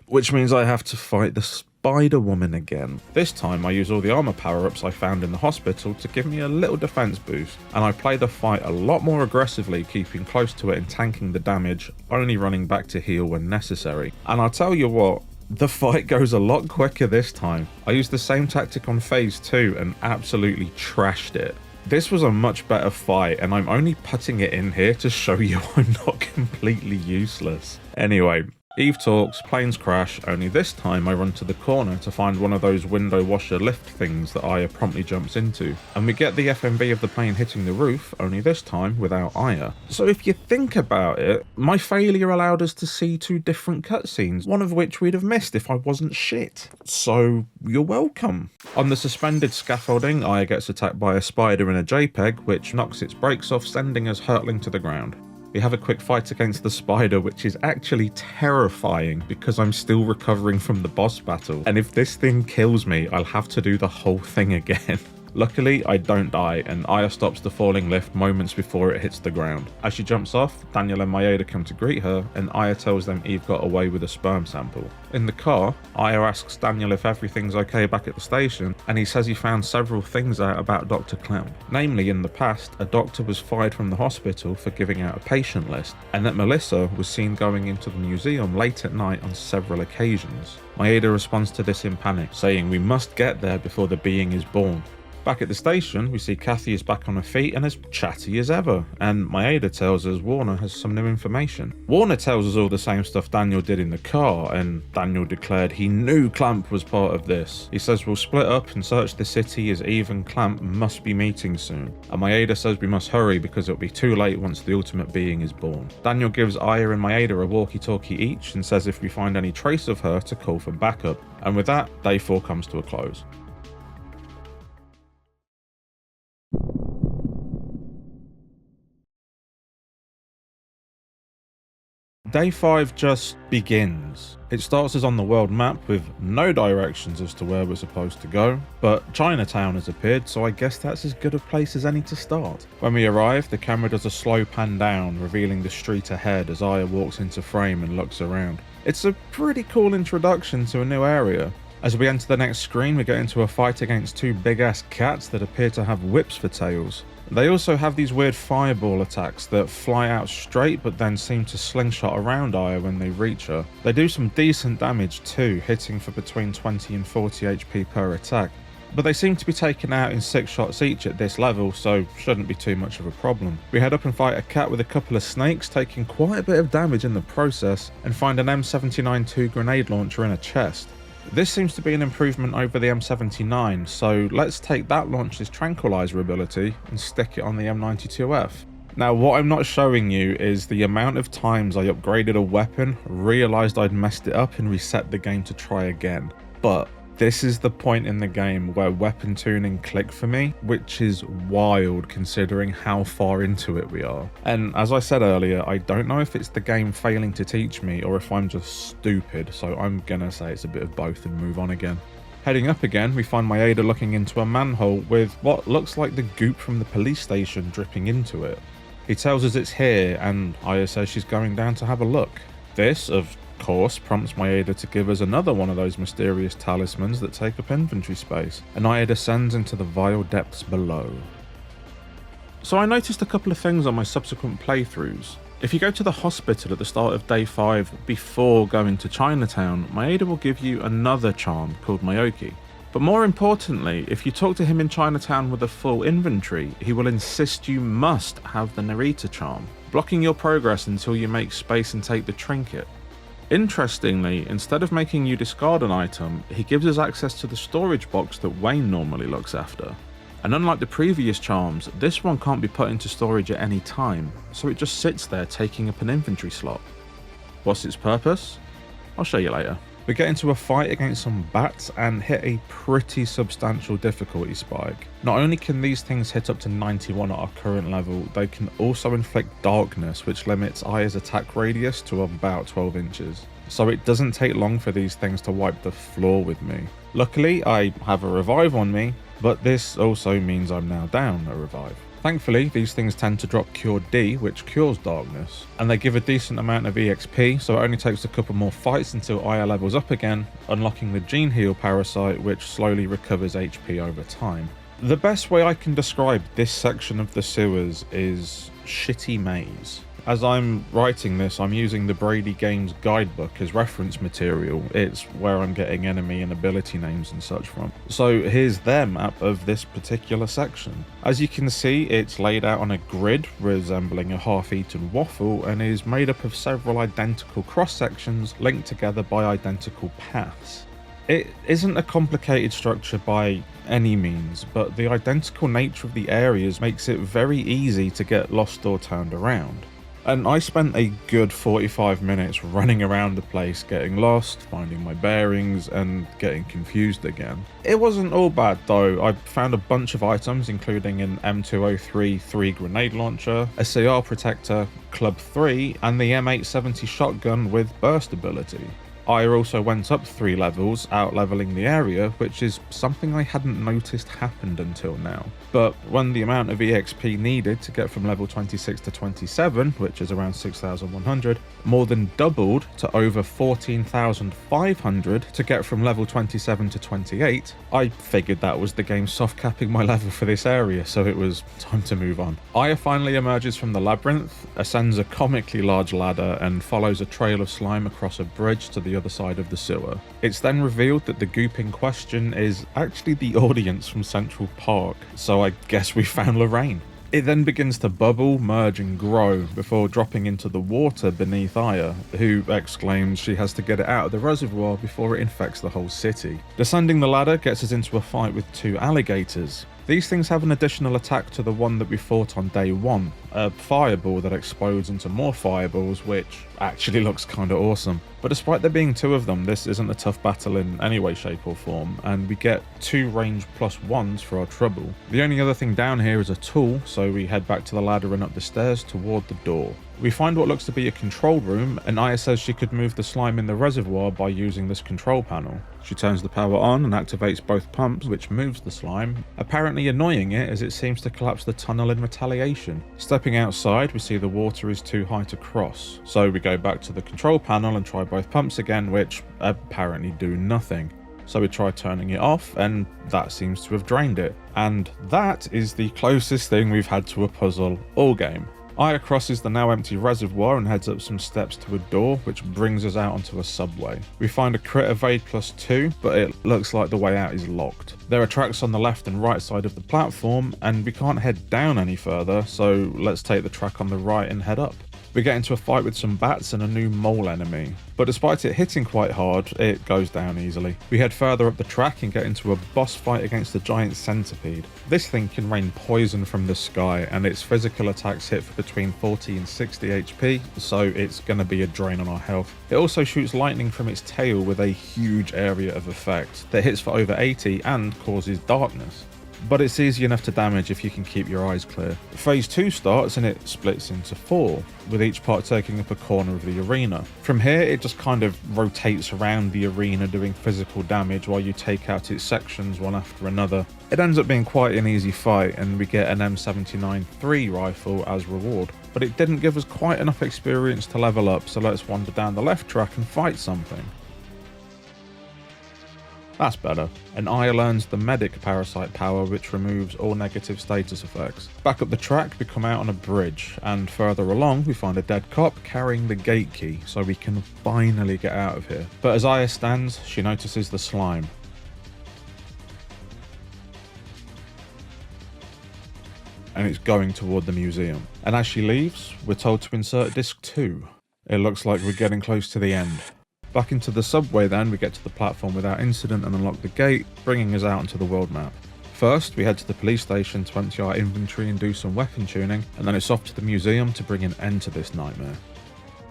which means I have to fight the Spider-Woman again. This time I use all the armor power-ups I found in the hospital to give me a little defense boost, and I play the fight a lot more aggressively, keeping close to it and tanking the damage, only running back to heal when necessary. And I'll tell you what, the fight goes a lot quicker this time. I used the same tactic on phase 2 and absolutely trashed it. This was a much better fight, and I'm only putting it in here to show you I'm not completely useless. Anyway, Eve talks, planes crash, only this time I run to the corner to find one of those window washer lift things that Aya promptly jumps into. And we get the FMV of the plane hitting the roof, only this time without Aya. So if you think about it, my failure allowed us to see 2 different cutscenes, one of which we'd have missed if I wasn't shit. So you're welcome. On the suspended scaffolding, Aya gets attacked by a spider in a JPEG, which knocks its brakes off, sending us hurtling to the ground. We have a quick fight against the spider, which is actually terrifying because I'm still recovering from the boss battle, and if this thing kills me, I'll have to do the whole thing again. Luckily, I don't die, and Aya stops the falling lift moments before it hits the ground. As she jumps off, Daniel and Maeda come to greet her, and Aya tells them Eve got away with a sperm sample. In the car, Aya asks Daniel if everything's okay back at the station, and he says he found several things out about Dr. Clown. Namely, in the past, a doctor was fired from the hospital for giving out a patient list, and that Melissa was seen going into the museum late at night on several occasions. Maeda responds to this in panic, saying we must get there before the being is born. Back at the station, we see Kathy is back on her feet and as chatty as ever, and Maeda tells us Warner has some new information. Warner tells us all the same stuff Daniel did in the car, and Daniel declared he knew Clamp was part of this. He says we'll split up and search the city as Eve and Clamp must be meeting soon, and Maeda says we must hurry because it'll be too late once the ultimate being is born. Daniel gives Aya and Maeda a walkie-talkie each and says if we find any trace of her to call for backup, and with that, day 4 comes to a close. Day 5 just begins. It starts us on the world map with no directions as to where we're supposed to go, but Chinatown has appeared, so I guess that's as good a place as any to start. When we arrive, the camera does a slow pan down, revealing the street ahead as Aya walks into frame and looks around. It's a pretty cool introduction to a new area. As we enter the next screen, we get into a fight against 2 big-ass cats that appear to have whips for tails. They also have these weird fireball attacks that fly out straight but then seem to slingshot around Aya when they reach her. They do some decent damage too, hitting for between 20 and 40 HP per attack. But they seem to be taken out in 6 shots each at this level, so shouldn't be too much of a problem. We head up and fight a cat with a couple of snakes, taking quite a bit of damage in the process, and find an M79-2 grenade launcher in a chest. This seems to be an improvement over the M79, so let's take that launcher's tranquilizer ability and stick it on the M92F. Now, what I'm not showing you is the amount of times I upgraded a weapon, realised I'd messed it up and reset the game to try again. But this is the point in the game where weapon tuning clicked for me, which is wild considering how far into it we are. And as I said earlier, I don't know if it's the game failing to teach me or if I'm just stupid, so I'm gonna say it's a bit of both and move on again. Heading up again, we find Maeda looking into a manhole with what looks like the goop from the police station dripping into it. He tells us it's here, and Aya says she's going down to have a look. This, of course, prompts Maeda to give us another one of those mysterious talismans that take up inventory space, and Aya descends into the vile depths below. So I noticed a couple of things on my subsequent playthroughs. If you go to the hospital at the start of day 5 before going to Chinatown, Maeda will give you another charm called Mayoki. But more importantly, if you talk to him in Chinatown with a full inventory, he will insist you must have the Narita charm, blocking your progress until you make space and take the trinket. Interestingly, instead of making you discard an item, he gives us access to the storage box that Wayne normally looks after. And unlike the previous charms, this one can't be put into storage at any time, so it just sits there taking up an inventory slot. What's its purpose? I'll show you later. We get into a fight against some bats and hit a pretty substantial difficulty spike. Not only can these things hit up to 91 at our current level, they can also inflict darkness, which limits Aya's attack radius to about 12 inches. So it doesn't take long for these things to wipe the floor with me. Luckily, I have a revive on me, but this also means I'm now down a revive. Thankfully, these things tend to drop Cure D, which cures darkness, and they give a decent amount of EXP, so it only takes a couple more fights until Aya levels up again, unlocking the Gene Heal Parasite, which slowly recovers HP over time. The best way I can describe this section of the sewers is shitty maze. As I'm writing this, I'm using the Brady Games guidebook as reference material. It's where I'm getting enemy and ability names and such from. So here's their map of this particular section. As you can see, it's laid out on a grid resembling a half-eaten waffle and is made up of several identical cross-sections linked together by identical paths. It isn't a complicated structure by any means, but the identical nature of the areas makes it very easy to get lost or turned around. And I spent a good 45 minutes running around the place, getting lost, finding my bearings, and getting confused again. It wasn't all bad though. I found a bunch of items, including an M203 3 grenade launcher, a CR protector, Club 3, and the M870 shotgun with burst ability. I also went up 3 levels, out-leveling the area, which is something I hadn't noticed happened until now. But when the amount of EXP needed to get from level 26 to 27, which is around 6,100, more than doubled to over 14,500 to get from level 27 to 28, I figured that was the game soft capping my level for this area, so it was time to move on. Aya finally emerges from the labyrinth, ascends a comically large ladder, and follows a trail of slime across a bridge to the other side of the sewer. It's then revealed that the goop in question is actually the audience from Central Park, so I guess we found Lorraine. It then begins to bubble, merge and grow before dropping into the water beneath Aya, who exclaims she has to get it out of the reservoir before it infects the whole city. Descending the ladder gets us into a fight with 2 alligators. These things have an additional attack to the one that we fought on day 1, a fireball that explodes into more fireballs, which actually looks kinda awesome. But despite there being 2 of them, this isn't a tough battle in any way, shape or form, and we get 2 range +1s for our trouble. The only other thing down here is a tool, so we head back to the ladder and up the stairs toward the door. We find what looks to be a control room, and Aya says she could move the slime in the reservoir by using this control panel. She turns the power on and activates both pumps, which moves the slime, apparently annoying it as it seems to collapse the tunnel in retaliation. Stepping outside, we see the water is too high to cross, so we go back to the control panel and try both pumps again, which apparently do nothing. So we try turning it off, and that seems to have drained it. And that is the closest thing we've had to a puzzle all game. Aya crosses the now empty reservoir and heads up some steps to a door, which brings us out onto a subway. We find a crit evade +2, but it looks like the way out is locked. There are tracks on the left and right side of the platform, and we can't head down any further, so let's take the track on the right and head up. We get into a fight with some bats and a new mole enemy, but despite it hitting quite hard, it goes down easily. We head further up the track and get into a boss fight against a giant centipede. This thing can rain poison from the sky, and its physical attacks hit for between 40 and 60 HP, so it's going to be a drain on our health. It also shoots lightning from its tail with a huge area of effect that hits for over 80 and causes darkness. But it's easy enough to damage if you can keep your eyes clear. Phase 2 starts and it splits into 4, with each part taking up a corner of the arena. From here, it just kind of rotates around the arena doing physical damage while you take out its sections one after another. It ends up being quite an easy fight, and we get an M79 3 rifle as reward. But it didn't give us quite enough experience to level up, so let's wander down the left track and fight something. That's better. And Aya learns the medic parasite power, which removes all negative status effects. Back up the track, we come out on a bridge, and further along we find a dead cop carrying the gate key, so we can finally get out of here. But as Aya stands, she notices the slime. And it's going toward the museum. And as she leaves, we're told to insert disc 2. It looks like we're getting close to the end. Back into the subway then, we get to the platform without incident and unlock the gate, bringing us out onto the world map. First, we head to the police station to empty our inventory and do some weapon tuning, and then it's off to the museum to bring an end to this nightmare.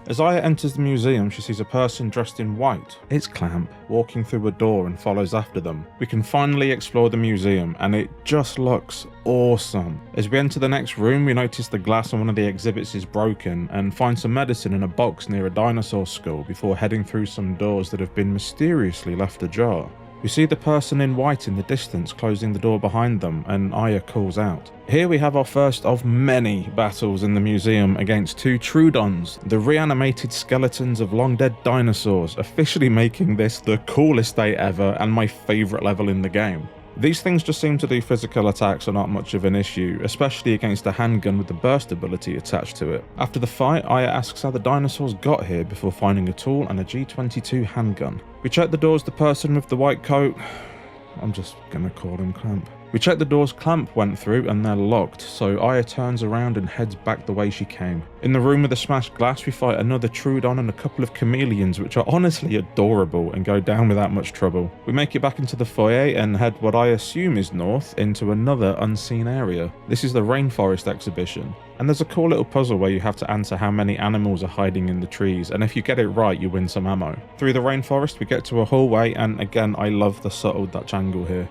As Aya enters the museum, she sees a person dressed in white. It's Clamp, walking through a door and follows after them. We can finally explore the museum, and it just looks awesome. As we enter the next room, we notice the glass on one of the exhibits is broken and find some medicine in a box near a dinosaur skull before heading through some doors that have been mysteriously left ajar. We see the person in white in the distance closing the door behind them, and Aya calls out. Here we have our first of many battles in the museum against two Troodons, the reanimated skeletons of long-dead dinosaurs, officially making this the coolest day ever and my favourite level in the game. These things just seem to do physical attacks are not much of an issue, especially against a handgun with the burst ability attached to it. After the fight, Aya asks how the dinosaurs got here before finding a tool and a G22 handgun. We check the doors the person with the white coat, I'm just gonna call him Clamp. We check the doors Clamp went through and they're locked, so Aya turns around and heads back the way she came. In the room with the smashed glass, we fight another Troodon and a couple of chameleons, which are honestly adorable and go down without much trouble. We make it back into the foyer and head what I assume is north into another unseen area. This is the rainforest exhibition. And there's a cool little puzzle where you have to answer how many animals are hiding in the trees, and if you get it right, you win some ammo. Through the rainforest, we get to a hallway, and again, I love the subtle Dutch angle here.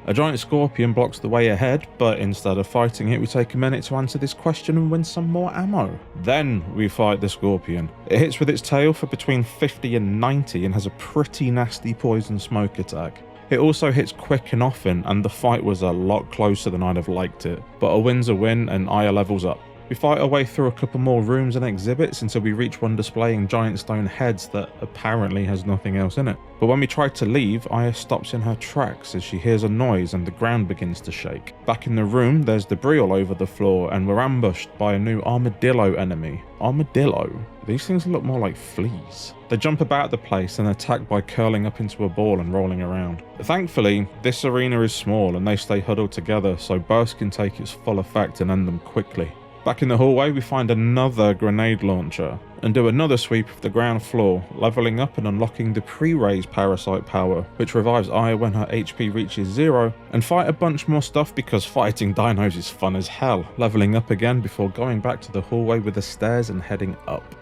A giant scorpion blocks the way ahead, but instead of fighting it, we take a minute to answer this question and win some more ammo. Then we fight the scorpion. It hits with its tail for between 50 and 90 and has a pretty nasty poison smoke attack. It also hits quick and often, and the fight was a lot closer than I'd have liked it, but a win's a win and Aya levels up. We fight our way through a couple more rooms and exhibits until we reach one displaying giant stone heads that apparently has nothing else in it. But when we try to leave, Aya stops in her tracks as she hears a noise and the ground begins to shake. Back in the room, there's debris all over the floor and we're ambushed by a new armadillo enemy. Armadillo? These things look more like fleas. They jump about the place and attack by curling up into a ball and rolling around. Thankfully, this arena is small and they stay huddled together, so burst can take its full effect and end them quickly. Back in the hallway, we find another grenade launcher and do another sweep of the ground floor, leveling up and unlocking the pre-raise parasite power, which revives Aya when her HP reaches 0, and fight a bunch more stuff because fighting dinos is fun as hell, leveling up again before going back to the hallway with the stairs and heading up.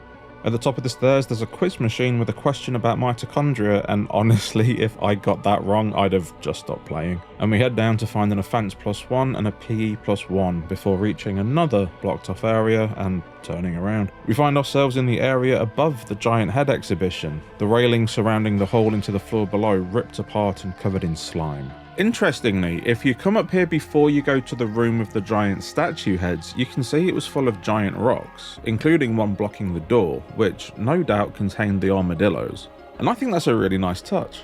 At the top of the stairs, there's a quiz machine with a question about mitochondria, and honestly, if I got that wrong, I'd have just stopped playing. And we head down to find an offense +1 and a PE +1 before reaching another blocked off area and turning around. We find ourselves in the area above the giant head exhibition, the railing surrounding the hole into the floor below ripped apart and covered in slime. Interestingly, if you come up here before you go to the room with the giant statue heads, you can see it was full of giant rocks, including one blocking the door, which no doubt contained the armadillos. And I think that's a really nice touch.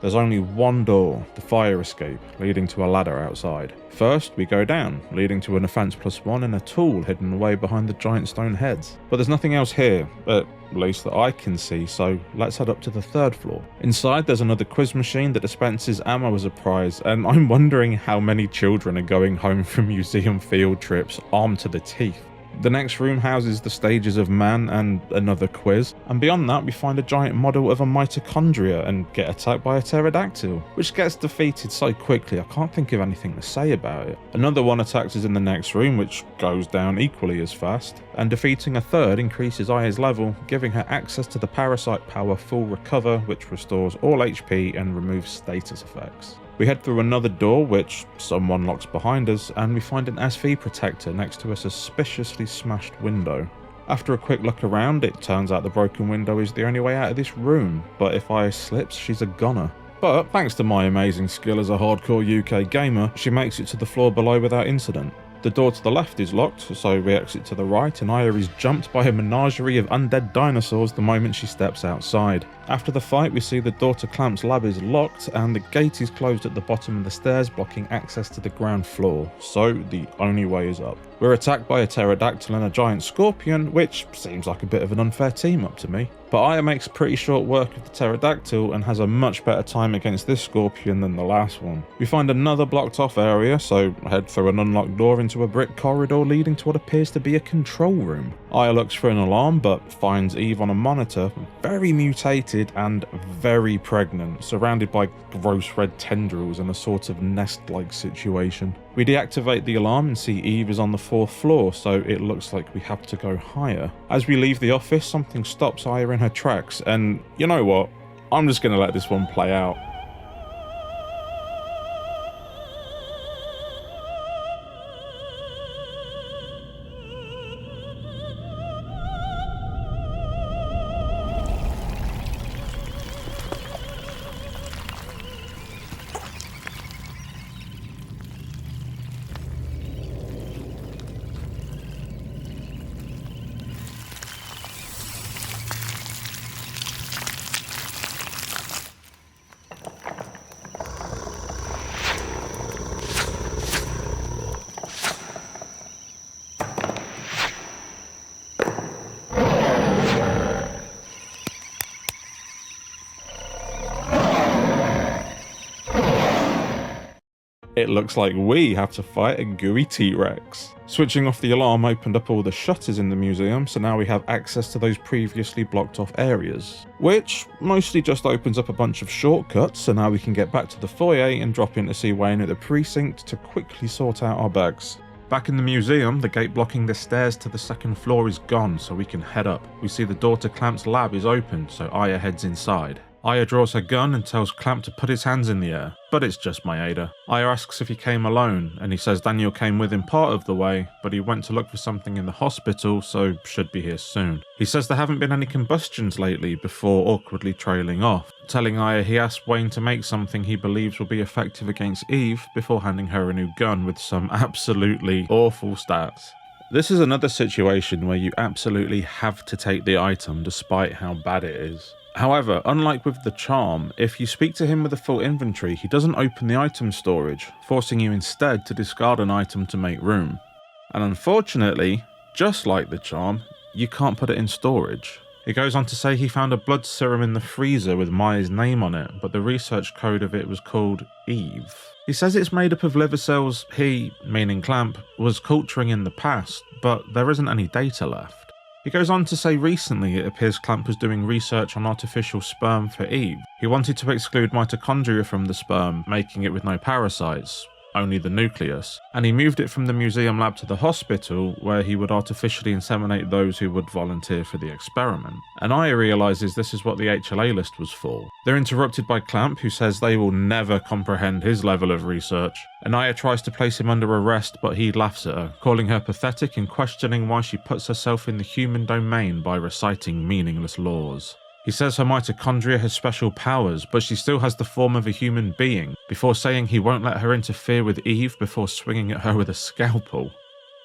There's only one door, the fire escape, leading to a ladder outside. First, we go down, leading to an offense +1 and a tool hidden away behind the giant stone heads. But there's nothing else here, at least that I can see, so let's head up to the 3rd floor. Inside, there's another quiz machine that dispenses ammo as a prize, and I'm wondering how many children are going home from museum field trips armed to the teeth. The next room houses the stages of man and another quiz, and beyond that we find a giant model of a mitochondria and get attacked by a pterodactyl, which gets defeated so quickly I can't think of anything to say about it. Another one attacks us in the next room, which goes down equally as fast, and defeating a third increases Aya's level, giving her access to the parasite power Full Recover, which restores all HP and removes status effects. We head through another door, which someone locks behind us, and we find an SV protector next to a suspiciously smashed window. After a quick look around, it turns out the broken window is the only way out of this room, but if Aya slips, she's a goner. But thanks to my amazing skill as a hardcore UK gamer, she makes it to the floor below without incident. The door to the left is locked, so we exit to the right, and Aya is jumped by a menagerie of undead dinosaurs the moment she steps outside. After the fight, we see the door to Clamp's lab is locked, and the gate is closed at the bottom of the stairs, blocking access to the ground floor, so the only way is up. We're attacked by a pterodactyl and a giant scorpion, which seems like a bit of an unfair team-up to me. But Aya makes pretty short work of the pterodactyl and has a much better time against this scorpion than the last one. We find another blocked off area, so head through an unlocked door into a brick corridor leading to what appears to be a control room. Aya looks for an alarm but finds Eve on a monitor, very mutated and very pregnant, surrounded by gross red tendrils in a sort of nest-like situation. We deactivate the alarm and see Eve is on the 4th floor, so it looks like we have to go higher. As we leave the office, something stops Aya in her tracks, and you know what? I'm just going to let this one play out. It looks like we have to fight a gooey T-Rex. Switching off the alarm opened up all the shutters in the museum, so now we have access to those previously blocked off areas. Which mostly just opens up a bunch of shortcuts, so now we can get back to the foyer and drop in to see Wayne at the precinct to quickly sort out our bags. Back in the museum, the gate blocking the stairs to the 2nd floor is gone, so we can head up. We see the door to Clamp's lab is open, so Aya heads inside. Aya draws her gun and tells Clamp to put his hands in the air, but it's just Maeda. Aya asks if he came alone, and he says Daniel came with him part of the way, but he went to look for something in the hospital, so should be here soon. He says there haven't been any combustions lately before awkwardly trailing off, telling Aya he asked Wayne to make something he believes will be effective against Eve before handing her a new gun with some absolutely awful stats. This is another situation where you absolutely have to take the item despite how bad it is. However, unlike with the charm, if you speak to him with a full inventory, he doesn't open the item storage, forcing you instead to discard an item to make room. And unfortunately, just like the charm, you can't put it in storage. It goes on to say he found a blood serum in the freezer with Maya's name on it, but the research code of it was called Eve. He says it's made up of liver cells he, meaning Clamp, was culturing in the past, but there isn't any data left. He goes on to say recently it appears Clamp was doing research on artificial sperm for Eve. He wanted to exclude mitochondria from the sperm, making it with no parasites, only the nucleus, and he moved it from the museum lab to the hospital where he would artificially inseminate those who would volunteer for the experiment. And Aya realises this is what the HLA list was for. They're interrupted by Clamp, who says they will never comprehend his level of research, and Aya tries to place him under arrest, but he laughs at her, calling her pathetic and questioning why she puts herself in the human domain by reciting meaningless laws. He says her mitochondria has special powers, but she still has the form of a human being, before saying he won't let her interfere with Eve before swinging at her with a scalpel.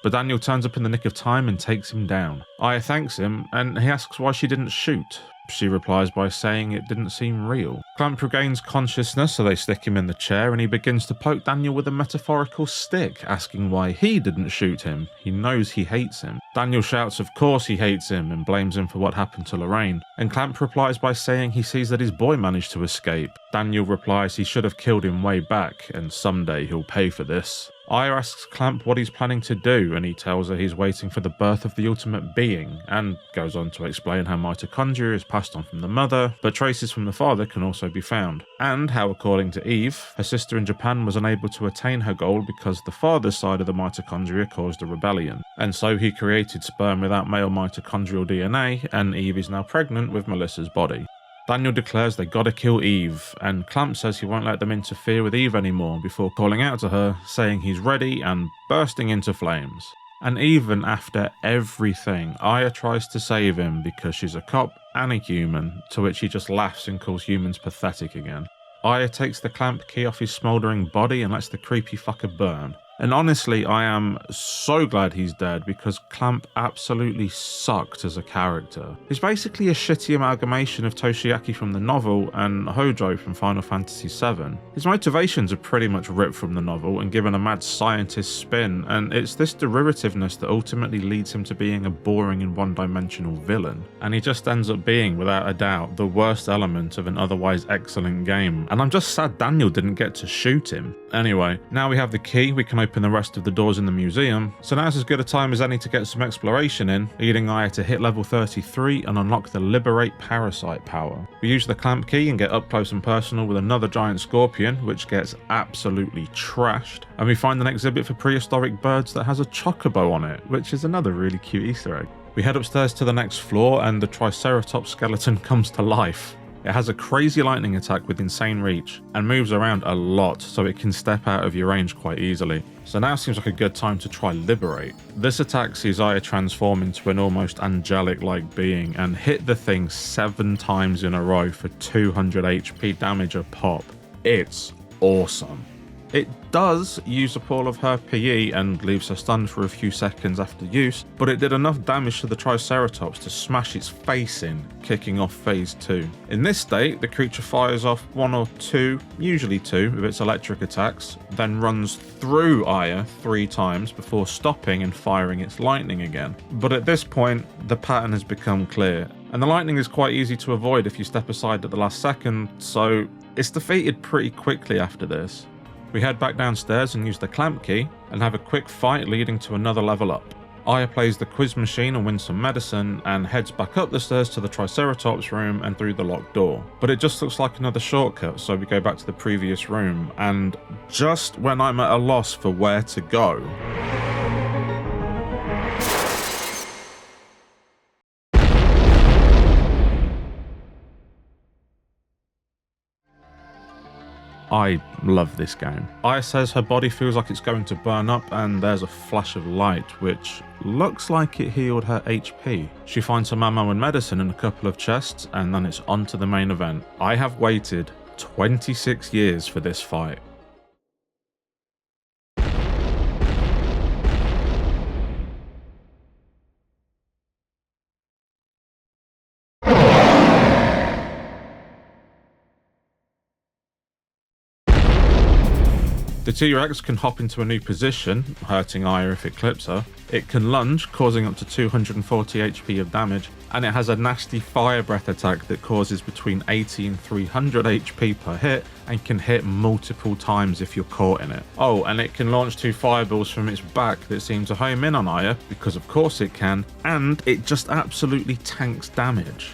But Daniel turns up in the nick of time and takes him down. Aya thanks him, and he asks why she didn't shoot. She replies by saying it didn't seem real. Clamp regains consciousness, so they stick him in the chair, and he begins to poke Daniel with a metaphorical stick, asking why he didn't shoot him. He knows he hates him. Daniel shouts of course he hates him and blames him for what happened to Lorraine, and Clamp replies by saying he sees that his boy managed to escape. Daniel replies he should have killed him way back, and someday he'll pay for this. Aya asks Clamp what he's planning to do, and he tells her he's waiting for the birth of the ultimate being, and goes on to explain how mitochondria is passed on from the mother, but traces from the father can also be found, and how, according to Eve, her sister in Japan was unable to attain her goal because the father's side of the mitochondria caused a rebellion, and so he created sperm without male mitochondrial DNA, and Eve is now pregnant with Melissa's body. Daniel declares they gotta kill Eve, and Clamp says he won't let them interfere with Eve anymore before calling out to her, saying he's ready and bursting into flames. And even after everything, Aya tries to save him because she's a cop and a human, to which he just laughs and calls humans pathetic again. Aya takes the Clamp key off his smouldering body and lets the creepy fucker burn. And honestly, I am so glad he's dead because Clamp absolutely sucked as a character. He's basically a shitty amalgamation of Toshiaki from the novel and Hojo from Final Fantasy VII. His motivations are pretty much ripped from the novel and given a mad scientist spin, and it's this derivativeness that ultimately leads him to being a boring and one-dimensional villain. And he just ends up being, without a doubt, the worst element of an otherwise excellent game. And I'm just sad Daniel didn't get to shoot him. Anyway, now we have the key, we can open open the rest of the doors in the museum, so now's as good a time as any to get some exploration in, leading Aya to hit level 33 and unlock the Liberate Parasite power. We use the clamp key and get up close and personal with another giant scorpion, which gets absolutely trashed, and we find an exhibit for prehistoric birds that has a chocobo on it, which is another really cute Easter egg. We head upstairs to the next floor and the Triceratops skeleton comes to life. It has a crazy lightning attack with insane reach and moves around a lot, so it can step out of your range quite easily. So now seems like a good time to try Liberate. This attack sees Aya transform into an almost angelic-like being and hit the thing 7 times in a row for 200 HP damage a pop. It's awesome. It does use up all of her PE and leaves her stunned for a few seconds after use, but it did enough damage to the Triceratops to smash its face in, kicking off phase 2. In this state, the creature fires off 1 or 2, usually 2, of its electric attacks, then runs through Aya 3 times before stopping and firing its lightning again. But at this point, the pattern has become clear, and the lightning is quite easy to avoid if you step aside at the last second, so it's defeated pretty quickly after this. We head back downstairs and use the clamp key and have a quick fight leading to another level up. Aya plays the quiz machine and wins some medicine and heads back up the stairs to the Triceratops room and through the locked door. But it just looks like another shortcut, so we go back to the previous room, and just when I'm at a loss for where to go, I love this game. Aya says her body feels like it's going to burn up and there's a flash of light, which looks like it healed her HP. She finds some ammo and medicine in a couple of chests and then it's on to the main event. I have waited 26 years for this fight. The T-Rex can hop into a new position, hurting Aya if it clips her. It can lunge, causing up to 240 HP of damage, and it has a nasty fire breath attack that causes between 80 and 300 HP per hit, and can hit multiple times if you're caught in it. Oh, and it can launch 2 fireballs from its back that seem to home in on Aya, because of course it can, and it just absolutely tanks damage.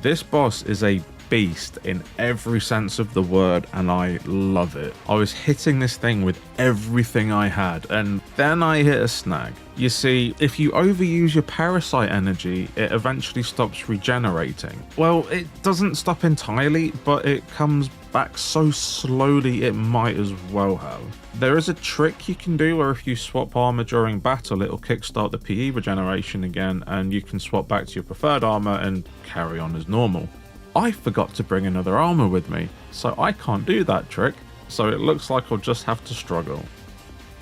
This boss is a beast in every sense of the word, and I love it. I was hitting this thing with everything I had, and then I hit a snag. You see, if you overuse your parasite energy, it eventually stops regenerating. Well, it doesn't stop entirely, but it comes back so slowly it might as well have. There is a trick you can do where if you swap armor during battle, it'll kickstart the PE regeneration again, and you can swap back to your preferred armor and carry on as normal. I forgot to bring another armor with me, so I can't do that trick, so it looks like I'll just have to struggle.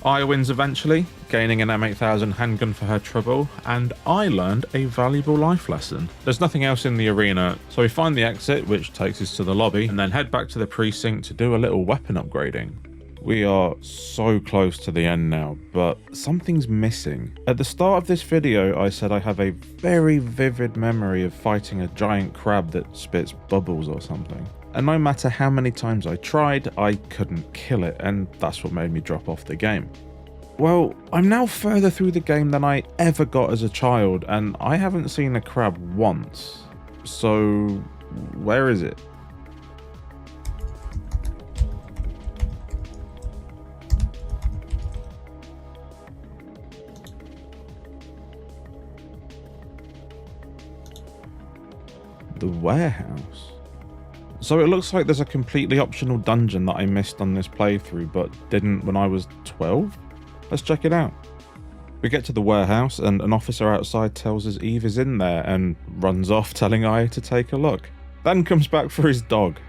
Aya wins eventually, gaining an M8000 handgun for her trouble, and I learned a valuable life lesson. There's nothing else in the arena, so we find the exit, which takes us to the lobby, and then head back to the precinct to do a little weapon upgrading. We are so close to the end now, but something's missing. At the start of this video, I said I have a very vivid memory of fighting a giant crab that spits bubbles or something. And no matter how many times I tried, I couldn't kill it, and that's what made me drop off the game. Well, I'm now further through the game than I ever got as a child, and I haven't seen a crab once. So, where is it? The warehouse. So it looks like there's a completely optional dungeon that I missed on this playthrough but didn't when I was 12? Let's check it out. We get to the warehouse and an officer outside tells us Eve is in there and runs off telling Aya to take a look. Then comes back for his dog.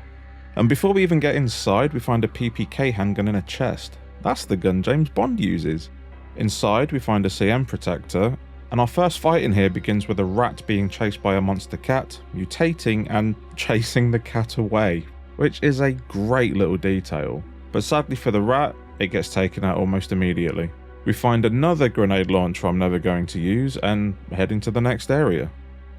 And before we even get inside, we find a PPK handgun in a chest. That's the gun James Bond uses. Inside we find a CM protector, and our first fight in here begins with a rat being chased by a monster cat, mutating and chasing the cat away, which is a great little detail. But sadly for the rat, it gets taken out almost immediately. We find another grenade launcher I'm never going to use and head into the next area.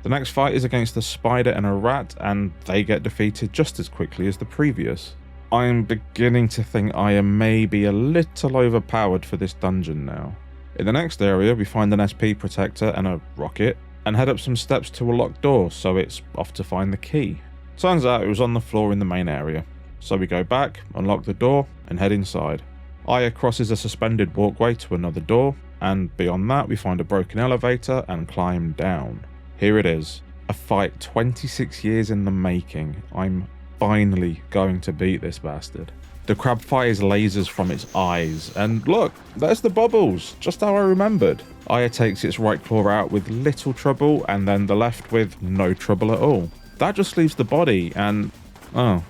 The next fight is against a spider and a rat, and they get defeated just as quickly as the previous. I'm beginning to think I am maybe a little overpowered for this dungeon now. In the next area, we find an SP protector and a rocket, and head up some steps to a locked door, so it's off to find the key. Turns out it was on the floor in the main area, so we go back, unlock the door, and head inside. Aya crosses a suspended walkway to another door, and beyond that we find a broken elevator and climb down. Here it is, a fight 26 years in the making. I'm finally going to beat this bastard. The crab fires lasers from its eyes, and look, there's the bubbles, just how I remembered. Aya takes its right claw out with little trouble, and then the left with no trouble at all. That just leaves the body, and oh,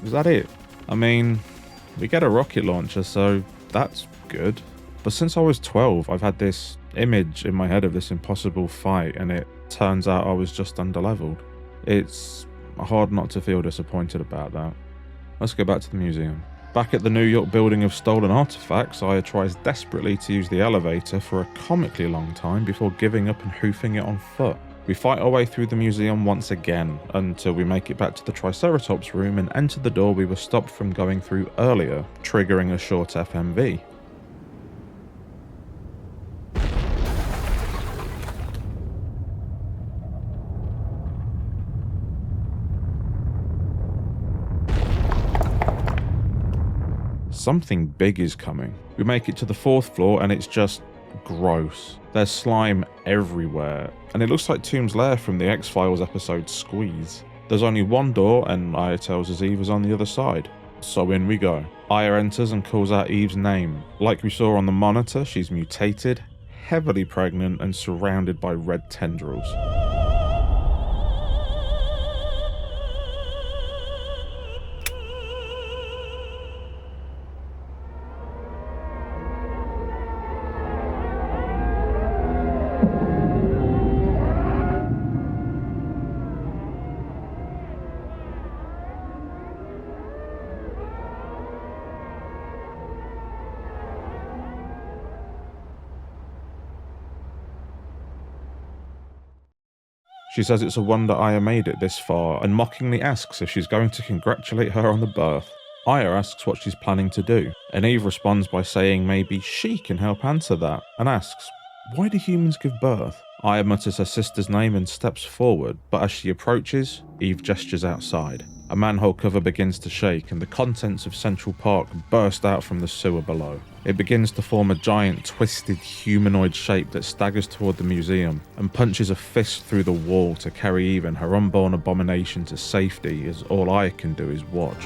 is that it? I mean, we get a rocket launcher, so that's good. But since I was 12, I've had this image in my head of this impossible fight, and it turns out I was just underleveled. It's hard not to feel disappointed about that. Let's go back to the museum. Back at the New York Building of Stolen Artifacts, Aya tries desperately to use the elevator for a comically long time before giving up and hoofing it on foot. We fight our way through the museum once again, until we make it back to the Triceratops room and enter the door we were stopped from going through earlier, triggering a short FMV. Something big is coming. We make it to the 4th floor and it's just gross. There's slime everywhere, and it looks like Tomb's lair from the X-Files episode Squeeze. There's only one door, and Aya tells us Eve is on the other side. So in we go. Aya enters and calls out Eve's name. Like we saw on the monitor, she's mutated, heavily pregnant, and surrounded by red tendrils. She says it's a wonder Aya made it this far, and mockingly asks if she's going to congratulate her on the birth. Aya asks what she's planning to do, and Eve responds by saying maybe she can help answer that, and asks, why do humans give birth? Aya mutters her sister's name and steps forward, but as she approaches, Eve gestures outside. A manhole cover begins to shake, and the contents of Central Park burst out from the sewer below. It begins to form a giant, twisted, humanoid shape that staggers toward the museum and punches a fist through the wall to carry Eve and her unborn abomination to safety, as all Aya can do is watch.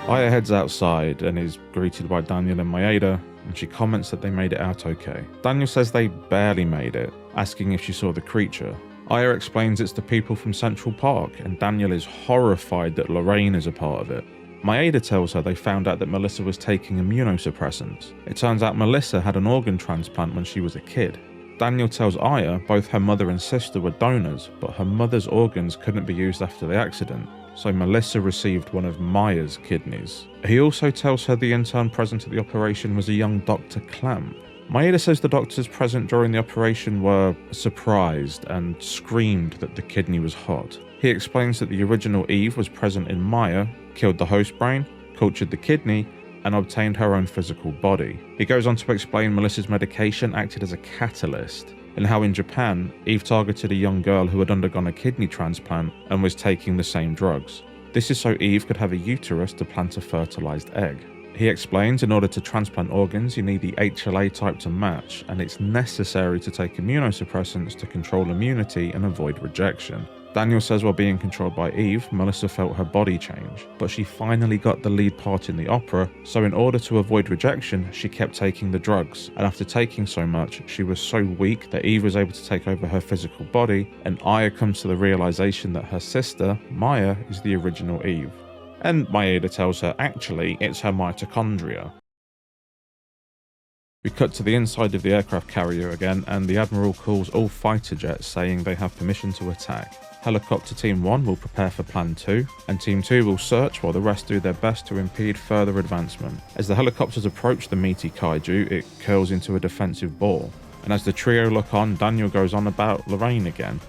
Aya heads outside and is greeted by Daniel and Maeda, and she comments that they made it out okay. Daniel says they barely made it, asking if she saw the creature. Aya explains it's the people from Central Park, and Daniel is horrified that Lorraine is a part of it. Maeda tells her they found out that Melissa was taking immunosuppressants. It turns out Melissa had an organ transplant when she was a kid. Daniel tells Aya both her mother and sister were donors, but her mother's organs couldn't be used after the accident, so Melissa received one of Maya's kidneys. He also tells her the intern present at the operation was a young Dr. Clamp. Maeda says the doctors present during the operation were surprised and screamed that the kidney was hot. He explains that the original Eve was present in Maya, killed the host brain, cultured the kidney, and obtained her own physical body. He goes on to explain Melissa's medication acted as a catalyst, and how in Japan, Eve targeted a young girl who had undergone a kidney transplant and was taking the same drugs. This is so Eve could have a uterus to plant a fertilized egg. He explains in order to transplant organs you need the HLA type to match, and it's necessary to take immunosuppressants to control immunity and avoid rejection. Daniel says while being controlled by Eve, Melissa felt her body change, but she finally got the lead part in the opera, so in order to avoid rejection, she kept taking the drugs, and after taking so much, she was so weak that Eve was able to take over her physical body, and Aya comes to the realization that her sister, Maya, is the original Eve. And Maeda tells her actually it's her mitochondria. We cut to the inside of the aircraft carrier again, and the Admiral calls all fighter jets saying they have permission to attack. Helicopter Team 1 will prepare for Plan 2, and Team 2 will search while the rest do their best to impede further advancement. As the helicopters approach the meaty kaiju, it curls into a defensive ball. And as the trio look on, Daniel goes on about Lorraine again.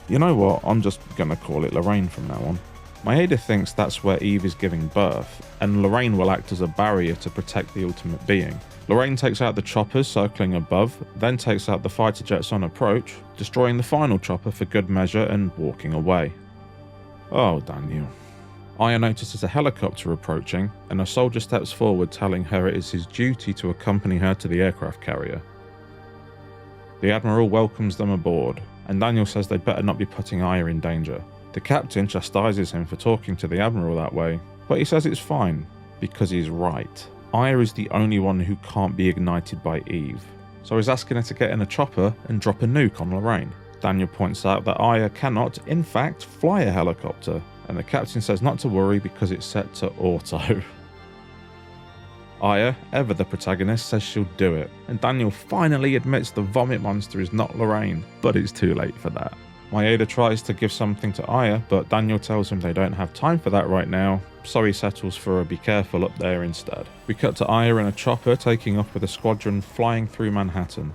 You know what, I'm just gonna call it Lorraine from now on. Maeda thinks that's where Eve is giving birth, and Lorraine will act as a barrier to protect the ultimate being. Lorraine takes out the choppers circling above, then takes out the fighter jets on approach, destroying the final chopper for good measure and walking away. Oh, Daniel. Aya notices a helicopter approaching, and a soldier steps forward telling her it is his duty to accompany her to the aircraft carrier. The Admiral welcomes them aboard, and Daniel says they'd better not be putting Aya in danger. The captain chastises him for talking to the Admiral that way, but he says it's fine, because he's right. Aya is the only one who can't be ignited by Eve, so he's asking her to get in a chopper and drop a nuke on Lorraine. Daniel points out that Aya cannot, in fact, fly a helicopter, and the captain says not to worry because it's set to auto. Aya, ever the protagonist, says she'll do it, and Daniel finally admits the vomit monster is not Lorraine, but it's too late for that. Maeda tries to give something to Aya, but Daniel tells him they don't have time for that right now, so he settles for a be careful up there instead. We cut to Aya in a chopper taking off with a squadron flying through Manhattan.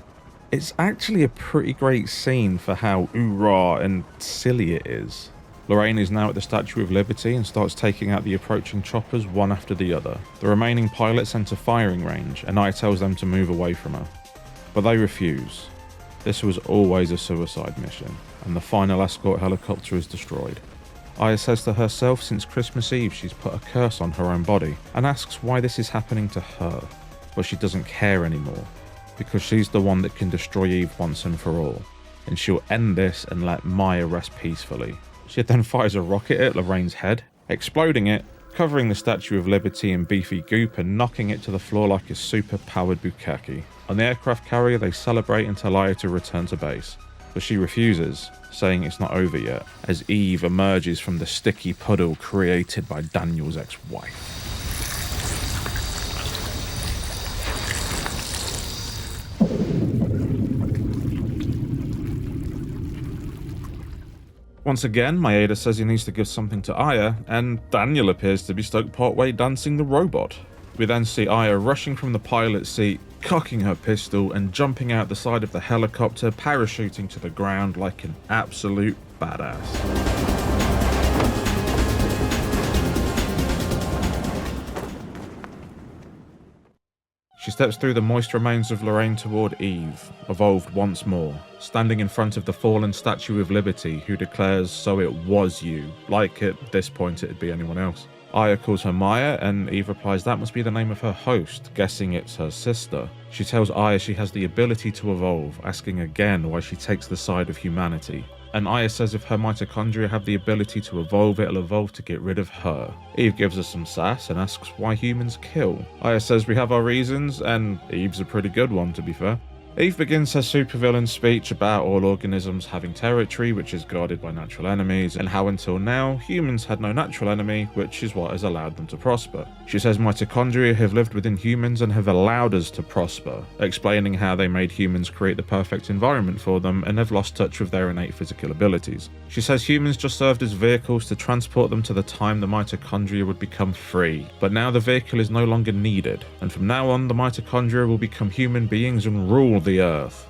It's actually a pretty great scene for how ooh-rah and silly it is. Lorraine is now at the Statue of Liberty and starts taking out the approaching choppers one after the other. The remaining pilots enter firing range, and Aya tells them to move away from her. But they refuse. This was always a suicide mission, and the final escort helicopter is destroyed. Aya says to herself since Christmas Eve she's put a curse on her own body, and asks why this is happening to her. But she doesn't care anymore, because she's the one that can destroy Eve once and for all, and she'll end this and let Maya rest peacefully. She then fires a rocket at Lorraine's head, exploding it, covering the Statue of Liberty in beefy goop and knocking it to the floor like a super-powered bukkake. On the aircraft carrier, they celebrate and tell Aya to return to base, but she refuses, saying it's not over yet, as Eve emerges from the sticky puddle created by Daniel's ex-wife. Once again, Maeda says he needs to give something to Aya, and Daniel appears to be stuck partway dancing the robot. We then see Aya rushing from the pilot's seat, cocking her pistol and jumping out the side of the helicopter, parachuting to the ground like an absolute badass. She steps through the moist remains of Lorraine toward Eve, evolved once more, standing in front of the fallen Statue of Liberty, who declares, "So it was you," like at this point it'd be anyone else. Aya calls her Maya, and Eve replies that must be the name of her host, guessing it's her sister. She tells Aya she has the ability to evolve, asking again why she takes the side of humanity. And Aya says if her mitochondria have the ability to evolve, it'll evolve to get rid of her. Eve gives us some sass and asks why humans kill. Aya says we have our reasons, and Eve's a pretty good one to be fair. Eve begins her supervillain speech about all organisms having territory which is guarded by natural enemies, and how until now, humans had no natural enemy, which is what has allowed them to prosper. She says mitochondria have lived within humans and have allowed us to prosper, explaining how they made humans create the perfect environment for them and have lost touch with their innate physical abilities. She says humans just served as vehicles to transport them to the time the mitochondria would become free, but now the vehicle is no longer needed, and from now on the mitochondria will become human beings and rule the Earth.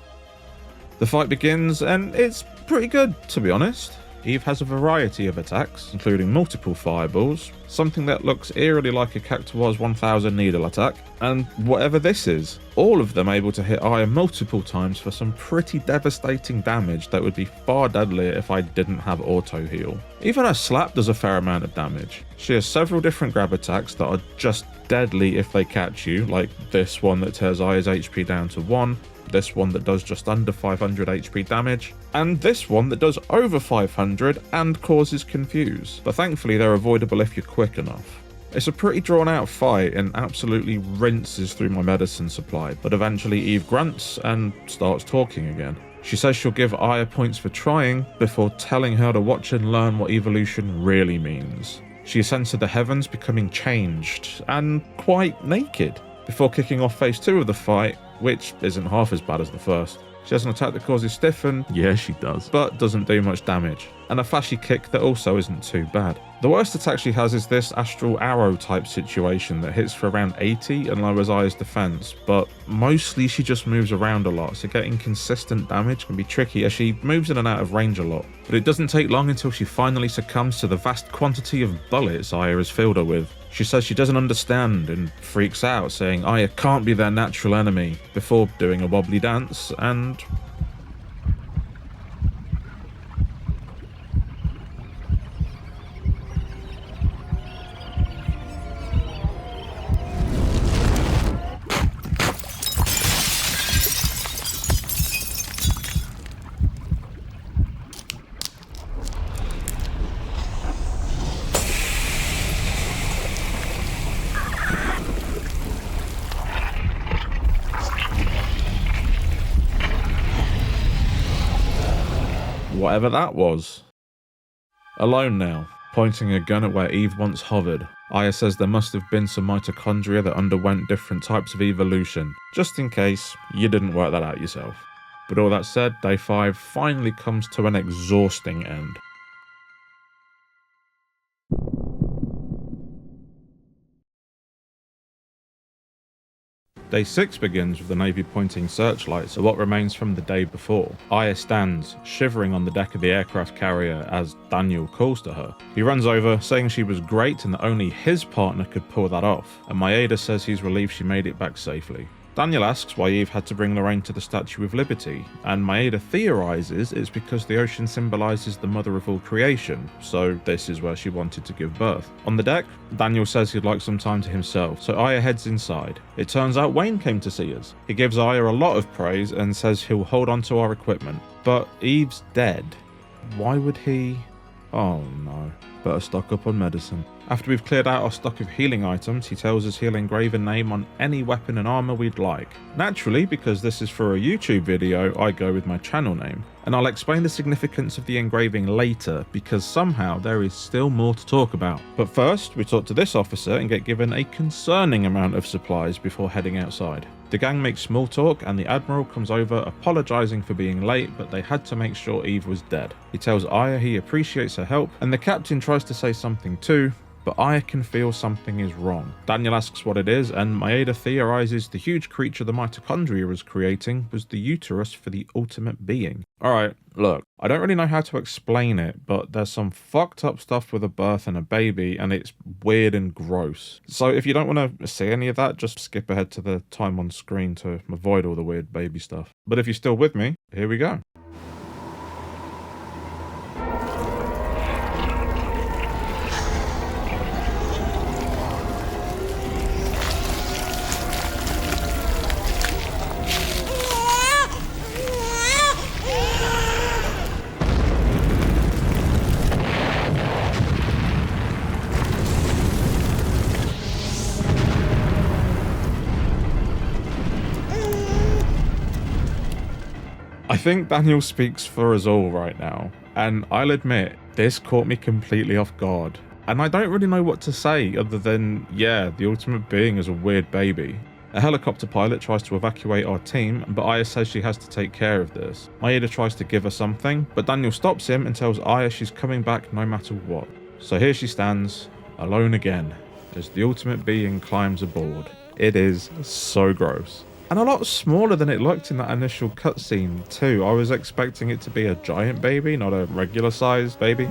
The fight begins, and it's pretty good, to be honest. Eve has a variety of attacks, including multiple fireballs, something that looks eerily like a Cactuar's 1000 needle attack, and whatever this is. All of them able to hit Aya multiple times for some pretty devastating damage that would be far deadlier if I didn't have auto heal. Even her slap does a fair amount of damage. She has several different grab attacks that are just deadly if they catch you, like this one that tears Aya's HP down to 1, this one that does just under 500 HP damage, and this one that does over 500 and causes confuse, but thankfully they're avoidable if you're quick enough. It's a pretty drawn out fight and absolutely rinses through my medicine supply, but eventually Eve grunts and starts talking again. She says she'll give Aya points for trying before telling her to watch and learn what evolution really means. She ascends to the heavens, becoming changed and quite naked, before kicking off phase 2 of the fight, which isn't half as bad as the first. She has an attack that causes stiffen, yeah she does, but doesn't do much damage, and a flashy kick that also isn't too bad. The worst attack she has is this astral arrow type situation that hits for around 80 and lowers Aya's defense, but mostly she just moves around a lot, so getting consistent damage can be tricky as she moves in and out of range a lot. But it doesn't take long until she finally succumbs to the vast quantity of bullets Aya has filled her with. She says she doesn't understand and freaks out, saying Aya can't be their natural enemy, before doing a wobbly dance and... whatever that was. Alone now, pointing a gun at where Eve once hovered, Aya says there must have been some mitochondria that underwent different types of evolution, just in case you didn't work that out yourself. But all that said, day 5 finally comes to an exhausting end. Day 6 begins with the Navy pointing searchlights at what remains from the day before. Aya stands, shivering on the deck of the aircraft carrier as Daniel calls to her. He runs over, saying she was great and that only his partner could pull that off, and Maeda says he's relieved she made it back safely. Daniel asks why Eve had to bring Lorraine to the Statue of Liberty, and Maeda theorizes it's because the ocean symbolizes the mother of all creation, so this is where she wanted to give birth. On the deck, Daniel says he'd like some time to himself, so Aya heads inside. It turns out Wayne came to see us. He gives Aya a lot of praise and says he'll hold on to our equipment. But Eve's dead. Why would he? Oh no. Better stock up on medicine. After we've cleared out our stock of healing items, he tells us he'll engrave a name on any weapon and armor we'd like. Naturally, because this is for a YouTube video, I go with my channel name. And I'll explain the significance of the engraving later, because somehow there is still more to talk about. But first, we talk to this officer and get given a concerning amount of supplies before heading outside. The gang makes small talk and the Admiral comes over apologising for being late, but they had to make sure Eve was dead. He tells Aya he appreciates her help, and the captain tries to say something too, but Aya can feel something is wrong. Daniel asks what it is, and Maeda theorizes the huge creature the mitochondria was creating was the uterus for the ultimate being. Alright, look, I don't really know how to explain it, but there's some fucked up stuff with a birth and a baby, and it's weird and gross. So if you don't want to see any of that, just skip ahead to the time on screen to avoid all the weird baby stuff. But if you're still with me, here we go. I think Daniel speaks for us all right now, and I'll admit, this caught me completely off guard. And I don't really know what to say other than, yeah, the ultimate being is a weird baby. A helicopter pilot tries to evacuate our team, but Aya says she has to take care of this. Maeda tries to give her something, but Daniel stops him and tells Aya she's coming back no matter what. So here she stands, alone again, as the ultimate being climbs aboard. It is so gross. And a lot smaller than it looked in that initial cutscene too. I was expecting it to be a giant baby, not a regular sized baby.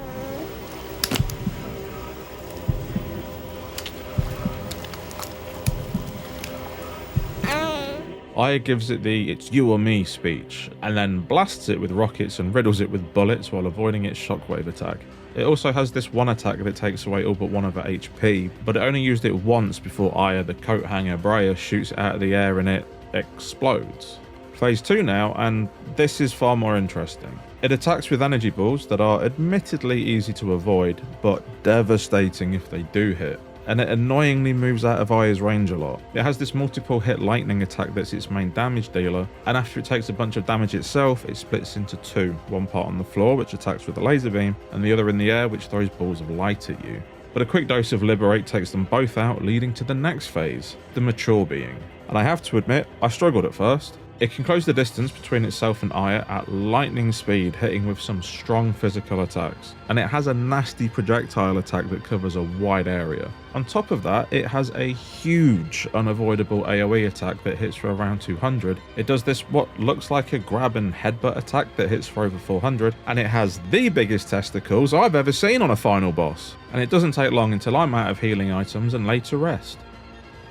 Aya gives it the "it's you or me" speech, and then blasts it with rockets and riddles it with bullets while avoiding its shockwave attack. It also has this one attack that takes away all but one of her HP, but it only used it once before Aya, the coat hanger Breya, shoots it out of the air and it explodes. Phase 2 now, and this is far more interesting. It attacks with energy balls that are admittedly easy to avoid, but devastating if they do hit. And it annoyingly moves out of Aya's range a lot. It has this multiple hit lightning attack that's its main damage dealer, and after it takes a bunch of damage itself, it splits into two. One part on the floor, which attacks with a laser beam, and the other in the air, which throws balls of light at you. But a quick dose of Liberate takes them both out, leading to the next phase, the mature being. And I have to admit, I struggled at first. It can close the distance between itself and Aya at lightning speed, hitting with some strong physical attacks. And it has a nasty projectile attack that covers a wide area. On top of that, it has a huge unavoidable AoE attack that hits for around 200. It does this what looks like a grab and headbutt attack that hits for over 400, and it has the biggest testicles I've ever seen on a final boss. And it doesn't take long until I'm out of healing items and laid to rest.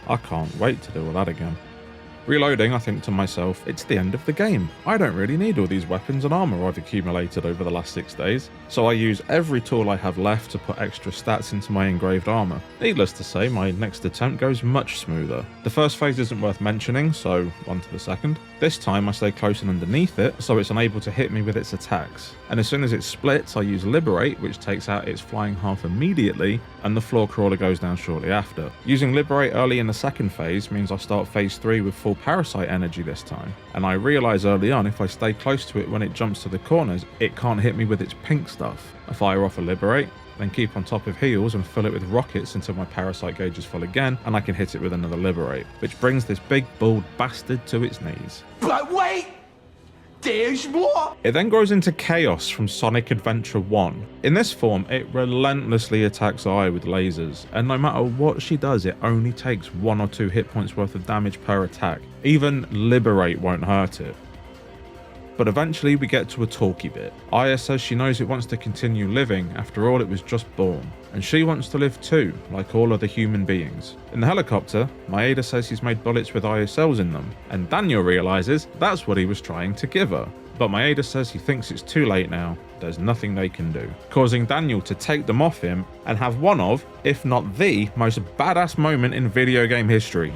I can't wait to do all that again. Reloading, I think to myself, it's the end of the game. I don't really need all these weapons and armor I've accumulated over the last 6 days, so I use every tool I have left to put extra stats into my engraved armor. Needless to say, my next attempt goes much smoother. The first phase isn't worth mentioning, so on to the second. This time I stay close and underneath it, so it's unable to hit me with its attacks. And as soon as it splits, I use Liberate, which takes out its flying half immediately, and the floor crawler goes down shortly after. Using Liberate early in the second phase means I start phase 3 with full Parasite energy this time, and I realise early on if I stay close to it when it jumps to the corners, it can't hit me with its pink stuff. I fire off a Liberate, then keep on top of heals and fill it with rockets until my Parasite gauge is full again and I can hit it with another Liberate, which brings this big bald bastard to its knees. But wait! There's more! It then grows into Chaos from Sonic Adventure 1. In this form, it relentlessly attacks Aya with lasers, and no matter what she does, it only takes 1 or 2 hit points worth of damage per attack. Even Liberate won't hurt it. But eventually we get to a talky bit. Aya says she knows it wants to continue living, after all it was just born. And she wants to live too, like all other human beings. In the helicopter, Maeda says he's made bullets with Aya cells in them, and Daniel realises that's what he was trying to give her. But Maeda says he thinks it's too late now, there's nothing they can do, causing Daniel to take them off him and have one of, if not the, most badass moment in video game history.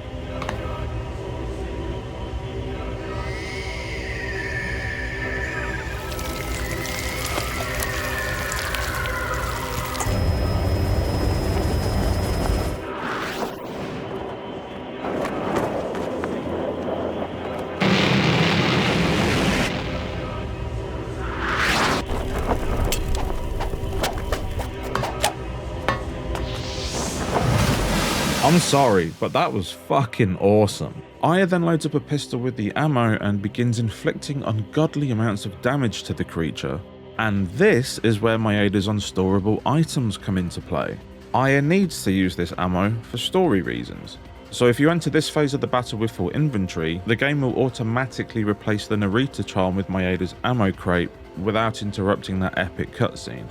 I'm sorry, but that was fucking awesome. Aya then loads up a pistol with the ammo and begins inflicting ungodly amounts of damage to the creature. And this is where Maeda's unstorable items come into play. Aya needs to use this ammo for story reasons. So if you enter this phase of the battle with full inventory, the game will automatically replace the Narita charm with Maeda's ammo crate without interrupting that epic cutscene.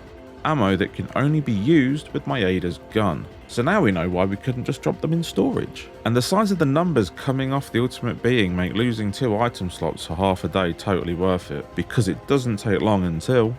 Ammo that can only be used with Maeda's gun. So now we know why we couldn't just drop them in storage. And the size of the numbers coming off the Ultimate Being make losing 2 item slots for half a day totally worth it, because it doesn't take long until...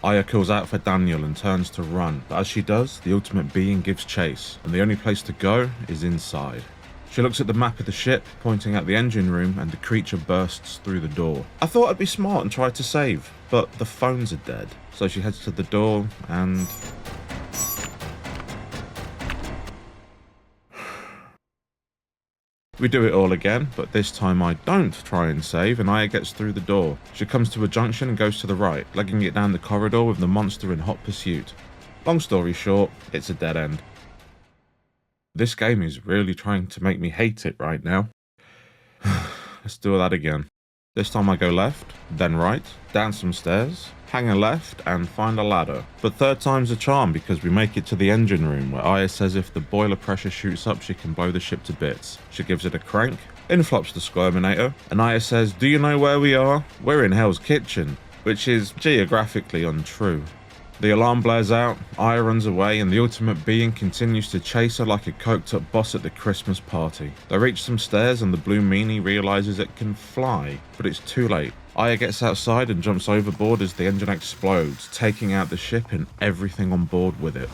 Aya calls out for Daniel and turns to run, but as she does, the Ultimate Being gives chase, and the only place to go is inside. She looks at the map of the ship, pointing at the engine room, and the creature bursts through the door. I thought I'd be smart and try to save, but the phones are dead. So she heads to the door and... We do it all again, but this time I don't try and save, and Aya gets through the door. She comes to a junction and goes to the right, legging it down the corridor with the monster in hot pursuit. Long story short, it's a dead end. This game is really trying to make me hate it right now. Let's do that again. This time I go left, then right, down some stairs, hang a left, and find a ladder. But third time's a charm because we make it to the engine room where Aya says if the boiler pressure shoots up she can blow the ship to bits. She gives it a crank, in flops the Squirminator, and Aya says, "Do you know where we are? We're in Hell's Kitchen," which is geographically untrue. The alarm blares out, Aya runs away, and the Ultimate Being continues to chase her like a coked up boss at the Christmas party. They reach some stairs and the blue meanie realises it can fly, but it's too late. Aya gets outside and jumps overboard as the engine explodes, taking out the ship and everything on board with it.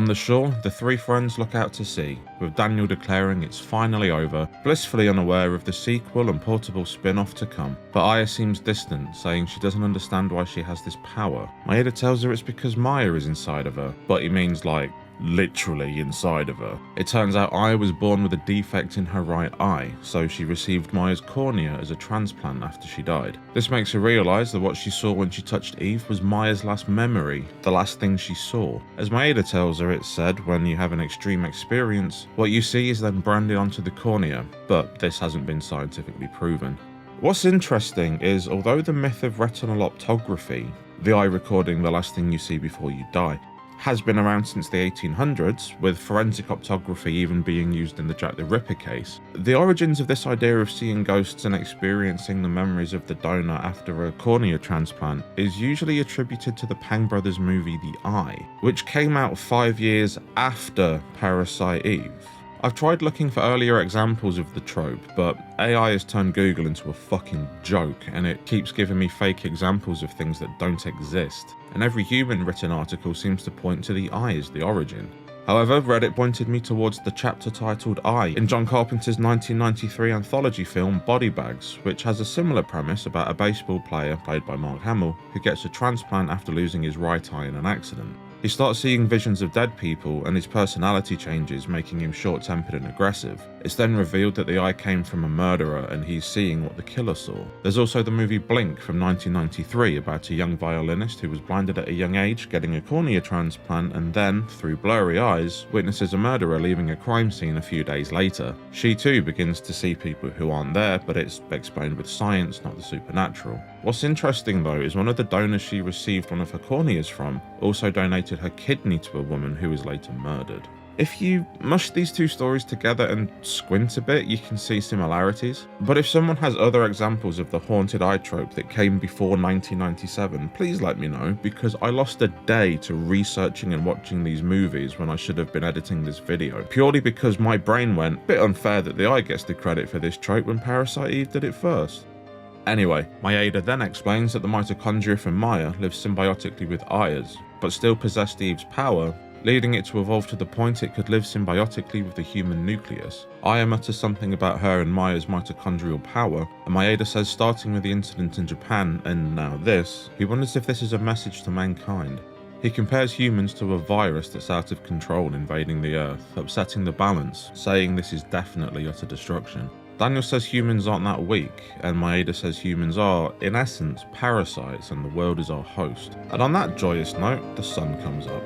On the shore, the three friends look out to sea, with Daniel declaring it's finally over, blissfully unaware of the sequel and portable spin-off to come. But Aya seems distant, saying she doesn't understand why she has this power. Maeda tells her it's because Maya is inside of her, but he means like literally inside of her. It turns out Aya was born with a defect in her right eye, so she received Maya's cornea as a transplant after she died. This makes her realise that what she saw when she touched Eve was Maya's last memory, the last thing she saw. As Maeda tells her, it's said when you have an extreme experience, what you see is then branded onto the cornea, but this hasn't been scientifically proven. What's interesting is, although the myth of retinal optography, the eye recording the last thing you see before you die, has been around since the 1800s, with forensic optography even being used in the Jack the Ripper case. The origins of this idea of seeing ghosts and experiencing the memories of the donor after a cornea transplant is usually attributed to the Pang brothers movie The Eye, which came out 5 years after Parasite Eve. I've tried looking for earlier examples of the trope, but AI has turned Google into a fucking joke, and it keeps giving me fake examples of things that don't exist. And every human written article seems to point to the eye as the origin. However, Reddit pointed me towards the chapter titled Eye in John Carpenter's 1993 anthology film Body Bags, which has a similar premise about a baseball player, played by Mark Hamill, who gets a transplant after losing his right eye in an accident. He starts seeing visions of dead people and his personality changes, making him short-tempered and aggressive. It's then revealed that the eye came from a murderer and he's seeing what the killer saw. There's also the movie Blink from 1993 about a young violinist who was blinded at a young age, getting a cornea transplant, and then, through blurry eyes, witnesses a murderer leaving a crime scene a few days later. She too begins to see people who aren't there, but it's explained with science, not the supernatural. What's interesting though is one of the donors she received one of her corneas from also donated her kidney to a woman who was later murdered. If you mush these two stories together and squint a bit, you can see similarities. But if someone has other examples of the haunted eye trope that came before 1997, please let me know, because I lost a day to researching and watching these movies when I should have been editing this video, purely because my brain went, bit unfair that the eye gets the credit for this trope when Parasite Eve did it first. Anyway, Maeda then explains that the mitochondria from Maya live symbiotically with Aya's, but still possessed Eve's power, leading it to evolve to the point it could live symbiotically with the human nucleus. Aya mutters something about her and Maya's mitochondrial power, and Maeda says starting with the incident in Japan, and now this, he wonders if this is a message to mankind. He compares humans to a virus that's out of control invading the Earth, upsetting the balance, saying this is definitely utter destruction. Daniel says humans aren't that weak, and Maeda says humans are, in essence, parasites and the world is our host. And on that joyous note, the sun comes up.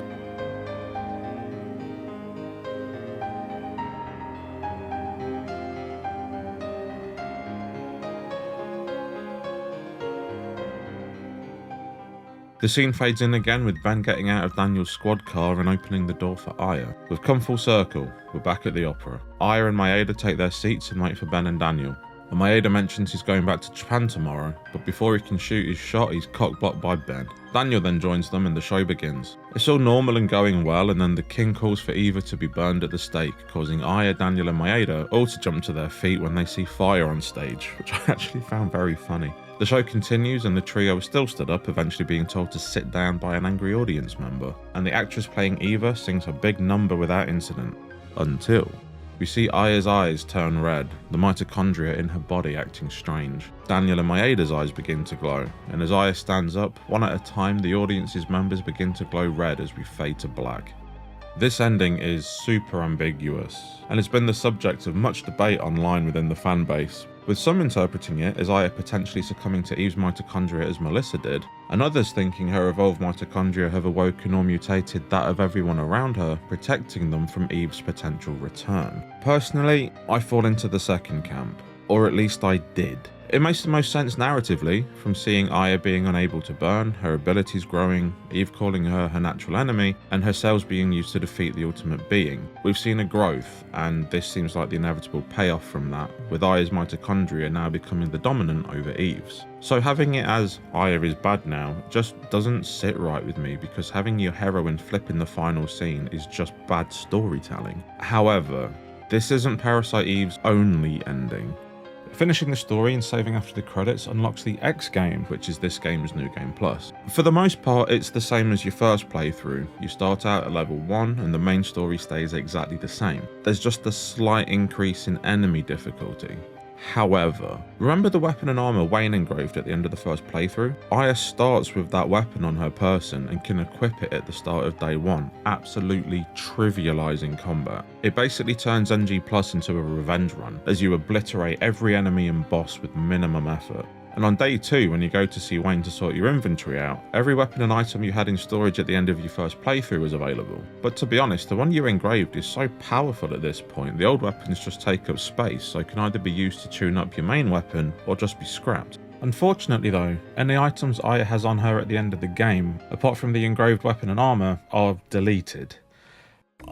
The scene fades in again with Ben getting out of Daniel's squad car and opening the door for Aya. We've come full circle, we're back at the opera. Aya and Maeda take their seats and wait for Ben and Daniel. And Maeda mentions he's going back to Japan tomorrow, but before he can shoot his shot, he's cock-blocked by Ben. Daniel then joins them and the show begins. It's all normal and going well, and then the king calls for Eva to be burned at the stake, causing Aya, Daniel and Maeda all to jump to their feet when they see fire on stage, which I actually found very funny. The show continues and the trio is still stood up, eventually being told to sit down by an angry audience member, and the actress playing Eva sings her big number without incident. Until we see Aya's eyes turn red, the mitochondria in her body acting strange. Daniel and Maeda's eyes begin to glow, and as Aya stands up, one at a time, the audience's members begin to glow red as we fade to black. This ending is super ambiguous, and it's been the subject of much debate online within the fan base, with some interpreting it as Aya potentially succumbing to Eve's mitochondria as Melissa did, and others thinking her evolved mitochondria have awoken or mutated that of everyone around her, protecting them from Eve's potential return. Personally, I fall into the second camp, or at least I did. It makes the most sense narratively, from seeing Aya being unable to burn, her abilities growing, Eve calling her her natural enemy, and her cells being used to defeat the ultimate being. We've seen a growth, and this seems like the inevitable payoff from that, with Aya's mitochondria now becoming the dominant over Eve's. So having it as Aya is bad now just doesn't sit right with me, because having your heroine flip in the final scene is just bad storytelling. However, this isn't Parasite Eve's only ending. Finishing the story and saving after the credits unlocks the X game, which is this game's New Game Plus. For the most part, it's the same as your first playthrough. You start out at level 1 and the main story stays exactly the same. There's just a slight increase in enemy difficulty. However, remember the weapon and armor Wayne engraved at the end of the first playthrough? Aya starts with that weapon on her person and can equip it at the start of day 1, absolutely trivializing combat. It basically turns NG Plus into a revenge run, as you obliterate every enemy and boss with minimum effort. And on day 2, when you go to see Wayne to sort your inventory out, every weapon and item you had in storage at the end of your first playthrough is available. But to be honest, the one you engraved is so powerful at this point, the old weapons just take up space, so can either be used to tune up your main weapon or just be scrapped. Unfortunately though, any items Aya has on her at the end of the game, apart from the engraved weapon and armor, are deleted.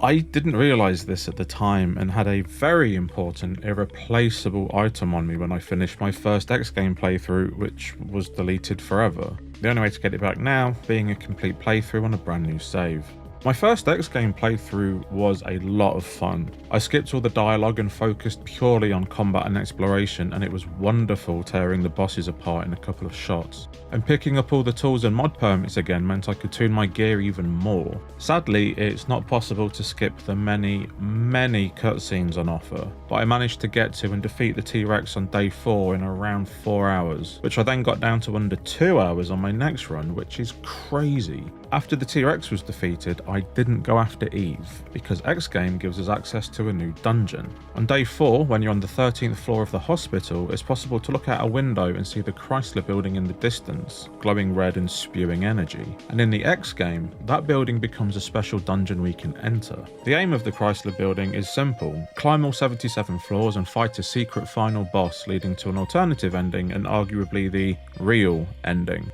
I didn't realise this at the time and had a very important, irreplaceable item on me when I finished my first X game playthrough, which was deleted forever. The only way to get it back now being a complete playthrough on a brand new save. My first X game playthrough was a lot of fun. I skipped all the dialogue and focused purely on combat and exploration, and it was wonderful tearing the bosses apart in a couple of shots. And picking up all the tools and mod permits again meant I could tune my gear even more. Sadly, it's not possible to skip the many cutscenes on offer, but I managed to get to and defeat the T-Rex on day 4 in around 4 hours, which I then got down to under 2 hours on my next run, which is crazy. After the T-Rex was defeated, I didn't go after Eve, because X game gives us access to a new dungeon. On day 4, when you're on the 13th floor of the hospital, it's possible to look out a window and see the Chrysler Building in the distance, glowing red and spewing energy. And in the X game, that building becomes a special dungeon we can enter. The aim of the Chrysler Building is simple: climb all 77 floors and fight a secret final boss, leading to an alternative ending and arguably the real ending.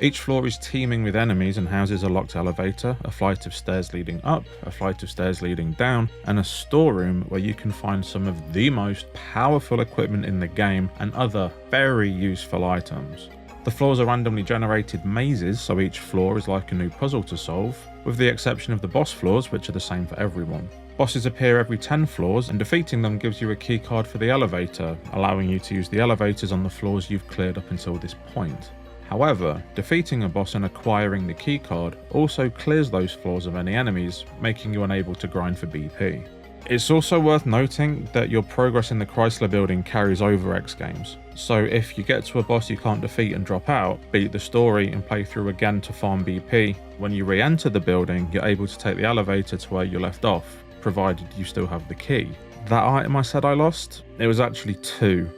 Each floor is teeming with enemies and houses a locked elevator, a flight of stairs leading up, a flight of stairs leading down, and a storeroom where you can find some of the most powerful equipment in the game and other very useful items. The floors are randomly generated mazes, so each floor is like a new puzzle to solve, with the exception of the boss floors, which are the same for everyone. Bosses appear every 10 floors, and defeating them gives you a keycard for the elevator, allowing you to use the elevators on the floors you've cleared up until this point. However, defeating a boss and acquiring the keycard also clears those floors of any enemies, making you unable to grind for BP. It's also worth noting that your progress in the Chrysler Building carries over X games, so if you get to a boss you can't defeat and drop out, beat the story and play through again to farm BP, when you re-enter the building you're able to take the elevator to where you left off, provided you still have the key. That item I said I lost? It was actually 2.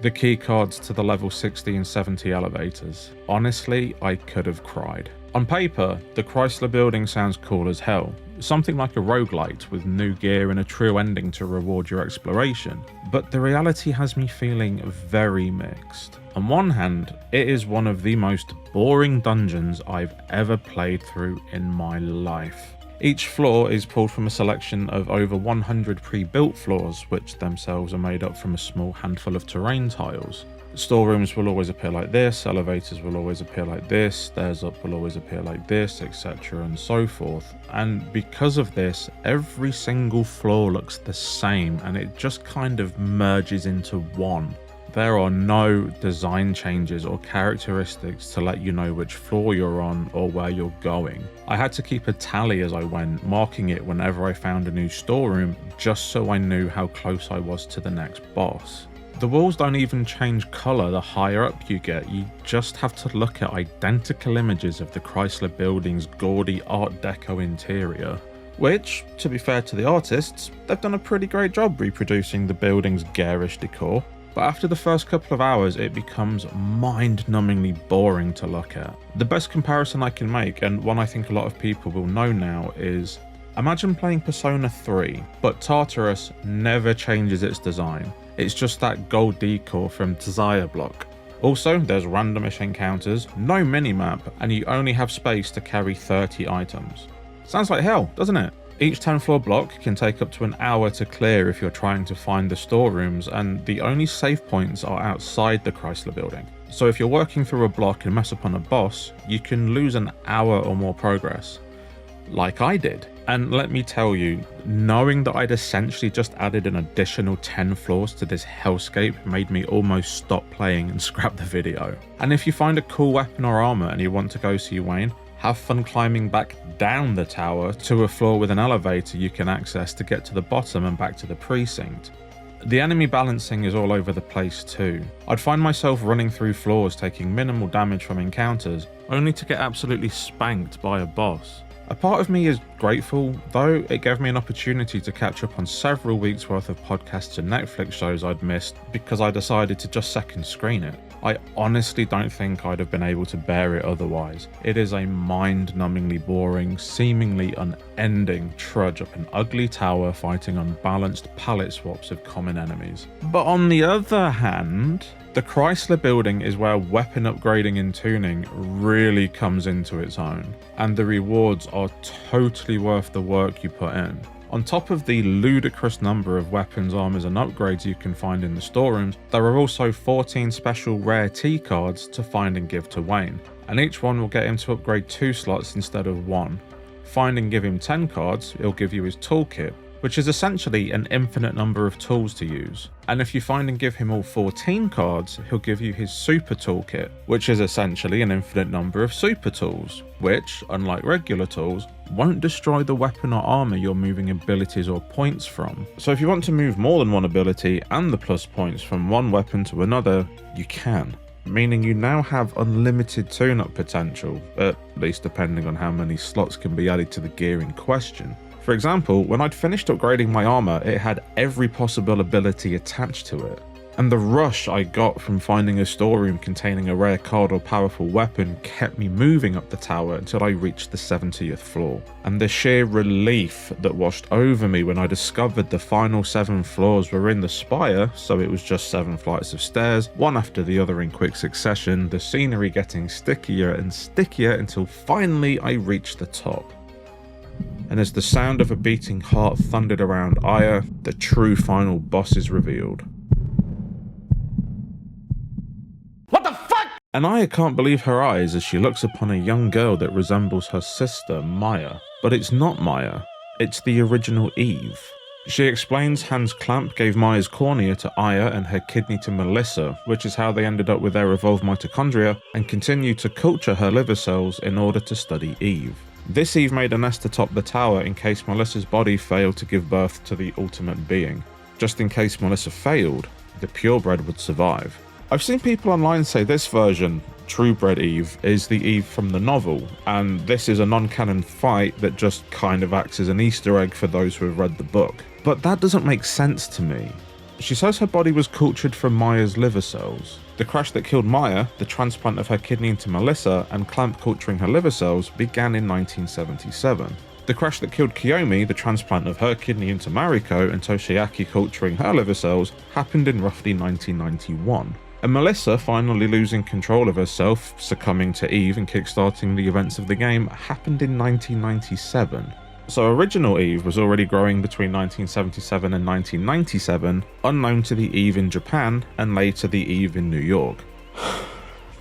The key cards to the level 60 and 70 elevators. Honestly, I could have cried. On paper, the Chrysler Building sounds cool as hell. Something like a roguelite with new gear and a true ending to reward your exploration. But the reality has me feeling very mixed. On one hand, it is one of the most boring dungeons I've ever played through in my life. Each floor is pulled from a selection of over 100 pre-built floors, which themselves are made up from a small handful of terrain tiles. Storerooms will always appear like this, elevators will always appear like this, stairs up will always appear like this, etc. and so forth. And because of this, every single floor looks the same and it just kind of merges into one. There are no design changes or characteristics to let you know which floor you're on or where you're going. I had to keep a tally as I went, marking it whenever I found a new storeroom, just so I knew how close I was to the next boss. The walls don't even change colour the higher up you get, you just have to look at identical images of the Chrysler Building's gaudy Art Deco interior. Which, to be fair to the artists, they've done a pretty great job reproducing the building's garish decor. But after the first couple of hours, it becomes mind-numbingly boring to look at. The best comparison I can make, and one I think a lot of people will know now, is imagine playing Persona 3, but Tartarus never changes its design. It's just that gold decor from Desire Block. Also, there's randomish encounters, no minimap, and you only have space to carry 30 items. Sounds like hell, doesn't it? Each 10-floor block can take up to an hour to clear if you're trying to find the storerooms, and the only save points are outside the Chrysler Building. So if you're working through a block and mess up on a boss, you can lose an hour or more progress. Like I did. And let me tell you, knowing that I'd essentially just added an additional 10 floors to this hellscape made me almost stop playing and scrap the video. And if you find a cool weapon or armor and you want to go see Wayne, have fun climbing back down the tower to a floor with an elevator you can access to get to the bottom and back to the precinct. The enemy balancing is all over the place too. I'd find myself running through floors taking minimal damage from encounters, only to get absolutely spanked by a boss. A part of me is grateful, though it gave me an opportunity to catch up on several weeks worth of podcasts and Netflix shows I'd missed because I decided to just second screen it. I honestly don't think I'd have been able to bear it otherwise. It is a mind-numbingly boring, seemingly unending trudge up an ugly tower fighting unbalanced palette swaps of common enemies. But on the other hand, the Chrysler Building is where weapon upgrading and tuning really comes into its own, and the rewards are totally worth the work you put in. On top of the ludicrous number of weapons, armors and upgrades you can find in the storerooms, there are also 14 special rare T cards to find and give to Wayne, and each one will get him to upgrade 2 slots instead of 1. Find and give him 10 cards, it'll give you his toolkit, which is essentially an infinite number of tools to use. And if you find and give him all 14 cards, he'll give you his super toolkit, which is essentially an infinite number of super tools, which, unlike regular tools, won't destroy the weapon or armor you're moving abilities or points from. So if you want to move more than one ability and the plus points from one weapon to another, you can. Meaning you now have unlimited tune-up potential, at least depending on how many slots can be added to the gear in question. For example, when I'd finished upgrading my armor, it had every possible ability attached to it. And the rush I got from finding a storeroom containing a rare card or powerful weapon kept me moving up the tower until I reached the 70th floor. And the sheer relief that washed over me when I discovered the final 7 floors were in the spire, so it was just 7 flights of stairs, one after the other in quick succession, the scenery getting stickier and stickier until finally I reached the top. And as the sound of a beating heart thundered around Aya, the true final boss is revealed. What the fuck? And Aya can't believe her eyes as she looks upon a young girl that resembles her sister, Maya. But it's not Maya, it's the original Eve. She explains Hans Clamp gave Maya's cornea to Aya and her kidney to Melissa, which is how they ended up with their evolved mitochondria, and continued to culture her liver cells in order to study Eve. This Eve made a nest atop the tower in case Melissa's body failed to give birth to the ultimate being. Just in case Melissa failed, the purebred would survive. I've seen people online say this version, Truebred Eve, is the Eve from the novel, and this is a non-canon fight that just kind of acts as an Easter egg for those who have read the book. But that doesn't make sense to me. She says her body was cultured from Maya's liver cells. The crash that killed Maya, the transplant of her kidney into Melissa, and Clamp culturing her liver cells began in 1977. The crash that killed Kiyomi, the transplant of her kidney into Mariko, and Toshiaki culturing her liver cells, happened in roughly 1991. And Melissa finally losing control of herself, succumbing to Eve and kickstarting the events of the game, happened in 1997. So original Eve was already growing between 1977 and 1997, unknown to the Eve in Japan, and later the Eve in New York.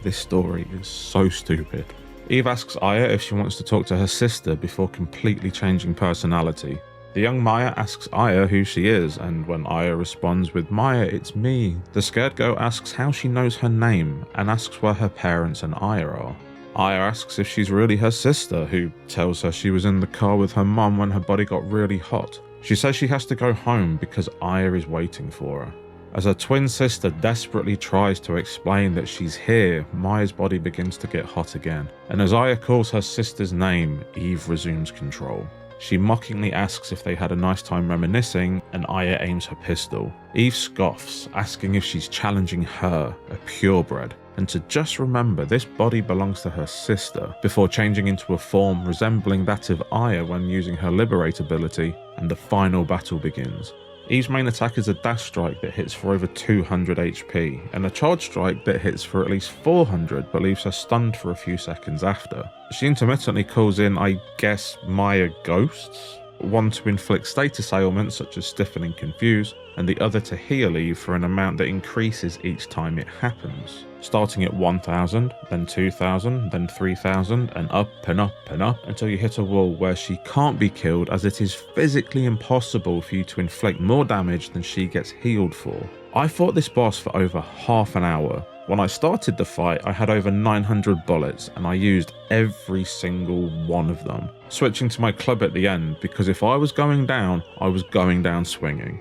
This story is so stupid. Eve asks Aya if she wants to talk to her sister before completely changing personality. The young Maya asks Aya who she is, and when Aya responds with "Maya, it's me," the scared girl asks how she knows her name and asks where her parents and Aya are. Aya asks if she's really her sister, who tells her she was in the car with her mum when her body got really hot. She says she has to go home because Aya is waiting for her. As her twin sister desperately tries to explain that she's here, Maya's body begins to get hot again. And as Aya calls her sister's name, Eve resumes control. She mockingly asks if they had a nice time reminiscing, and Aya aims her pistol. Eve scoffs, asking if she's challenging her, a purebred, and to just remember this body belongs to her sister, before changing into a form resembling that of Aya when using her Liberate ability, and the final battle begins. Eve's main attack is a dash strike that hits for over 200 HP, and a charge strike that hits for at least 400 but leaves her stunned for a few seconds after. She intermittently calls in, I guess, Maya ghosts? one to inflict status ailments such as stiffen and confuse, and the other to heal Eve for an amount that increases each time it happens, starting at 1,000, then 2,000, then 3,000, and up and up and up until you hit a wall where she can't be killed, as it is physically impossible for you to inflict more damage than she gets healed for. I fought this boss for over half an hour. When I started the fight, I had over 900 bullets and I used every single one of them, switching to my club at the end because if I was going down, I was going down swinging.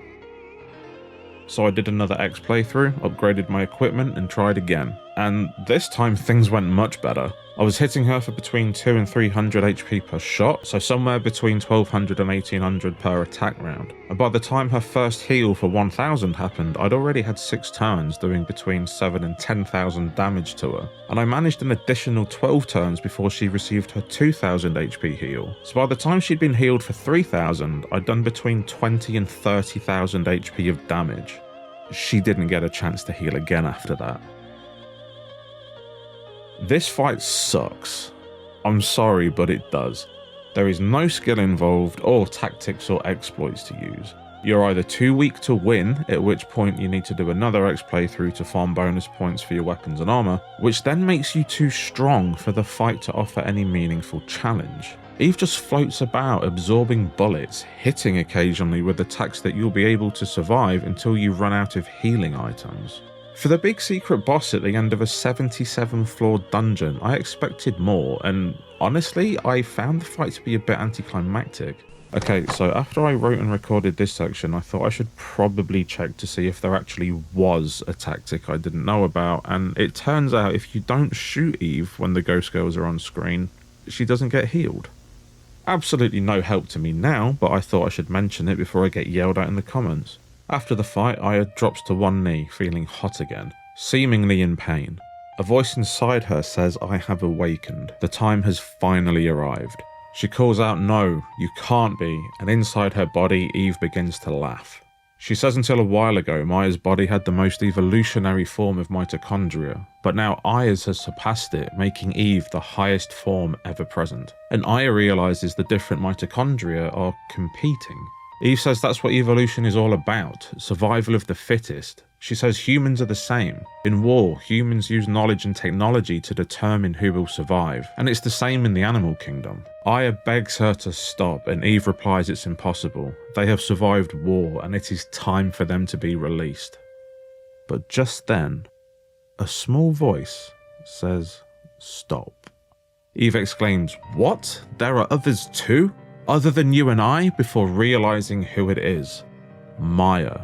So I did another X playthrough, upgraded my equipment and tried again. And this time things went much better. I was hitting her for between 200 and 300 HP per shot, so somewhere between 1200 and 1800 per attack round. And by the time her first heal for 1000 happened, I'd already had 6 turns doing between 7 and 10,000 damage to her. And I managed an additional 12 turns before she received her 2000 HP heal. So by the time she'd been healed for 3000, I'd done between 20 and 30,000 HP of damage. She didn't get a chance to heal again after that. This fight sucks. I'm sorry, but it does. There is no skill involved or tactics or exploits to use. You're either too weak to win, at which point you need to do another X playthrough to farm bonus points for your weapons and armor, which then makes you too strong for the fight to offer any meaningful challenge. Eve just floats about absorbing bullets, hitting occasionally with attacks that you'll be able to survive until you run out of healing items. For the big secret boss at the end of a 77 floor dungeon, I expected more, and honestly, I found the fight to be a bit anticlimactic. Okay, so after I wrote and recorded this section, I thought I should probably check to see if there actually was a tactic I didn't know about, and it turns out if you don't shoot Eve when the ghost girls are on screen, she doesn't get healed. Absolutely no help to me now, but I thought I should mention it before I get yelled at in the comments. After the fight, Aya drops to one knee, feeling hot again, seemingly in pain. A voice inside her says, "I have awakened. The time has finally arrived." She calls out, "No, you can't be," and inside her body, Eve begins to laugh. She says until a while ago, Maya's body had the most evolutionary form of mitochondria, but now Aya's has surpassed it, making Eve the highest form ever present. And Aya realizes the different mitochondria are competing. Eve says that's what evolution is all about, survival of the fittest. She says humans are the same. In war, humans use knowledge and technology to determine who will survive, and it's the same in the animal kingdom. Aya begs her to stop, and Eve replies it's impossible. They have survived war, and it is time for them to be released. But just then, a small voice says, "Stop." Eve exclaims, "What? There are others too? Other than you and I?" before realizing who it is. Maya.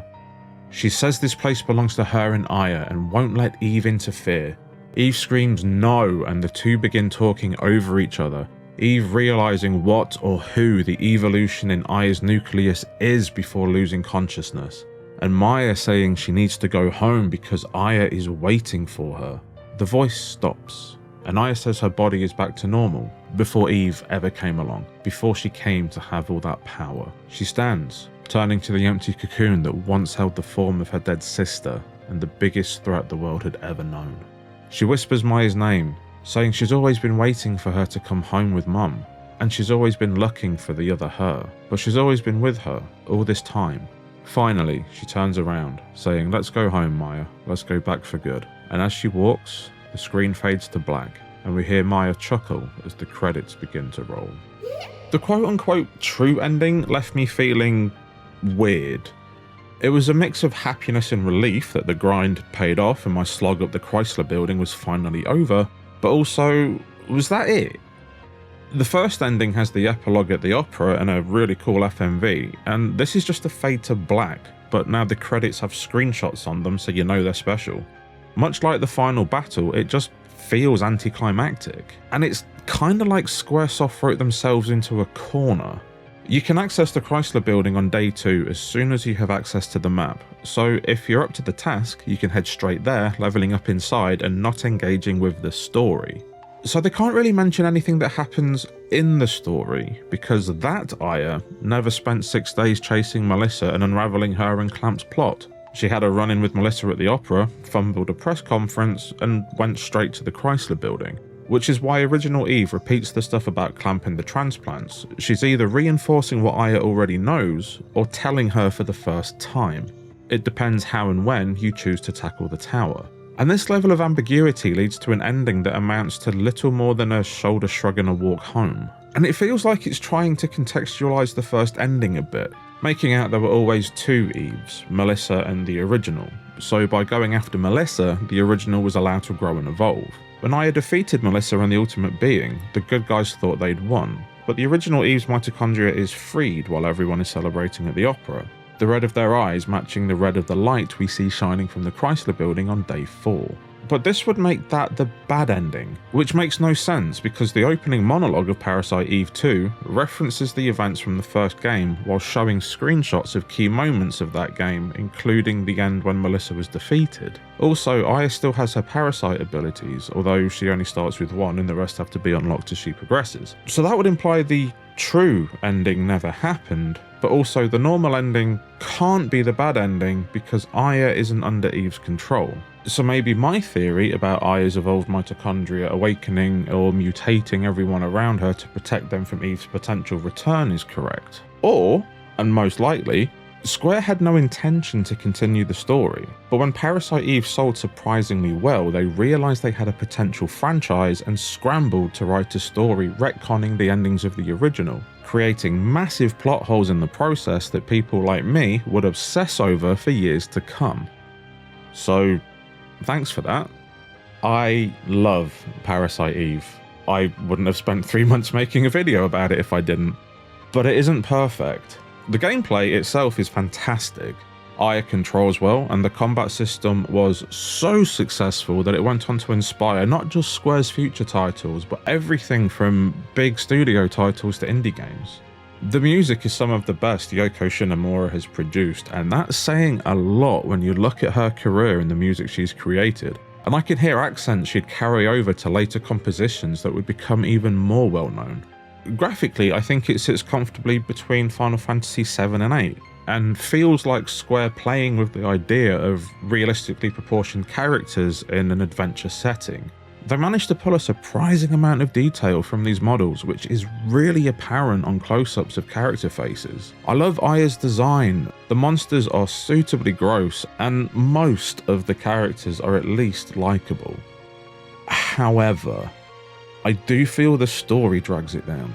She says this place belongs to her and Aya and won't let Eve interfere. Eve screams no, and the two begin talking over each other. Eve realizing what or who the evolution in Aya's nucleus is before losing consciousness. And Maya saying she needs to go home because Aya is waiting for her. The voice stops, and Aya says her body is back to normal, before Eve ever came along, before she came to have all that power. She stands, turning to the empty cocoon that once held the form of her dead sister and the biggest threat the world had ever known. She whispers Maya's name, saying she's always been waiting for her to come home with Mum, and she's always been looking for the other her, but she's always been with her all this time. Finally, she turns around, saying, "Let's go home, Maya, let's go back for good." And as she walks, the screen fades to black, and we hear Maya chuckle as the credits begin to roll. The quote-unquote true ending left me feeling weird. It was a mix of happiness and relief that the grind paid off and my slog up the Chrysler Building was finally over, but also, was that it? The first ending has the epilogue at the opera and a really cool FMV, and this is just a fade to black, but now the credits have screenshots on them so you know they're special. Much like the final battle, it just feels anticlimactic, and it's kinda like Squaresoft wrote themselves into a corner. You can access the Chrysler Building on day 2 as soon as you have access to the map, so if you're up to the task, you can head straight there, leveling up inside and not engaging with the story. So they can't really mention anything that happens in the story, because that Aya never spent 6 days chasing Melissa and unravelling her and Clamp's plot. She had a run-in with Melissa at the opera, fumbled a press conference, and went straight to the Chrysler Building. which is why original Eve repeats the stuff about Clamp in the transplants. She's either reinforcing what Aya already knows, or telling her for the first time. It depends how and when you choose to tackle the tower. And this level of ambiguity leads to an ending that amounts to little more than a shoulder shrug and a walk home. And it feels like it's trying to contextualise the first ending a bit, making out there were always two Eves, Melissa and the original. So by going after Melissa, the original was allowed to grow and evolve. When Aya defeated Melissa and the Ultimate Being, the good guys thought they'd won, but the original Eve's mitochondria is freed while everyone is celebrating at the opera, the red of their eyes matching the red of the light we see shining from the Chrysler Building on day 4. But this would make that the bad ending, which makes no sense because the opening monologue of Parasite Eve 2 references the events from the first game while showing screenshots of key moments of that game, including the end when Melissa was defeated. Also, Aya still has her parasite abilities, although she only starts with one and the rest have to be unlocked as she progresses. So that would imply the true ending never happened, but also the normal ending can't be the bad ending because Aya isn't under Eve's control. So maybe my theory about Aya's evolved mitochondria awakening or mutating everyone around her to protect them from Eve's potential return is correct. Or, and most likely, Square had no intention to continue the story, but when Parasite Eve sold surprisingly well, they realised they had a potential franchise and scrambled to write a story retconning the endings of the original, creating massive plot holes in the process that people like me would obsess over for years to come. So, thanks for that. I love Parasite Eve. I wouldn't have spent 3 months making a video about it if I didn't. But it isn't perfect. The gameplay itself is fantastic. Aya controls well, and the combat system was so successful that it went on to inspire not just Square's future titles, but everything from big studio titles to indie games. The music is some of the best Yoko Shinomura has produced, and that's saying a lot when you look at her career and the music she's created. And I can hear accents she'd carry over to later compositions that would become even more well known. Graphically, I think it sits comfortably between Final Fantasy 7 and 8, and feels like Square playing with the idea of realistically proportioned characters in an adventure setting. They managed to pull a surprising amount of detail from these models, which is really apparent on close-ups of character faces. I love Aya's design. The monsters are suitably gross, and most of the characters are at least likeable. However, I do feel the story drags it down.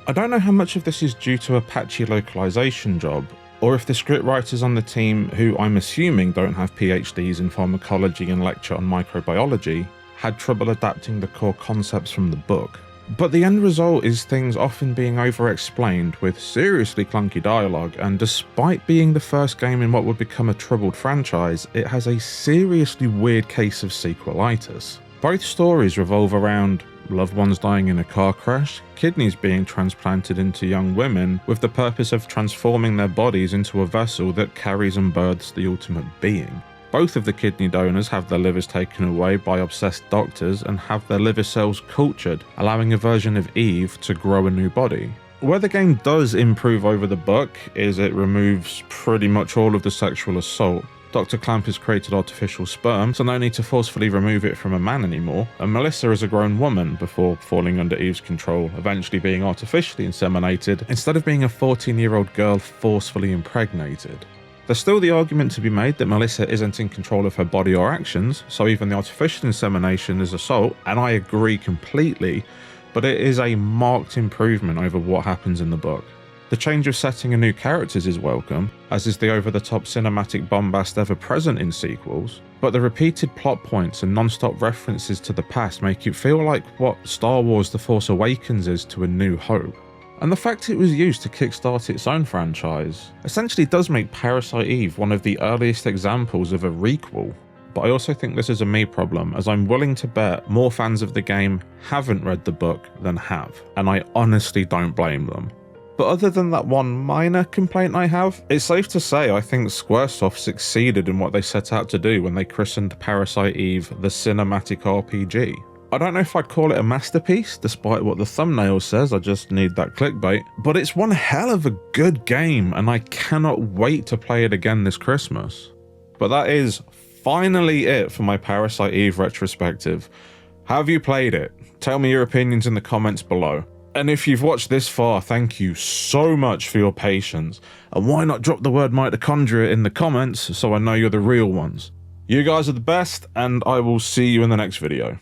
I don't know how much of this is due to a patchy localization job, or if the scriptwriters on the team, who I'm assuming don't have PhDs in pharmacology and lecture on microbiology, had trouble adapting the core concepts from the book. But the end result is things often being over-explained with seriously clunky dialogue, and despite being the first game in what would become a troubled franchise, it has a seriously weird case of sequelitis. Both stories revolve around loved ones dying in a car crash, kidneys being transplanted into young women with the purpose of transforming their bodies into a vessel that carries and births the ultimate being. Both of the kidney donors have their livers taken away by obsessed doctors and have their liver cells cultured, allowing a version of Eve to grow a new body. Where the game does improve over the book is it removes pretty much all of the sexual assault. Dr. Clamp has created artificial sperm, so no need to forcefully remove it from a man anymore, and Melissa is a grown woman before falling under Eve's control, eventually being artificially inseminated, instead of being a 14-year-old girl forcefully impregnated. There's still the argument to be made that Melissa isn't in control of her body or actions, so even the artificial insemination is assault, and I agree completely, but it is a marked improvement over what happens in the book. The change of setting and new characters is welcome, as is the over-the-top cinematic bombast ever present in sequels, but the repeated plot points and non-stop references to the past make it feel like what Star Wars The Force Awakens is to A New Hope. And the fact it was used to kickstart its own franchise essentially does make Parasite Eve one of the earliest examples of a requel. But I also think this is a me problem, as I'm willing to bet more fans of the game haven't read the book than have, and I honestly don't blame them. But other than that one minor complaint I have, it's safe to say I think Squaresoft succeeded in what they set out to do when they christened Parasite Eve the Cinematic RPG. I don't know if I'd call it a masterpiece, despite what the thumbnail says, I just need that clickbait, but it's one hell of a good game, and I cannot wait to play it again this Christmas. But that is finally it for my Parasite Eve retrospective. Have you played it? Tell me your opinions in the comments below. And if you've watched this far, thank you so much for your patience. And why not drop the word mitochondria in the comments so I know you're the real ones. You guys are the best, and I will see you in the next video.